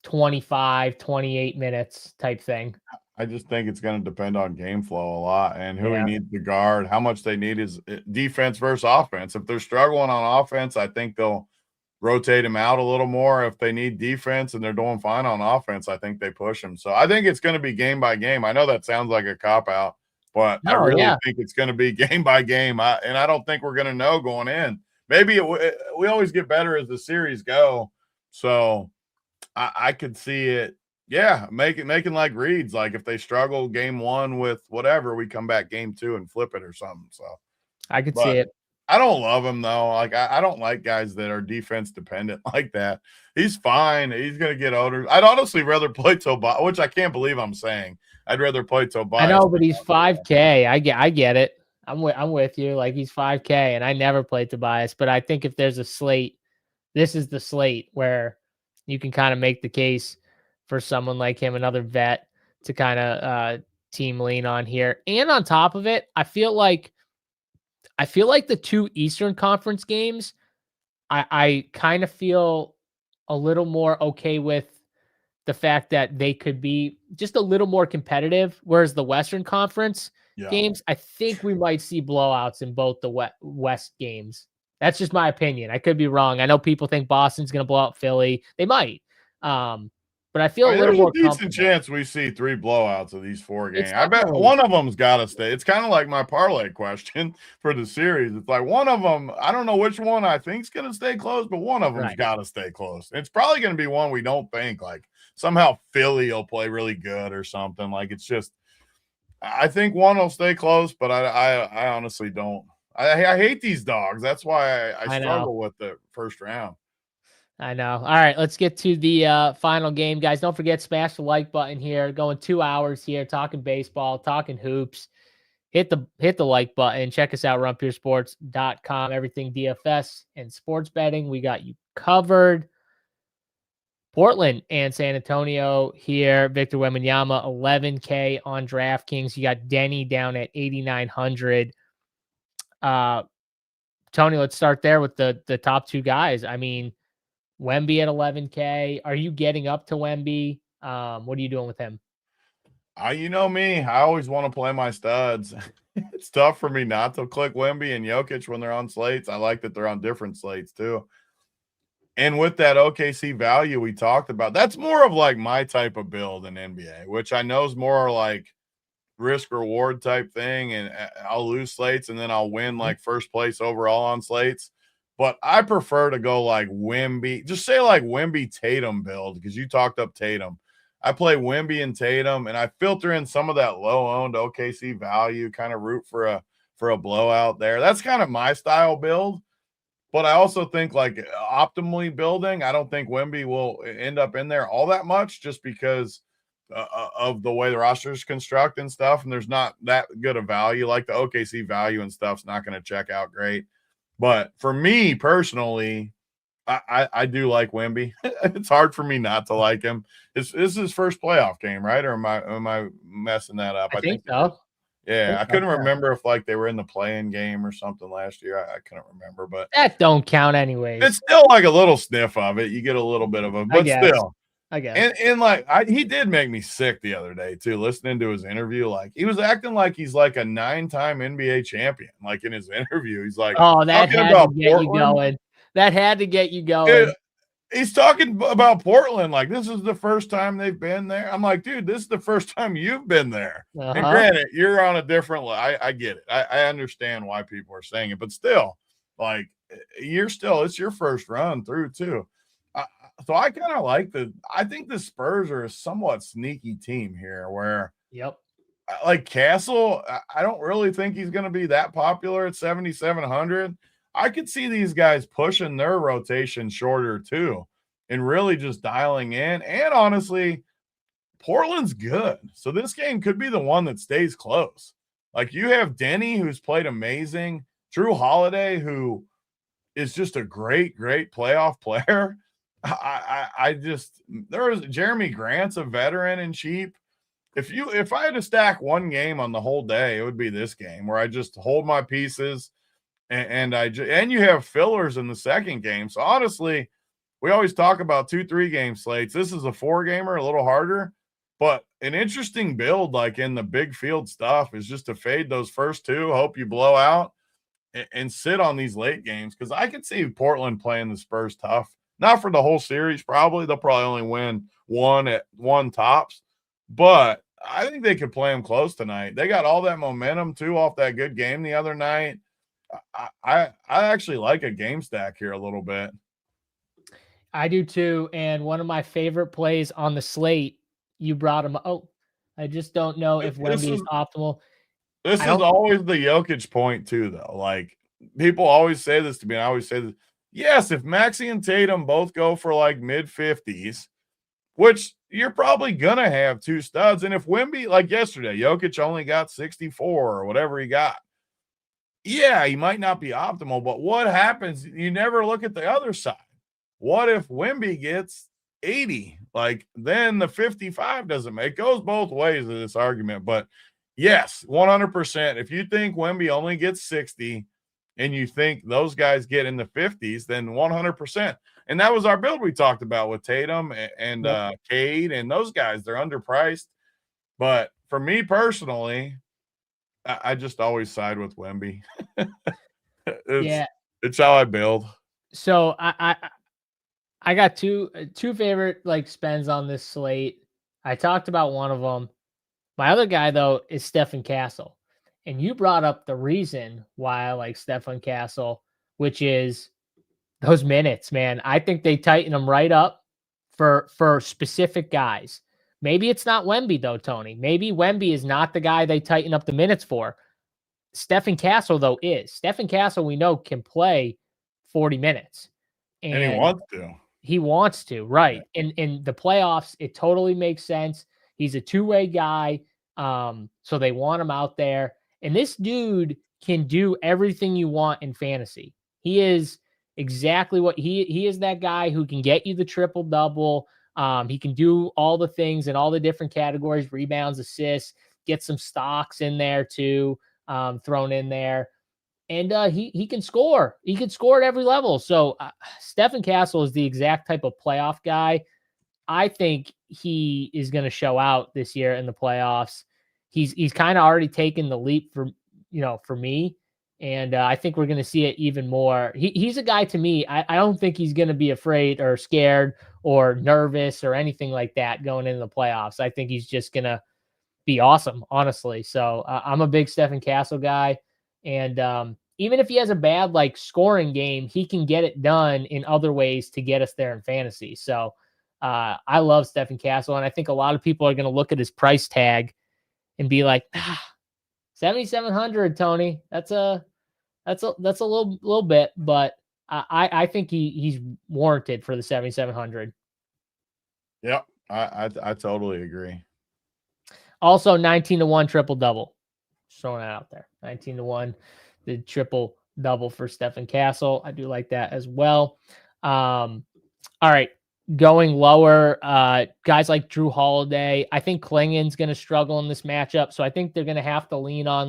A: 25, 28 minutes type thing?
D: I just think it's going to depend on game flow a lot and who he needs to guard, how much they need is defense versus offense. If they're struggling on offense, I think they'll rotate him out a little more. If they need defense and they're doing fine on offense, I think they push him. So I think it's going to be game by game. I know that sounds like a cop-out, but I really think it's going to be game by game. And I don't think we're going to know going in. Maybe we always get better as the series go. So I could see it, making like reads. Like if they struggle game one with whatever, we come back game two and flip it or something. So
A: I could see it.
D: I don't love him though. Like I don't like guys that are defense dependent like that. He's fine. He's gonna get older. I'd honestly rather play Tobias, which I can't believe I'm saying. I'd rather play Tobias.
A: I know, but he's 5K. I get it. I'm with you. Like he's 5K, and I never played Tobias. But I think if there's a slate, this is the slate where you can kind of make the case for someone like him, another vet, to kind of team lean on here. And on top of it, I feel like the two Eastern Conference games, I kind of feel a little more okay with the fact that they could be just a little more competitive. Whereas the Western Conference games, I think we might see blowouts in both the West games. That's just my opinion. I could be wrong. I know people think Boston's going to blow out Philly. They might. But I feel a little more
D: there's a decent chance we see 3 blowouts of these 4 games. I bet one of them's got to stay. It's kind of like my parlay question for the series. It's like one of them, I don't know which one I think's going to stay close, but one of them's got to stay close. It's probably going to be one we don't think. Like somehow Philly will play really good or something. Like it's just, I think one will stay close, but I honestly don't. I hate these dogs. That's why I struggle with the first round.
A: I know. All right, let's get to the final game, guys. Don't forget, smash the like button here. Going 2 hours here, talking baseball, talking hoops. Hit the like button. Check us out, runpuresports.com. Everything DFS and sports betting. We got you covered. Portland and San Antonio here. Victor Wembanyama, 11K on DraftKings. You got Denny down at 8,900. Tony, let's start there with the top two guys. I mean, Wemby at 11K. Are you getting up to Wemby? What are you doing with him?
D: You know me. I always want to play my studs. It's tough for me not to click Wemby and Jokic when they're on slates. I like that they're on different slates too. And with that OKC value we talked about, that's more of like my type of build in NBA, which I know is more like risk reward type thing. And I'll lose slates and then I'll win like first place overall on slates. But I prefer to go like Wemby, just say like Wemby Tatum build, because you talked up Tatum. I play Wemby and Tatum, and I filter in some of that low-owned OKC value, kind of root for a blowout there. That's kind of my style build. But I also think like optimally building, I don't think Wemby will end up in there all that much just because of the way the rosters construct and stuff. And there's not that good a value. Like the OKC value and stuff's not going to check out great. But for me personally, I do like Wemby. It's hard for me not to like him. This is his first playoff game, right? Or am I messing that up?
A: I think so.
D: Yeah, I couldn't remember if like they were in the play-in game or something last year. I couldn't remember, but
A: that don't count anyways.
D: It's still like a little sniff of it. You get a little bit of it, but still.
A: I guess.
D: And like he did make me sick the other day too, listening to his interview. Like he was acting like he's like a 9-time NBA champion. Like in his interview, he's like,
A: "Oh, that had to get you going. That had to get you going."
D: Dude, he's talking about Portland like this is the first time they've been there. I'm like, dude, this is the first time you've been there. And granted, you're on a different. I get it. I understand why people are saying it, but still, like it's your first run through too. So I kind of like I think the Spurs are a somewhat sneaky team here where, like Castle, I don't really think he's going to be that popular at 7,700. I could see these guys pushing their rotation shorter too and really just dialing in. And honestly, Portland's good. So this game could be the one that stays close. Like you have Denny, who's played amazing, Drew Holiday, who is just a great playoff player. There's Jeremy Grant's a veteran and cheap. If I had to stack one game on the whole day, it would be this game where I just hold my pieces and you have fillers in the second game. So honestly, we always talk about 2-3 game slates. This is a 4-gamer, a little harder, but an interesting build like in the big field stuff is just to fade those first two, hope you blow out and sit on these late games. Cause I could see Portland playing the Spurs tough. Not for the whole series, probably. They'll probably only win one tops. But I think they could play them close tonight. They got all that momentum, too, off that good game the other night. I actually like a game stack here a little bit.
A: I do, too. And one of my favorite plays on the slate, you brought him. Oh, I just don't know if Wemby is optimal.
D: This is always the Jokic point, too, though. Like, people always say this to me, and I always say this. Yes, if Maxey and Tatum both go for like mid-50s, which you're probably going to have two studs. And if Wemby, like yesterday, Jokic only got 64 or whatever he got. Yeah, he might not be optimal, but what happens? You never look at the other side. What if Wemby gets 80? Like then the 55 doesn't make. It goes both ways of this argument. But yes, 100%. If you think Wemby only gets 60, and you think those guys get in the 50s, then 100%. And that was our build we talked about with Tatum and Cade and those guys. They're underpriced. But for me personally, I just always side with Wemby. It's how I build.
A: So I got two favorite like spends on this slate. I talked about one of them. My other guy, though, is Stephen Castle. And you brought up the reason why I like Stephen Castle, which is those minutes, man. I think they tighten them right up for specific guys. Maybe it's not Wemby, though, Tony. Maybe Wemby is not the guy they tighten up the minutes for. Stephen Castle, though, is. Stephen Castle, we know, can play 40 minutes.
D: And he wants to.
A: He wants to, right? And in the playoffs, it totally makes sense. He's a two-way guy, so they want him out there. And this dude can do everything you want in fantasy. He is exactly what he is. That guy who can get you the triple double. He can do all the things in all the different categories: rebounds, assists, get some stocks in there too, thrown in there. And he can score. He can score at every level. So Stephen Castle is the exact type of playoff guy. I think he is going to show out this year in the playoffs. He's kind of already taken the leap for me. And I think we're going to see it even more. He's a guy to me. I don't think he's going to be afraid or scared or nervous or anything like that going into the playoffs. I think he's just going to be awesome, honestly. So I'm a big Stephen Castle guy. And even if he has a bad scoring game, he can get it done in other ways to get us there in fantasy. So I love Stephen Castle, and I think a lot of people are going to look at his price tag and be like, 7,700, Tony. That's a little bit, but I think he's warranted for the 7,700.
D: Yep, I totally agree.
A: Also, 19-1 triple double. Throwing that out there. 19-1, the triple double for Stephen Castle. I do like that as well. All right. Going lower, guys like Drew Holiday. I think Klingon's going to struggle in this matchup. So I think they're going to have to lean on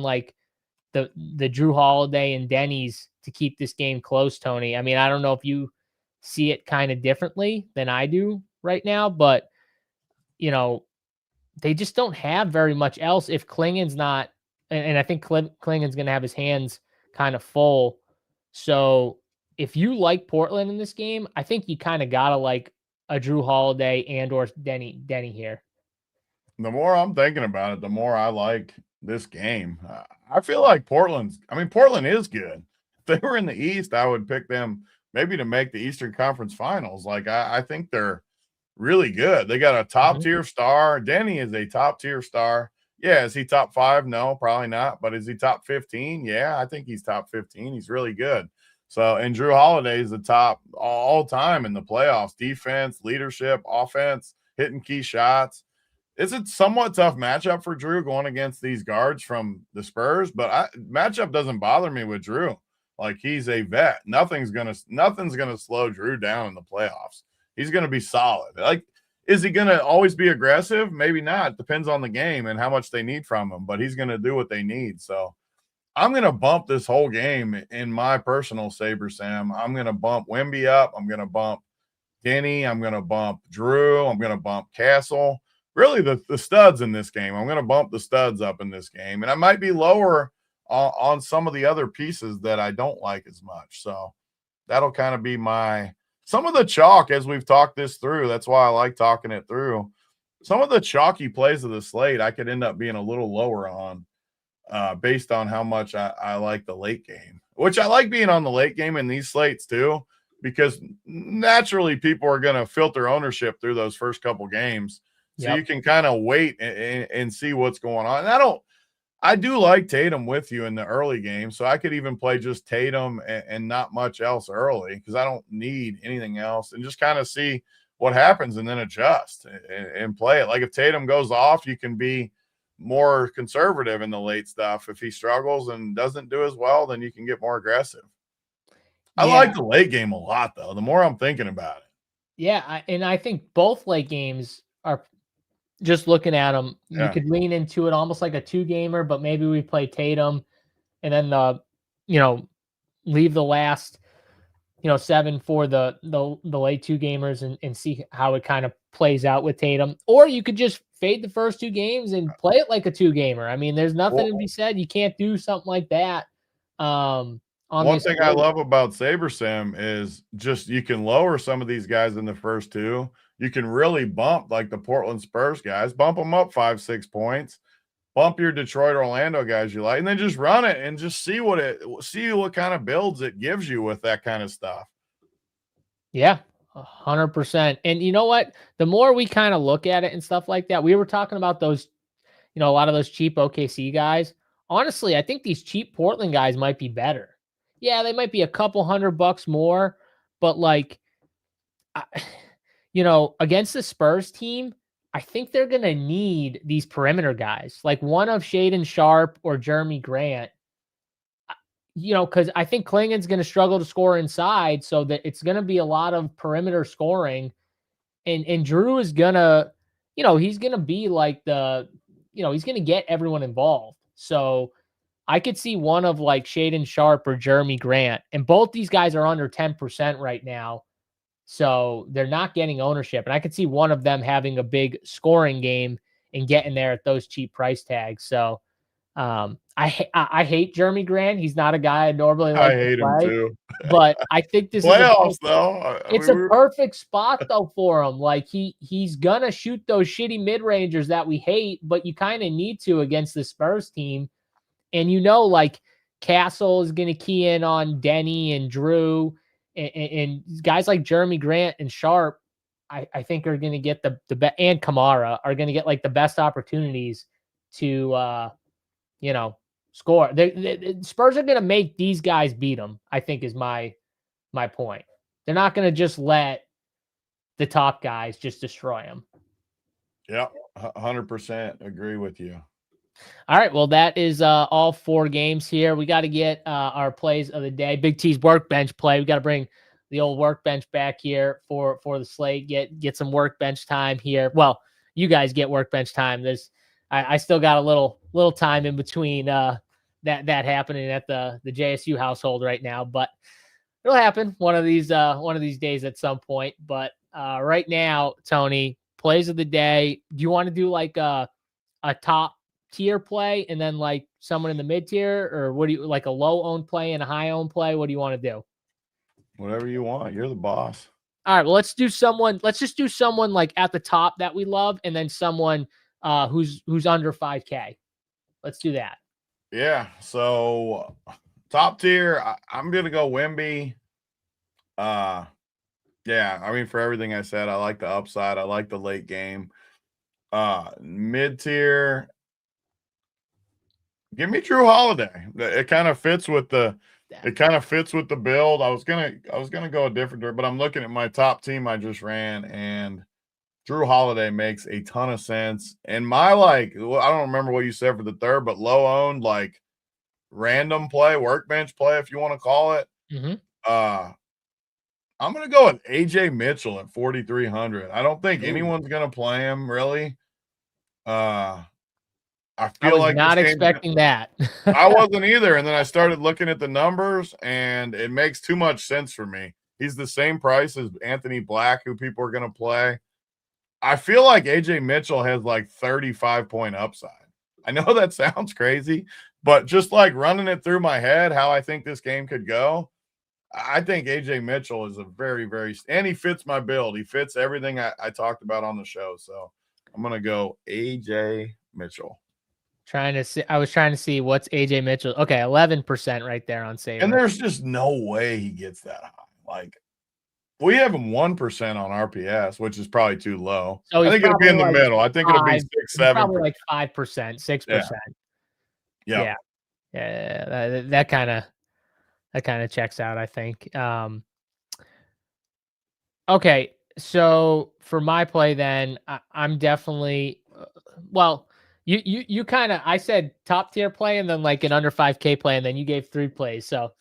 A: the Drew Holiday and Denny's to keep this game close, Tony. I mean, I don't know if you see it kind of differently than I do right now, but they just don't have very much else if Klingon's not. And I think Klingon's going to have his hands kind of full. So if you like Portland in this game, I think you kind of got to like a Drew Holiday and or Denny here.
D: The more I'm thinking about it, the more I like this game. I feel like Portland is good. If they were in the East, I would pick them maybe to make the Eastern Conference Finals. I think they're really good. They got a top-tier star. Denny is a top-tier star. Yeah, is he top 5? No, probably not. But is he top 15? Yeah, I think he's top 15. He's really good. So, and Drew Holiday is the top all time in the playoffs. Defense, leadership, offense, hitting key shots. It's a somewhat tough matchup for Drew going against these guards from the Spurs, but matchup doesn't bother me with Drew. He's a vet. Nothing's gonna slow Drew down in the playoffs. He's gonna be solid. Is he going to always be aggressive? Maybe not. Depends on the game and how much they need from him, but he's going to do what they need. So I'm going to bump this whole game in my personal Saber Sam. I'm going to bump Wemby up. I'm going to bump Denny. I'm going to bump Drew. I'm going to bump Castle. Really the studs in this game. I'm going to bump the studs up in this game. And I might be lower on some of the other pieces that I don't like as much. So that'll kind of be some of the chalk as we've talked this through. That's why I like talking it through. Some of the chalky plays of the slate, I could end up being a little lower on based on how much I like the late game, which I like being on the late game in these slates too, because naturally people are going to filter ownership through those first couple games. So you can kind of wait and see what's going on. And I do like Tatum with you in the early game, so I could even play just Tatum and not much else early because I don't need anything else and just kind of see what happens and then adjust and play it. If Tatum goes off, you can be more conservative in the late stuff. If he struggles and doesn't do as well, then you can get more aggressive. I like the late game a lot, though, the more I'm thinking about it.
A: Yeah, and I think both late games are – just looking at them, you could lean into it almost like a 2-gamer, but maybe we play Tatum and then leave the last 7 for the late 2-gamers and see how it kind of plays out with Tatum. Or you could just fade the first 2 games and play it like a 2-gamer. I mean, there's nothing to be said. You can't do something like that. One
D: thing I love about Saber Sam is just you can lower some of these guys in the first 2. You can really bump the Portland Spurs guys, bump them up 5-6 points, bump your Detroit Orlando guys you like, and then just run it and just see what kind of builds it gives you with that kind of stuff.
A: Yeah, 100%. And you know what? The more we kind of look at it and stuff like that, we were talking about those, a lot of those cheap OKC guys. Honestly, I think these cheap Portland guys might be better. Yeah, they might be a couple $100 more, but Against the Spurs team, I think they're going to need these perimeter guys, like one of Shaden Sharp or Jeremy Grant, because I think Klingon's going to struggle to score inside, so that it's going to be a lot of perimeter scoring. And Drew is going to, he's going to be like he's going to get everyone involved. So I could see one of like Shaden Sharp or Jeremy Grant, and both these guys are under 10% right now. So they're not getting ownership. And I could see one of them having a big scoring game and getting there at those cheap price tags. So I hate Jeremy Grant. He's not a guy I normally like
D: I hate
A: to
D: him
A: play,
D: too.
A: but I think this
D: Playoffs
A: is
D: though.
A: it's a perfect spot though for him. Like he's gonna shoot those shitty mid-rangers that we hate, but you kind of need to against the Spurs team. And like Castle is gonna key in on Denny and Drew. And guys like Jeremy Grant and Sharp, I think are going to get the and Kamara are going to get like the best opportunities to, score. The Spurs are going to make these guys beat them, I think is my point. They're not going to just let the top guys just destroy them.
D: Yep, 100% agree with you.
A: All right, well, that is all 4 games here. We got to get our plays of the day. Big T's workbench play. We got to bring the old workbench back here for the slate. Get some workbench time here. Well, you guys get workbench time. I still got a little time in between that happening at the JSU household right now, but it'll happen one of these days at some point. But right now, Tony, plays of the day. Do you want to do like a top tier play and then like someone in the mid tier, or what do you like, a low owned play and a high owned play? What do you want to do?
D: Whatever you want. You're the boss.
A: All right, well, let's just do someone like at the top that we love, and then someone who's under 5K. Let's do that.
D: Yeah. So top tier, I'm gonna go Wemby. Yeah, I mean, for everything I said, I like the upside, I like the late game. Mid tier, give me Drew Holiday. It kind of fits with the build. I was gonna go a different direction, but I'm looking at my top team I just ran, and Drew Holiday makes a ton of sense. And my I don't remember what you said for the third, but low owned, like random play, workbench play, if you want to call it.
A: Mm-hmm.
D: I'm gonna go with AJ Mitchell at 4,300. I don't think anyone's gonna play him really. I feel like
A: not expecting that.
D: I wasn't either. And then I started looking at the numbers, and it makes too much sense for me. He's the same price as Anthony Black, who people are going to play. I feel like AJ Mitchell has like 35-point upside. I know that sounds crazy, but just like running it through my head, how I think this game could go, I think AJ Mitchell is a very, very, and he fits my build. He fits everything I talked about on the show. So I'm going to go AJ Mitchell.
A: I was trying to see what's AJ Mitchell. Okay, 11% right there on Saber.
D: And there's just no way he gets that high. Like, we have him 1% on RPS, which is probably too low.
A: So
D: I think it'll be in the middle. I think it'll be 6, 7%.
A: Probably like 5%, 6%.
D: Yeah.
A: That kind of checks out, I think. Okay, so for my play then, I'm definitely You kind of, I said top tier play and then like an under 5K play, and then you gave 3 plays. So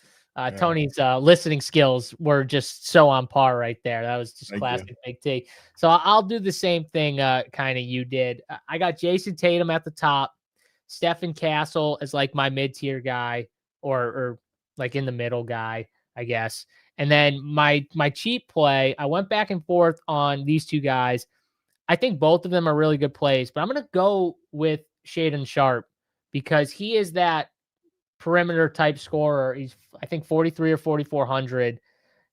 A: Tony's listening skills were just so on par right there. That was just classic Big T. So I'll do the same thing kind of you did. I got Jason Tatum at the top, Stephen Castle as like my mid-tier guy or like in the middle guy, I guess. And then my cheap play, I went back and forth on these 2 guys. I think both of them are really good plays, but I'm going to go with Shaden Sharp because he is that perimeter type scorer. He's, I think, 43 or 4,400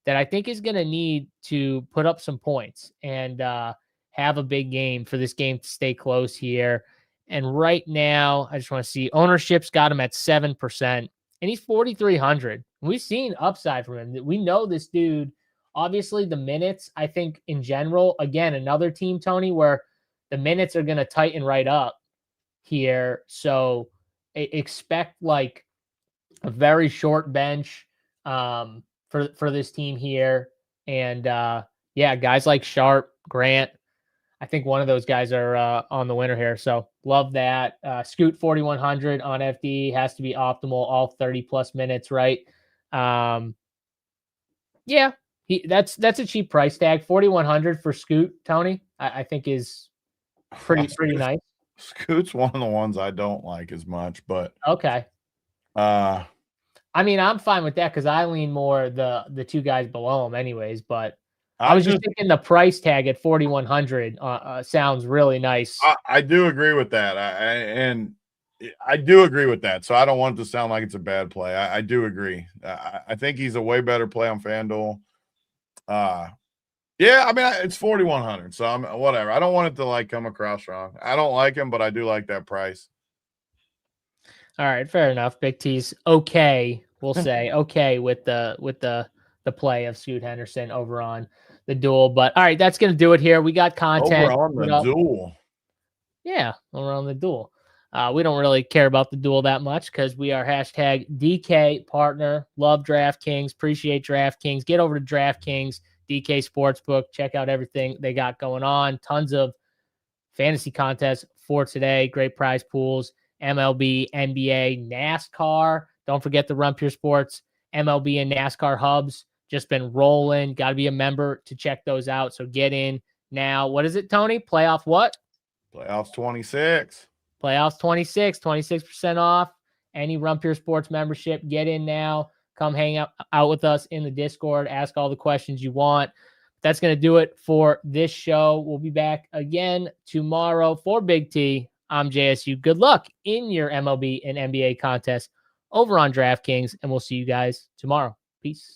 A: that I think is going to need to put up some points and have a big game for this game to stay close here. And right now, I just want to see ownership's got him at 7%, and he's 4,300. We've seen upside from him. We know this dude. Obviously, the minutes, I think, in general, again, another team, Tony, where the minutes are going to tighten right up here. So expect like a very short bench for this team here. And Yeah, guys like Sharp, Grant. I think one of those guys are on the winner here. So love that. Scoot 4,100 on FD has to be optimal, all 30+ minutes, right? Yeah, that's a cheap price tag. 4,100 for Scoot, Tony, I think is pretty nice.
D: Scoot's one of the ones I don't like as much, but
A: okay. I mean, I'm fine with that because I lean more the two guys below him, anyways. But I was just thinking the price tag at 4,100 sounds really nice.
D: I do agree with that. I do agree with that. So I don't want it to sound like it's a bad play. I do agree. I think he's a way better play on FanDuel. Yeah, I mean, it's 4,100. So I'm whatever. I don't want it to like come across wrong. I don't like him, but I do like that price.
A: All right, fair enough. Big T's okay. We'll say okay with the play of Scoot Henderson over on the duel. But all right, that's gonna do it here. We got content
D: over on the duel.
A: Yeah, over on the duel. We don't really care about the duel that much because we are hashtag DK partner. Love DraftKings. Appreciate DraftKings. Get over to DraftKings, DK Sportsbook. Check out everything they got going on. Tons of fantasy contests for today. Great prize pools. MLB, NBA, NASCAR. Don't forget the Run Pure Sports MLB and NASCAR hubs. Just been rolling. Got to be a member to check those out. So get in now. What is it, Tony? Playoff what?
D: Playoffs 26.
A: Playoffs 26, 26% off. Any Run Pure Sports membership, get in now. Come hang out with us in the Discord. Ask all the questions you want. That's going to do it for this show. We'll be back again tomorrow for Big T. I'm JSU. Good luck in your MLB and NBA contest over on DraftKings, and we'll see you guys tomorrow. Peace.